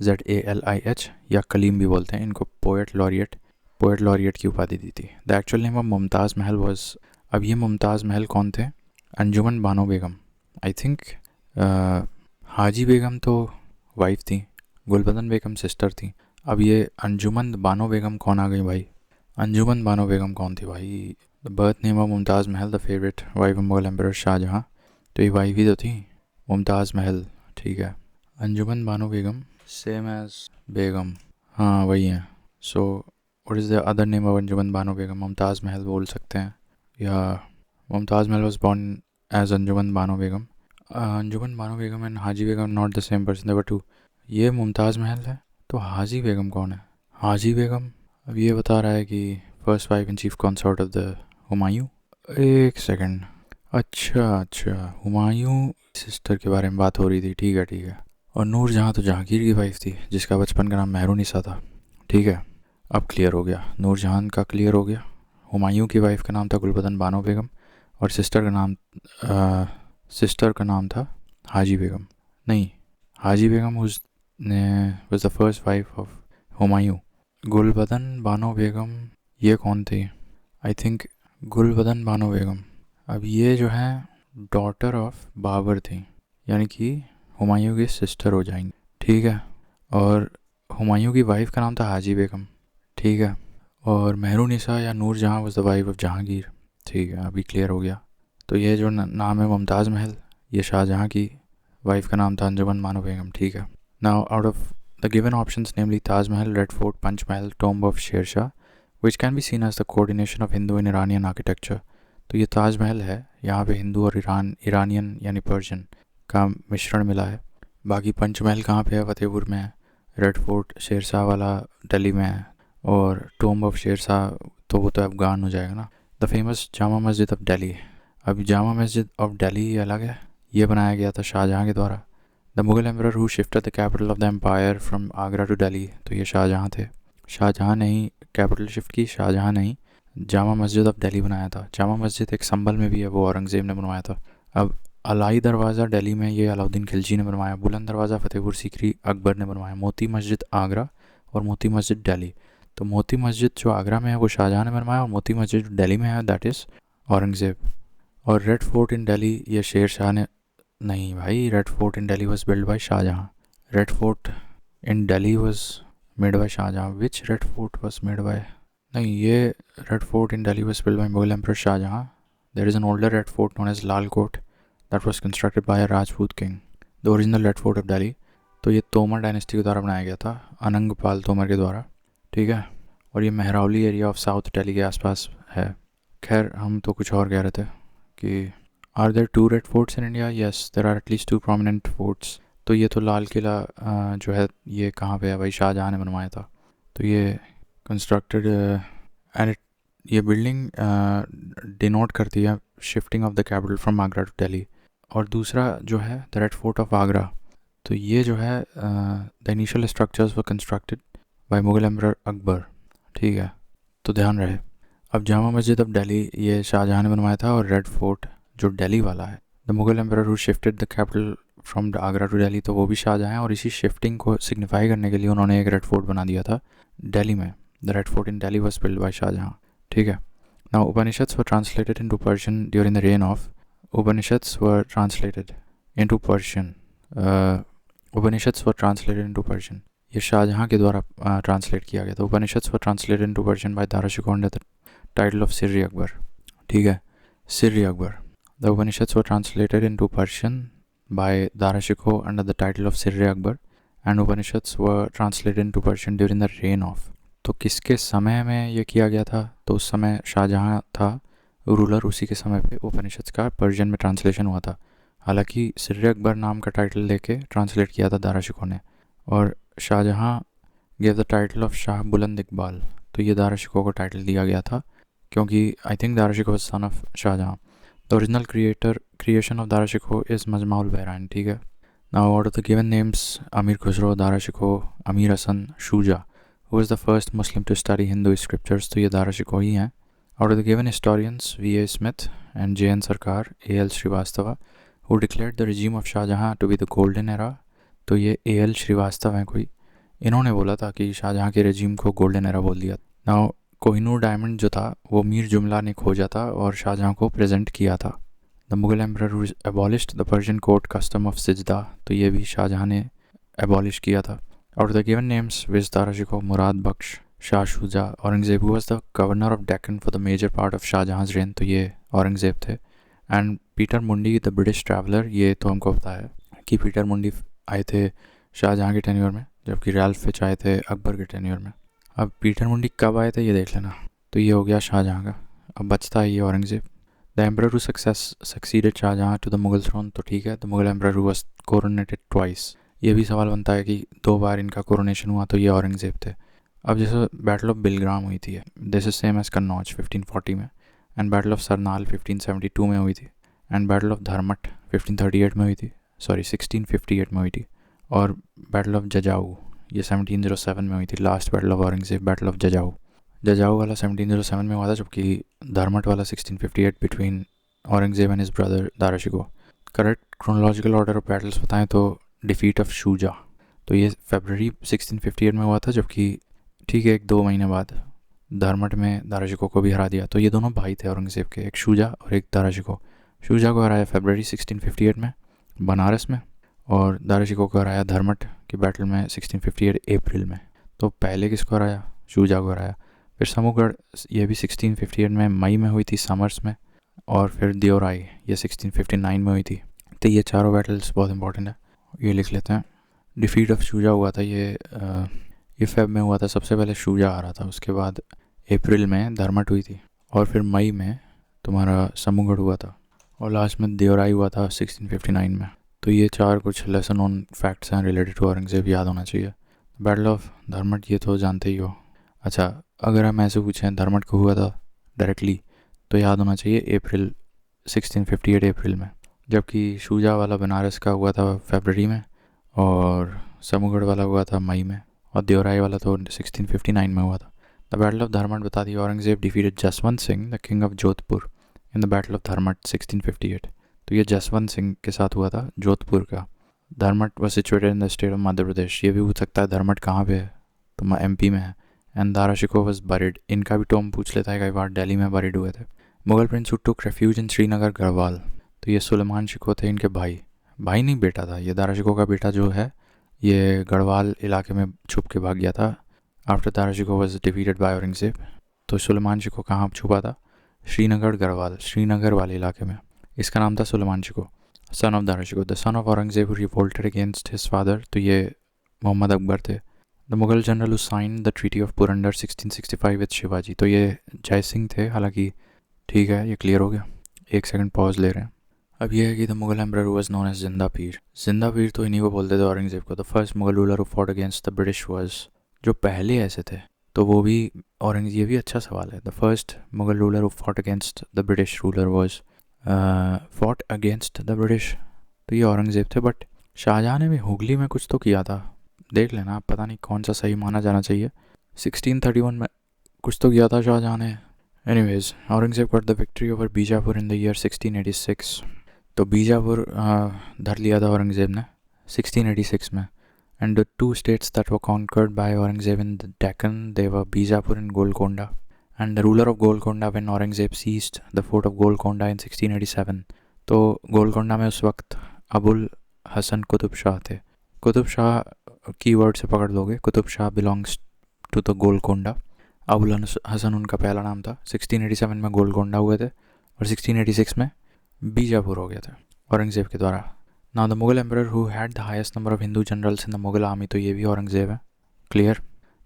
ZALIH या कलीम भी बोलते हैं इनको. पोएट लॉरिएट की उपाधि दी थी. The actual name of Mumtaz Mahal was. अब ये मुमताज़ महल कौन थे? अंजुमन बानो बेगम. आई थिंक हाजी बेगम तो वाइफ थी, गुलबदन बेगम सिस्टर थी. अब ये अंजुमन बानो बेगम कौन आ गई भाई? अंजुमन बानो बेगम कौन थी भाई? The birth name of Mumtaz Mahal, the favourite wife of Mughal emperor Shahjahan. तो ये वाइफ ही तो थी मुमताज़ महल. ठीक है. Anjuman Bano Begum same as Begum. हाँ वही हैं. So what is the other name of Anjuman Bano Begum? Mumtaz Mahal बोल सकते हैं या Mumtaz Mahal was born as Anjuman Bano Begum. Anjuman Bano Begum and Haji Begum not the same person, they were two. ये मुमताज़ महल है तो हाजी बेगम कौन है? हाजी बेगम अब ये बता रहा है कि first wife and chief consort of the Humayun. एक सेकंड. अच्छा, हुमायूं सिस्टर के बारे में बात हो रही थी. ठीक है. और नूरजहाँ तो जहांगीर की वाइफ थी जिसका बचपन का नाम मेहरुनिसा था. ठीक है. अब क्लियर हो गया. नूरजहाँ का क्लियर हो गया. हुमायूं की वाइफ का नाम था गुलबदन बानो बेगम और सिस्टर का नाम था हाजी बेगम. नहीं, हाजी बेगम was the first wife of Humayun. Gulbadan Bano बेगम ये कौन थी? आई थिंक गुलबदन बानो बेगम. अब ये जो है डॉटर ऑफ बाबर थी, यानी कि हुमायूं की सिस्टर हो जाएंगी, ठीक है। और हुमायूं की वाइफ का नाम था हाजी बेगम, ठीक है। और मेहरुनिसा या नूर Jahan was the wife of Jahangir, ठीक है, अभी क्लियर हो गया। तो ये जो नाम है मुमताज़ महल, ये शाहजहाँ की वाइफ का नाम था अंजुमन मानो बेगम, ठीक है। Now out of the given options namely Taj Mahal, red fort, Panch Mahal, tomb of Sher Shah, which can be seen as the coordination of Hindu and Iranian architecture. तो ये ताज महल है, यहाँ पे हिंदू और ईरानियन यानी पर्शियन का मिश्रण मिला है। बाकी पंच महल कहाँ पे है? फतेहपुर में है। रेड फोर्ट शेर शाह वाला दिल्ली में है। और टॉम्ब ऑफ शेर शाह तो वो तो अफगान हो जाएगा ना। The famous Jama Masjid of Delhi, अभी जामा मस्जिद ऑफ दिल्ली ये अलग है, ये बनाया गया था शाहजहाँ के द्वारा। The Mughal emperor who shifted the capital of the empire from Agra to Delhi, तो ये शाहजहाँ थे। शाहजहाँ ने ही कैपिटल शिफ्ट की, शाहजहाँ ने ही जामा मस्जिद ऑफ दिल्ली बनाया था। जामा मस्जिद एक संभल में भी है, वो औरंगज़ेब ने बनवाया था। अब अलाई दरवाज़ा दिल्ली में ये अलाउद्दीन खिलजी ने बनवाया। बुलंद दरवाज़ा फतेहपुर सीकरी अकबर ने बनवाया। मोती मस्जिद आगरा और मोती मस्जिद दिल्ली, तो मोती मस्जिद जो आगरा में है वो शाहजहाँ ने बनवाया, और मोती मस्जिद जो दिल्ली में है दैट इज़ औरंगज़ेब। और रेड फोर्ट इन दिल्ली ये शेर शाह ने, नहीं भाई, Red fort in Delhi was build by Shahjahan. Red fort in Delhi was made by Shahjahan, which Red Fort was made by, नहीं, ये Red fort in Delhi was build by Mughal emperor Shahjahan. There is an older Red Fort known as Lal Kot that was constructed by a Rajput king, the original Red Fort of Delhi. तो ये Tomar dynasty के द्वारा बनाया गया था, अनंगपाल तोमर के द्वारा, ठीक है। और ये Mehrauli area of south Delhi के आसपास है। खैर हम तो कुछ और कह रहे थे कि are there two red forts in India? Yes, there are at least two prominent forts. तो ये तो लाल किला जो है ये कहाँ पे है भाई? शाहजहाँ ने बनवाया था। तो ये कंस्ट्रक्टेड एंड ये बिल्डिंग डिनोट करती है shifting of the capital from Agra to Delhi. और दूसरा जो है the red Fort of Agra, तो ये जो है the initial structures were constructed by Mughal emperor Akbar, ठीक है, तो ध्यान रहे। अब जामा मस्जिद ऑफ दिल्ली ये शाहजहाँ ने बनवाया था, और रेड फोर्ट जो दिल्ली वाला है the Mughal emperor who shifted the capital from Agra to Delhi, तो वो भी शाहजहाँ है। और इसी शिफ्टिंग को सिग्निफाई करने के लिए उन्होंने एक रेड फोर्ट बना दिया था दिल्ली में। The red fort in Delhi was build by Shah Jahan, ठीक है। Now Upanishads were translated into Persian during the reign of, Upanishads were translated into Persian, Upanishads were translated into Persian, ये शाहजहाँ के द्वारा ट्रांसलेट किया गया था। Upanishads were translated into Persian by Dara Shikoh under the title of Sirri Akbar, ठीक है, Sirri Akbar. The Upanishads were translated into Persian by Dara Shikoh under the title of Sirri Akbar, and Upanishads were translated into Persian during the reign of. तो किसके समय में ये किया गया था? तो उस समय शाहजहाँ था रूलर, उसी के समय पे उपनिषद का पर्शियन में ट्रांसलेशन हुआ था। हालांकि सिर्रे अकबर नाम का टाइटल लेके ट्रांसलेट किया था दारा शिकोह ने। और Shahjahan gave the title of Shah Buland Iqbal, तो ये दारा शिकोह को टाइटल दिया गया था क्योंकि I think Dara Shikoh son of Shahjahan. The original creation of Dara Shikoh is Majmaul Bahrain, ठीक है। Now out of the given names Amir Khusro, Dara Shikoh, Amir Hasan, Shuja, who is the first Muslim to study Hindu scriptures, तो ये दारा शिकोह ही हैं। Out of the given historians, V.A. Smith and J.N. Sarkar, A.L. Srivastava, who declared the regime of Shahjahan to be the golden era, तो ये A.L. Srivastava हैं कोई, इन्होंने बोला था कि शाहजहाँ के रजीम को गोल्डन एरा बोल दिया। नाउ कोहिनूर डायमंड जो था वो मीर जुमला ने खोजा था और शाहजहाँ को प्रेजेंट किया था। The Mughal emperor who abolished the Persian court custom of Sijda, तो ये भी शाहजहाँ ने एबॉलिश किया था। Out of the given names viz Dara Shikoh, Murad Bakhsh, Shah Shuja, Aurangzeb was the governor of Deccan for the major part of Shahjahan reign, तो ये औरंगज़ेब थे। And Peter Mundy the British traveller, ये तो हमको पता है कि पीटर मुंडी आए थे शाहजहाँ के टेन्योर में, जबकि रैल्फ फिच आए थे अकबर के टेन्योर में। अब पीटर मुंडी कब आए थे ये देख लेना। तो ये हो गया शाहजहाँ का, अब बचता है ये Aurangzeb. The emperor who succeeded Shahjahan to the Mughal throne, तो ठीक है, the Mughal emperor who was coronated twice, ये भी सवाल बनता है कि 2 बार इनका कोरोनेशन हुआ, तो ये औरंगज़ेब थे। अब जैसे बैटल ऑफ बिलग्राम हुई थी, this is same as Kannauj 1540 में, एंड बैटल ऑफ सरनाल 1572 में हुई थी, एंड बैटल ऑफ धर्मट 1538 में हुई थी, सॉरी 1658 में हुई थी, और बैटल ऑफ जजाऊ ये 1707 में हुई थी, last battle of Aurangzeb battle of Jajau. Jajau वाला 1707 में हुआ था, जबकि धर्मट वाला 1658 between Aurangzeb and his brother Dara Shikoh. Correct chronological order of battles बताएं तो डिफीट ऑफ शुजा, तो ये फरवरी 1658 में हुआ था, जबकि ठीक है 1-2 महीने बाद धर्मट में दारा शिकोह को भी हरा दिया। तो ये दोनों भाई थे औरंगज़ेब के, एक शुजा और एक दारा शिकोह। शुजा को हराया फरवरी 1658 में बनारस में, और दारा शिकोह को हराया धर्मट की बैटल में 1658 अप्रैल में। तो पहले किसको हराया? शुजा को हराया। फिर समूहगढ़ ये भी 1658 में मई में हुई थी समर्स में, और फिर दियोराई ये 1659 में हुई थी। तो ये चारों बैटल्स बहुत इंपॉर्टेंट है, ये लिख लेते हैं। डिफीट ऑफ शुजा हुआ था ये फेब में हुआ था। सबसे पहले शुजा आ रहा था, उसके बाद अप्रैल में धर्मट हुई थी, और फिर मई में तुम्हारा समूहगढ़ हुआ था, और लास्ट में दियोराई हुआ था 1659 में। तो ये चार कुछ लेसन नोन फैक्ट्स हैं रिलेटेड टू औरंगज़ेब, याद होना चाहिए। बैटल ऑफ धर्मट ये तो जानते ही हो। अच्छा, अगर हम ऐसे पूछें धर्मट को हुआ था डायरेक्टली, तो याद होना चाहिए अप्रैल 1658 अप्रैल में, जबकि शुजा वाला बनारस का हुआ था फरवरी में, और समूहगढ़ वाला हुआ था मई में, और दियोराई वाला तो 1659 में हुआ था। द बैटल ऑफ धर्मट बता दी, Aurangzeb defeated Jaswant Singh the king of Jodhpur in the battle of Dharmat 1658। तो ये जसवंत सिंह के साथ हुआ था जोधपुर का। Dharmat was situated in the state of Madhya Pradesh. ये भी पूछ सकता है धर्मट कहाँ पे है, तो MP में है। And Dara Shikoh was buried, इनका भी टॉम पूछ लेता है कई बार, दिल्ली में बरिड हुए थे। Mughal prince who took refuge in Srinagar Garhwal, तो ये सुलेमान शिकोह थे, इनके भाई नहीं बेटा था। ये दारा शिकोह का बेटा जो है ये गढ़वाल इलाके में छुप के भाग गया था after Dara Shikoh was defeated by Aurangzeb. तो सुलेमान शिकोह कहाँ छुपा था? श्रीनगर गढ़वाल, श्रीनगर वाले इलाके में। इसका नाम था Sulaiman Shikoh, son of Dara Shikoh. The son of Aurangzeb who revolted against his father, तो ये मोहम्मद अकबर थे। The Mughal general who sign the treaty of Purandar 1665 with Shivaji, तो ये जय सिंह थे। हालांकि ठीक है, ये क्लियर हो गया। एक सेकंड पॉज ले रहे हैं। अब ये है कि the Mughal emperor was known as Zinda Pir. जिंदा पीर तो इन्हीं को बोलते थे औरंगज़ेब को। The first Mughal ruler who fought against the British was, जो पहले ऐसे थे तो वो भी औरंगज़ेब। ये भी अच्छा सवाल है। The first Mughal ruler who fought against the British ruler was fought against the British, तो ये औरंगज़ेब थे। बट शाहजहाँ ने भी हुगली में कुछ तो किया था, देख लेना, पता नहीं कौन सा सही माना जाना चाहिए। 1631 में कुछ तो किया था शाहजहाँ ने। Anyways, Aurangzeb got the victory over Bijapur in the year 1686। तो बीजापुर धर लिया था औरंगज़ेब ने 1686 में। And the two states that were conquered by Aurangzeb in the Deccan, they were Bijapur and Golconda. And the ruler of Golconda when Aurangzeb seized the fort of Golconda in 1687। तो गोलकोंडा में उस वक्त अबुल हसन कुतुब शाह थे। कुतुब शाह कीवर्ड से पकड़ लोगे, Qutub Shah belongs to the Golconda. Abul Hasan उनका पहला नाम था। 1687 में गोलकोंडा हुए थे, और 1686 में बीजापुर हो गया था औरंगज़ेब के द्वारा। Now the Mughal emperor who had the highest number of Hindu generals in the Mughal army, तो ये भी औरंगज़ेब है। Clear.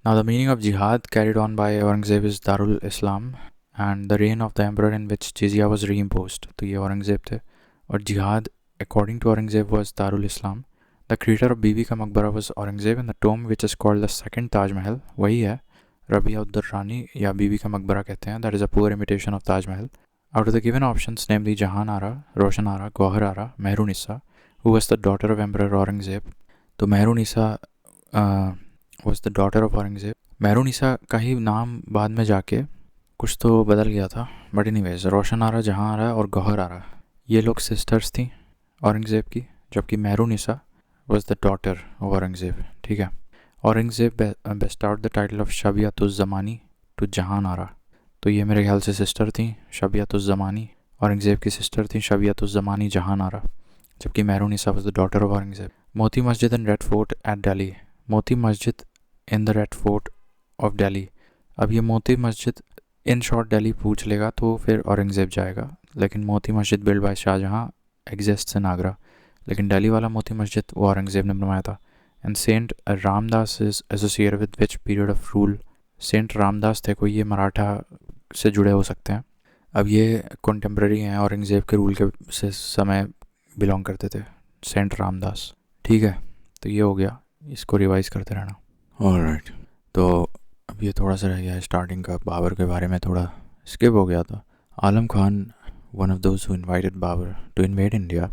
Now the meaning of jihad carried on by Aurangzeb is Darul Islam and the reign of the emperor in which jizya was reimposed, तो ये औरंगज़ेब थे। और jihad according to Aurangzeb was Darul Islam. The creator of Bibi Ka Maqbara was Aurangzeb and the tomb which is called the second Taj Mahal, वही है रबिया उद रानी या बीबी का मकबरा कहते हैं। That is a poor imitation of Taj Mahal. Out of the given options, namely Jahan Ara, Roshan Ara, Gauhar Ara, Mehrunissa, who was the daughter of Emperor Aurangzeb, तो Mehrunissa was the daughter of Aurangzeb. Mehrunissa का ही नाम बाद में जाके कुछ तो बदल गया था, बट एनीवेज रोशन आरा, जहाँ आरा और गौहर आरा ये लोग सिस्टर्स थी औरंगज़ेब की, जबकि Mehrunnisa was the daughter of Aurangzeb. ठीक है। Aurangzeb bestowed the title of शबियतुज़्ज़मानी to जहान आरा, तो ये मेरे ख्याल से सिस्टर थी शबियतुज़्ज़मानी। औरंगज़ेब की सिस्टर थी शबियतुज़्ज़मानी जहान आरा, जबकि Mehrunnisa was the daughter of Aurangzeb. Moti Masjid in red fort eight Delhi, Moti Masjid in the red Fort of Delhi. अब ये मोती मस्जिद इन शॉर्ट दिल्ली पूछ लेगा तो फिर औरंगज़ेब जाएगा, लेकिन Moti Masjid build by Shahjahan exists इन आगरा, लेकिन दिल्ली वाला मोती मस्जिद वो औरंगज़ेब ने बनवाया था। And saint Ramdas is associated with which period of rule, saint Ramdas थे कोई, ये मराठा से जुड़े हो सकते हैं। अब ये कंटेम्प्रेरी हैं औरंगज़ेब के रूल के से समय बिलोंग करते थे, सेंट रामदास। ठीक है, तो ये हो गया, इसको रिवाइज करते रहना। ऑलराइट, तो अब ये थोड़ा सा रह गया है स्टार्टिंग का, बाबर के बारे में थोड़ा स्किप हो गया था। Alam Khan, one of those who invited Babur to invade India,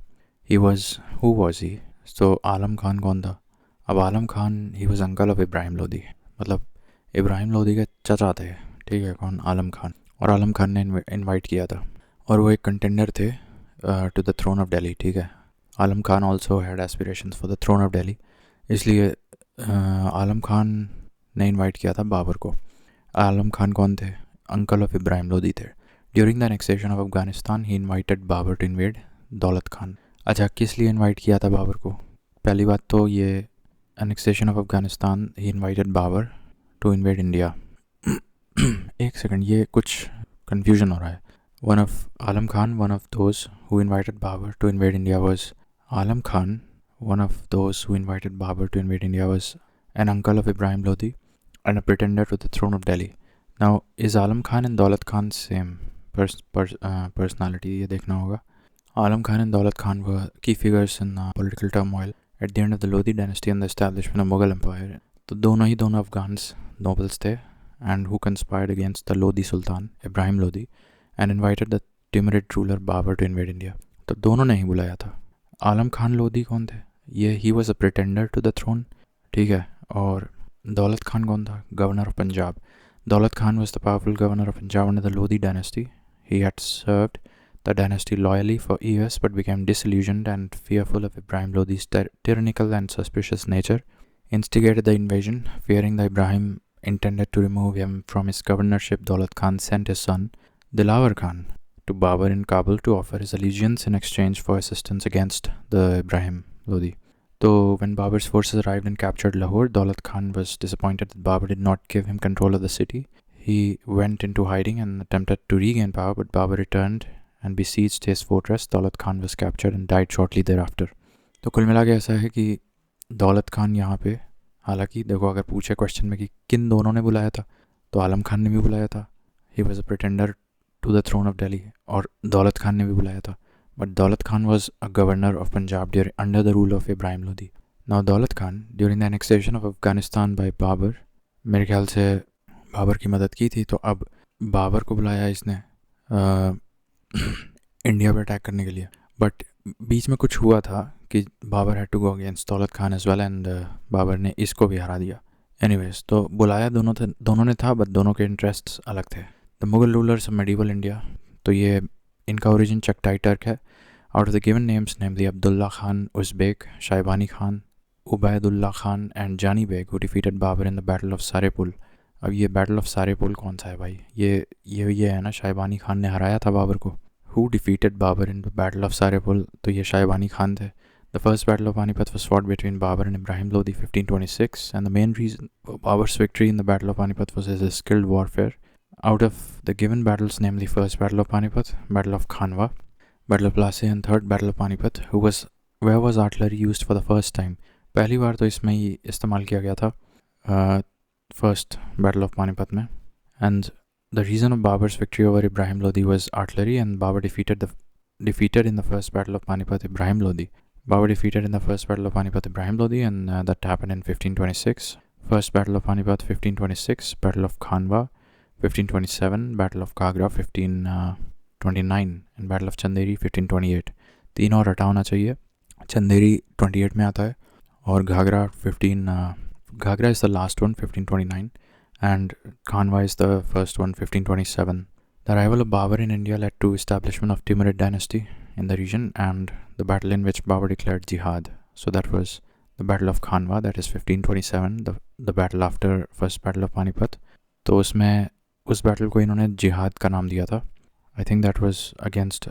he was, who was he? तो आलम खान कौन था? अब Alam Khan he was uncle of Ibrahim Lodi, मतलब इब्राहिम लोदी के चाचा थे। ठीक है, कौन? आलम खान। और आलम खान ने इनवाइट किया था, और वो एक कंटेंडर थे to the throne of Delhi. ठीक है, Alam Khan also had aspirations for the throne of Delhi, इसलिए आलम खान ने इनवाइट किया था बाबर को। आलम खान कौन थे? अंकल ऑफ इब्राहिम लोदी थे। During the annexation of Afghanistan he invited Babur to invade Daulat Khan. अच्छा, किस लिए इनवाइट किया था बाबर को? पहली बात तो ये annexation of Afghanistan, he invited Babur to invade India. एक सेकंड, ये कुछ confusion हो रहा है. One of Alam Khan, one of those who invited Babur to invade India was Alam Khan. One of those who invited Babur to invade India was an uncle of Ibrahim Lodi and a pretender to the throne of Delhi. Now, is Alam Khan and Daulat Khan same personality? ये देखना होगा. Alam Khan and Daulat Khan were key figures in political turmoil at the end of the Lodi dynasty and the establishment of Mughal Empire. तो दोनों Afghans nobles थे, and who conspired against the Lodi Sultan Ibrahim Lodi and invited the Timurid ruler Babur to invade India. तो दोनों ने ही बुलाया था. आलम खान लोधी कौन थे? ये he was a pretender to the throne, ठीक है. और दौलत खान कौन था? Governor of Punjab. Daulat Khan was the powerful governor of Punjab under the Lodi dynasty. He had served the dynasty loyally for years but became disillusioned and fearful of Ibrahim Lodi's tyrannical and suspicious nature, instigated the invasion. Fearing that Ibrahim intended to remove him from his governorship, Daulat Khan sent his son, Dilawar Khan, to Babur in Kabul to offer his allegiance in exchange for assistance against the Ibrahim Lodi. So when Babur's forces arrived and captured Lahore, Daulat Khan was disappointed that Babur did not give him control of the city. He went into hiding and attempted to regain power, but Babur returned and besieged his fortress. Daulat Khan was captured and died shortly thereafter. तो कुल मिला के ऐसा है कि दौलत खान यहाँ पे, हालांकि देखो अगर पूछे क्वेश्चन में कि किन दोनों ने बुलाया था, तो आलम खान ने भी बुलाया था. He was a pretender to the throne of Delhi. और दौलत खान ने भी बुलाया था. But Daulat Khan was a governor of Punjab under the rule of Ibrahim Lodi. Now Daulat Khan, during the annexation of Afghanistan by Babur, मेरे ख्याल से बाबर की मदद की थी, तो अब बाबर को बुलाया इसने इंडिया पर अटैक करने के लिए. बट बीच में कुछ हुआ था कि Babur had to go against Daulat Khan as well, and Babur ने इसको भी हरा दिया. एनीवेज, तो बुलाया दोनों ने था, बट दोनों के इंटरेस्ट्स अलग थे. The Mughal rulers of medieval India, तो ये इनका ओरिजिन चगटाई टर्क है. Out of the given names, namely Abdullah Khan Uzbek, Shaibani Khan, Ubaidullah Khan and Jani Beg, who defeated Babur in the battle of Sarepul. अब ये बैटल ऑफ सारेपुल कौन सा है भाई? ये है ना, शाइबानी खान ने हराया था बाबर को. Who defeated Babur in the battle of Sarepul, तो ये शाइबानी खान थे. The first battle of Panipat was fought between Babur and Ibrahim Lodi 1526, and the main reason for Babur's victory in the Battle of Panipat was his skilled warfare. Out of the given battles, namely first Battle of Panipat, Battle of Khanwa, Battle of Plassey, and third Battle of Panipat, where was artillery used for the first time? पहली बार तो इसमें ही इस्तेमाल किया गया था first Battle of Panipat में. And the reason of Babur's victory over Ibrahim Lodi was artillery, and Babur defeated in the first Battle of Panipat Ibrahim Lodi. Babur defeated in the first Battle of Panipat Ibrahim Lodi, and that happened in 1526. First Battle of Panipat 1526, Battle of Khanwa 1527, Battle of Kagra 1529, and Battle of Chanderi 1528. तीन और हटा होना चाहिए. चंदेरी 28 में आता है, और Ghaghara Ghaghara is the last one, 1529, and Khanwa is the first one, 1527. The arrival of Babur in India led to establishment of Timurid dynasty in the region, and the battle in which Babur declared jihad. So that was the Battle of Khanwa, that is 1527, the battle after first Battle of Panipat. तो उसमें उस battle को इन्होंने जिहाद का नाम दिया था. I think that was against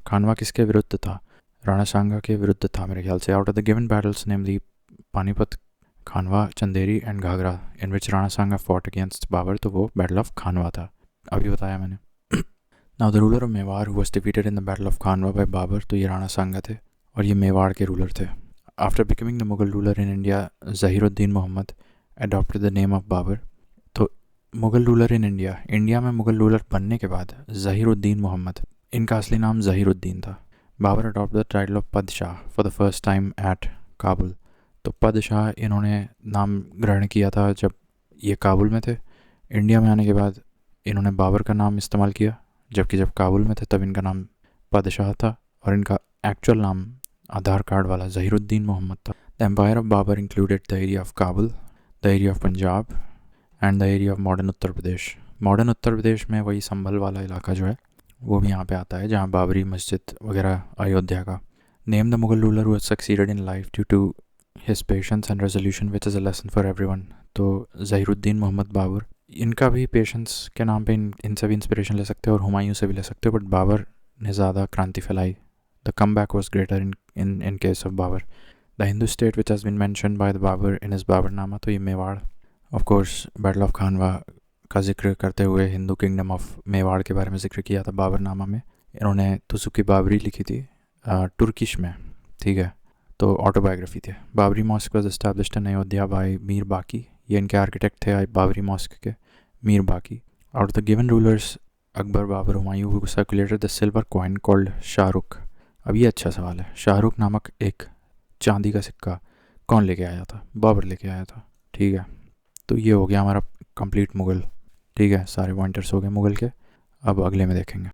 Khanwa. किसके विरुद्ध था? राणा सांगा के विरुद्ध था मेरे ख्याल से. Out of the given battles, namely Panipat, Khanwa, Chanderi and Ghaghra, in which Rana Sanga fought against Babur, तो वो बैटल ऑफ खानवा था. अभी बताया मैंने. Now the ruler of Mewar who was defeated in the battle of Khanwa by Babur, तो ये राणा सांगा थे, और ये मेवाड़ के रूलर थे. After becoming the Mughal ruler in India, Zahiruddin Mohammad adopted the name of Babur. तो मुगल रूलर इन इंडिया में मुगल रूलर बनने के बाद ज़हीरुद्दीन मोहम्मद, इनका असली नाम ज़हीरुद्दीन था. Babur adopt the title of Padshah for the first time at Kabul. तो पदशाह इन्होंने नाम ग्रहण किया था जब ये काबुल में थे. इंडिया में आने के बाद इन्होंने बाबर का नाम इस्तेमाल किया, जबकि जब काबुल में थे तब इनका नाम पदशाह था, और इनका एक्चुअल नाम आधार कार्ड वाला ज़हीरुद्दीन मोहम्मद था. The empire of Babur included the area of Kabul, the area of Punjab and the area of modern Uttar Pradesh. Modern Uttar Pradesh में वही संभल वाला इलाका जो है वो भी यहाँ पे आता है, जहाँ बाबरी मस्जिद वगैरह अयोध्या का. Name the Mughal ruler who succeeded in life due to his patience and resolution which is a lesson for everyone. तो ज़हीरुद्दीन मोहम्मद बाबर, इनका भी पेशेंस के नाम पे इनसे भी इंस्पिरेशन ले सकते हो और हुमायूं से भी ले सकते हो, बट बाबर ने ज़्यादा क्रांति फैलाई. The come back was greater in case of Babur. The Hindu state which has been mentioned by the Babur in his Baburnama, तो ये Mewar. Of course battle of Khanwa का जिक्र करते हुए हिंदू किंगडम ऑफ मेवाड़ के बारे में जिक्र किया था बाबरनामा में। इन्होंने तुसुकी बाबरी लिखी थी तुर्किश में, ठीक है। तो ऑटोबायोग्राफी थी। Babri mosque was established in Ayodhya by Mir Baqi, ये इनके आर्किटेक्ट थे बाबरी मॉस्क के, Mir Baqi. Out of the given rulers Akbar, Babur, Humayun, who circulated the silver coin called Shahrukh. अब ये अच्छा सवाल है, शाहरुख नामक एक चांदी का सिक्का कौन लेके आया था? बाबर लेके आया था, ठीक है। तो ये हो गया हमारा कंप्लीट मुग़ल, ठीक है। सारे पॉइंटर्स हो गए मुग़ल के। अब अगले में देखेंगे।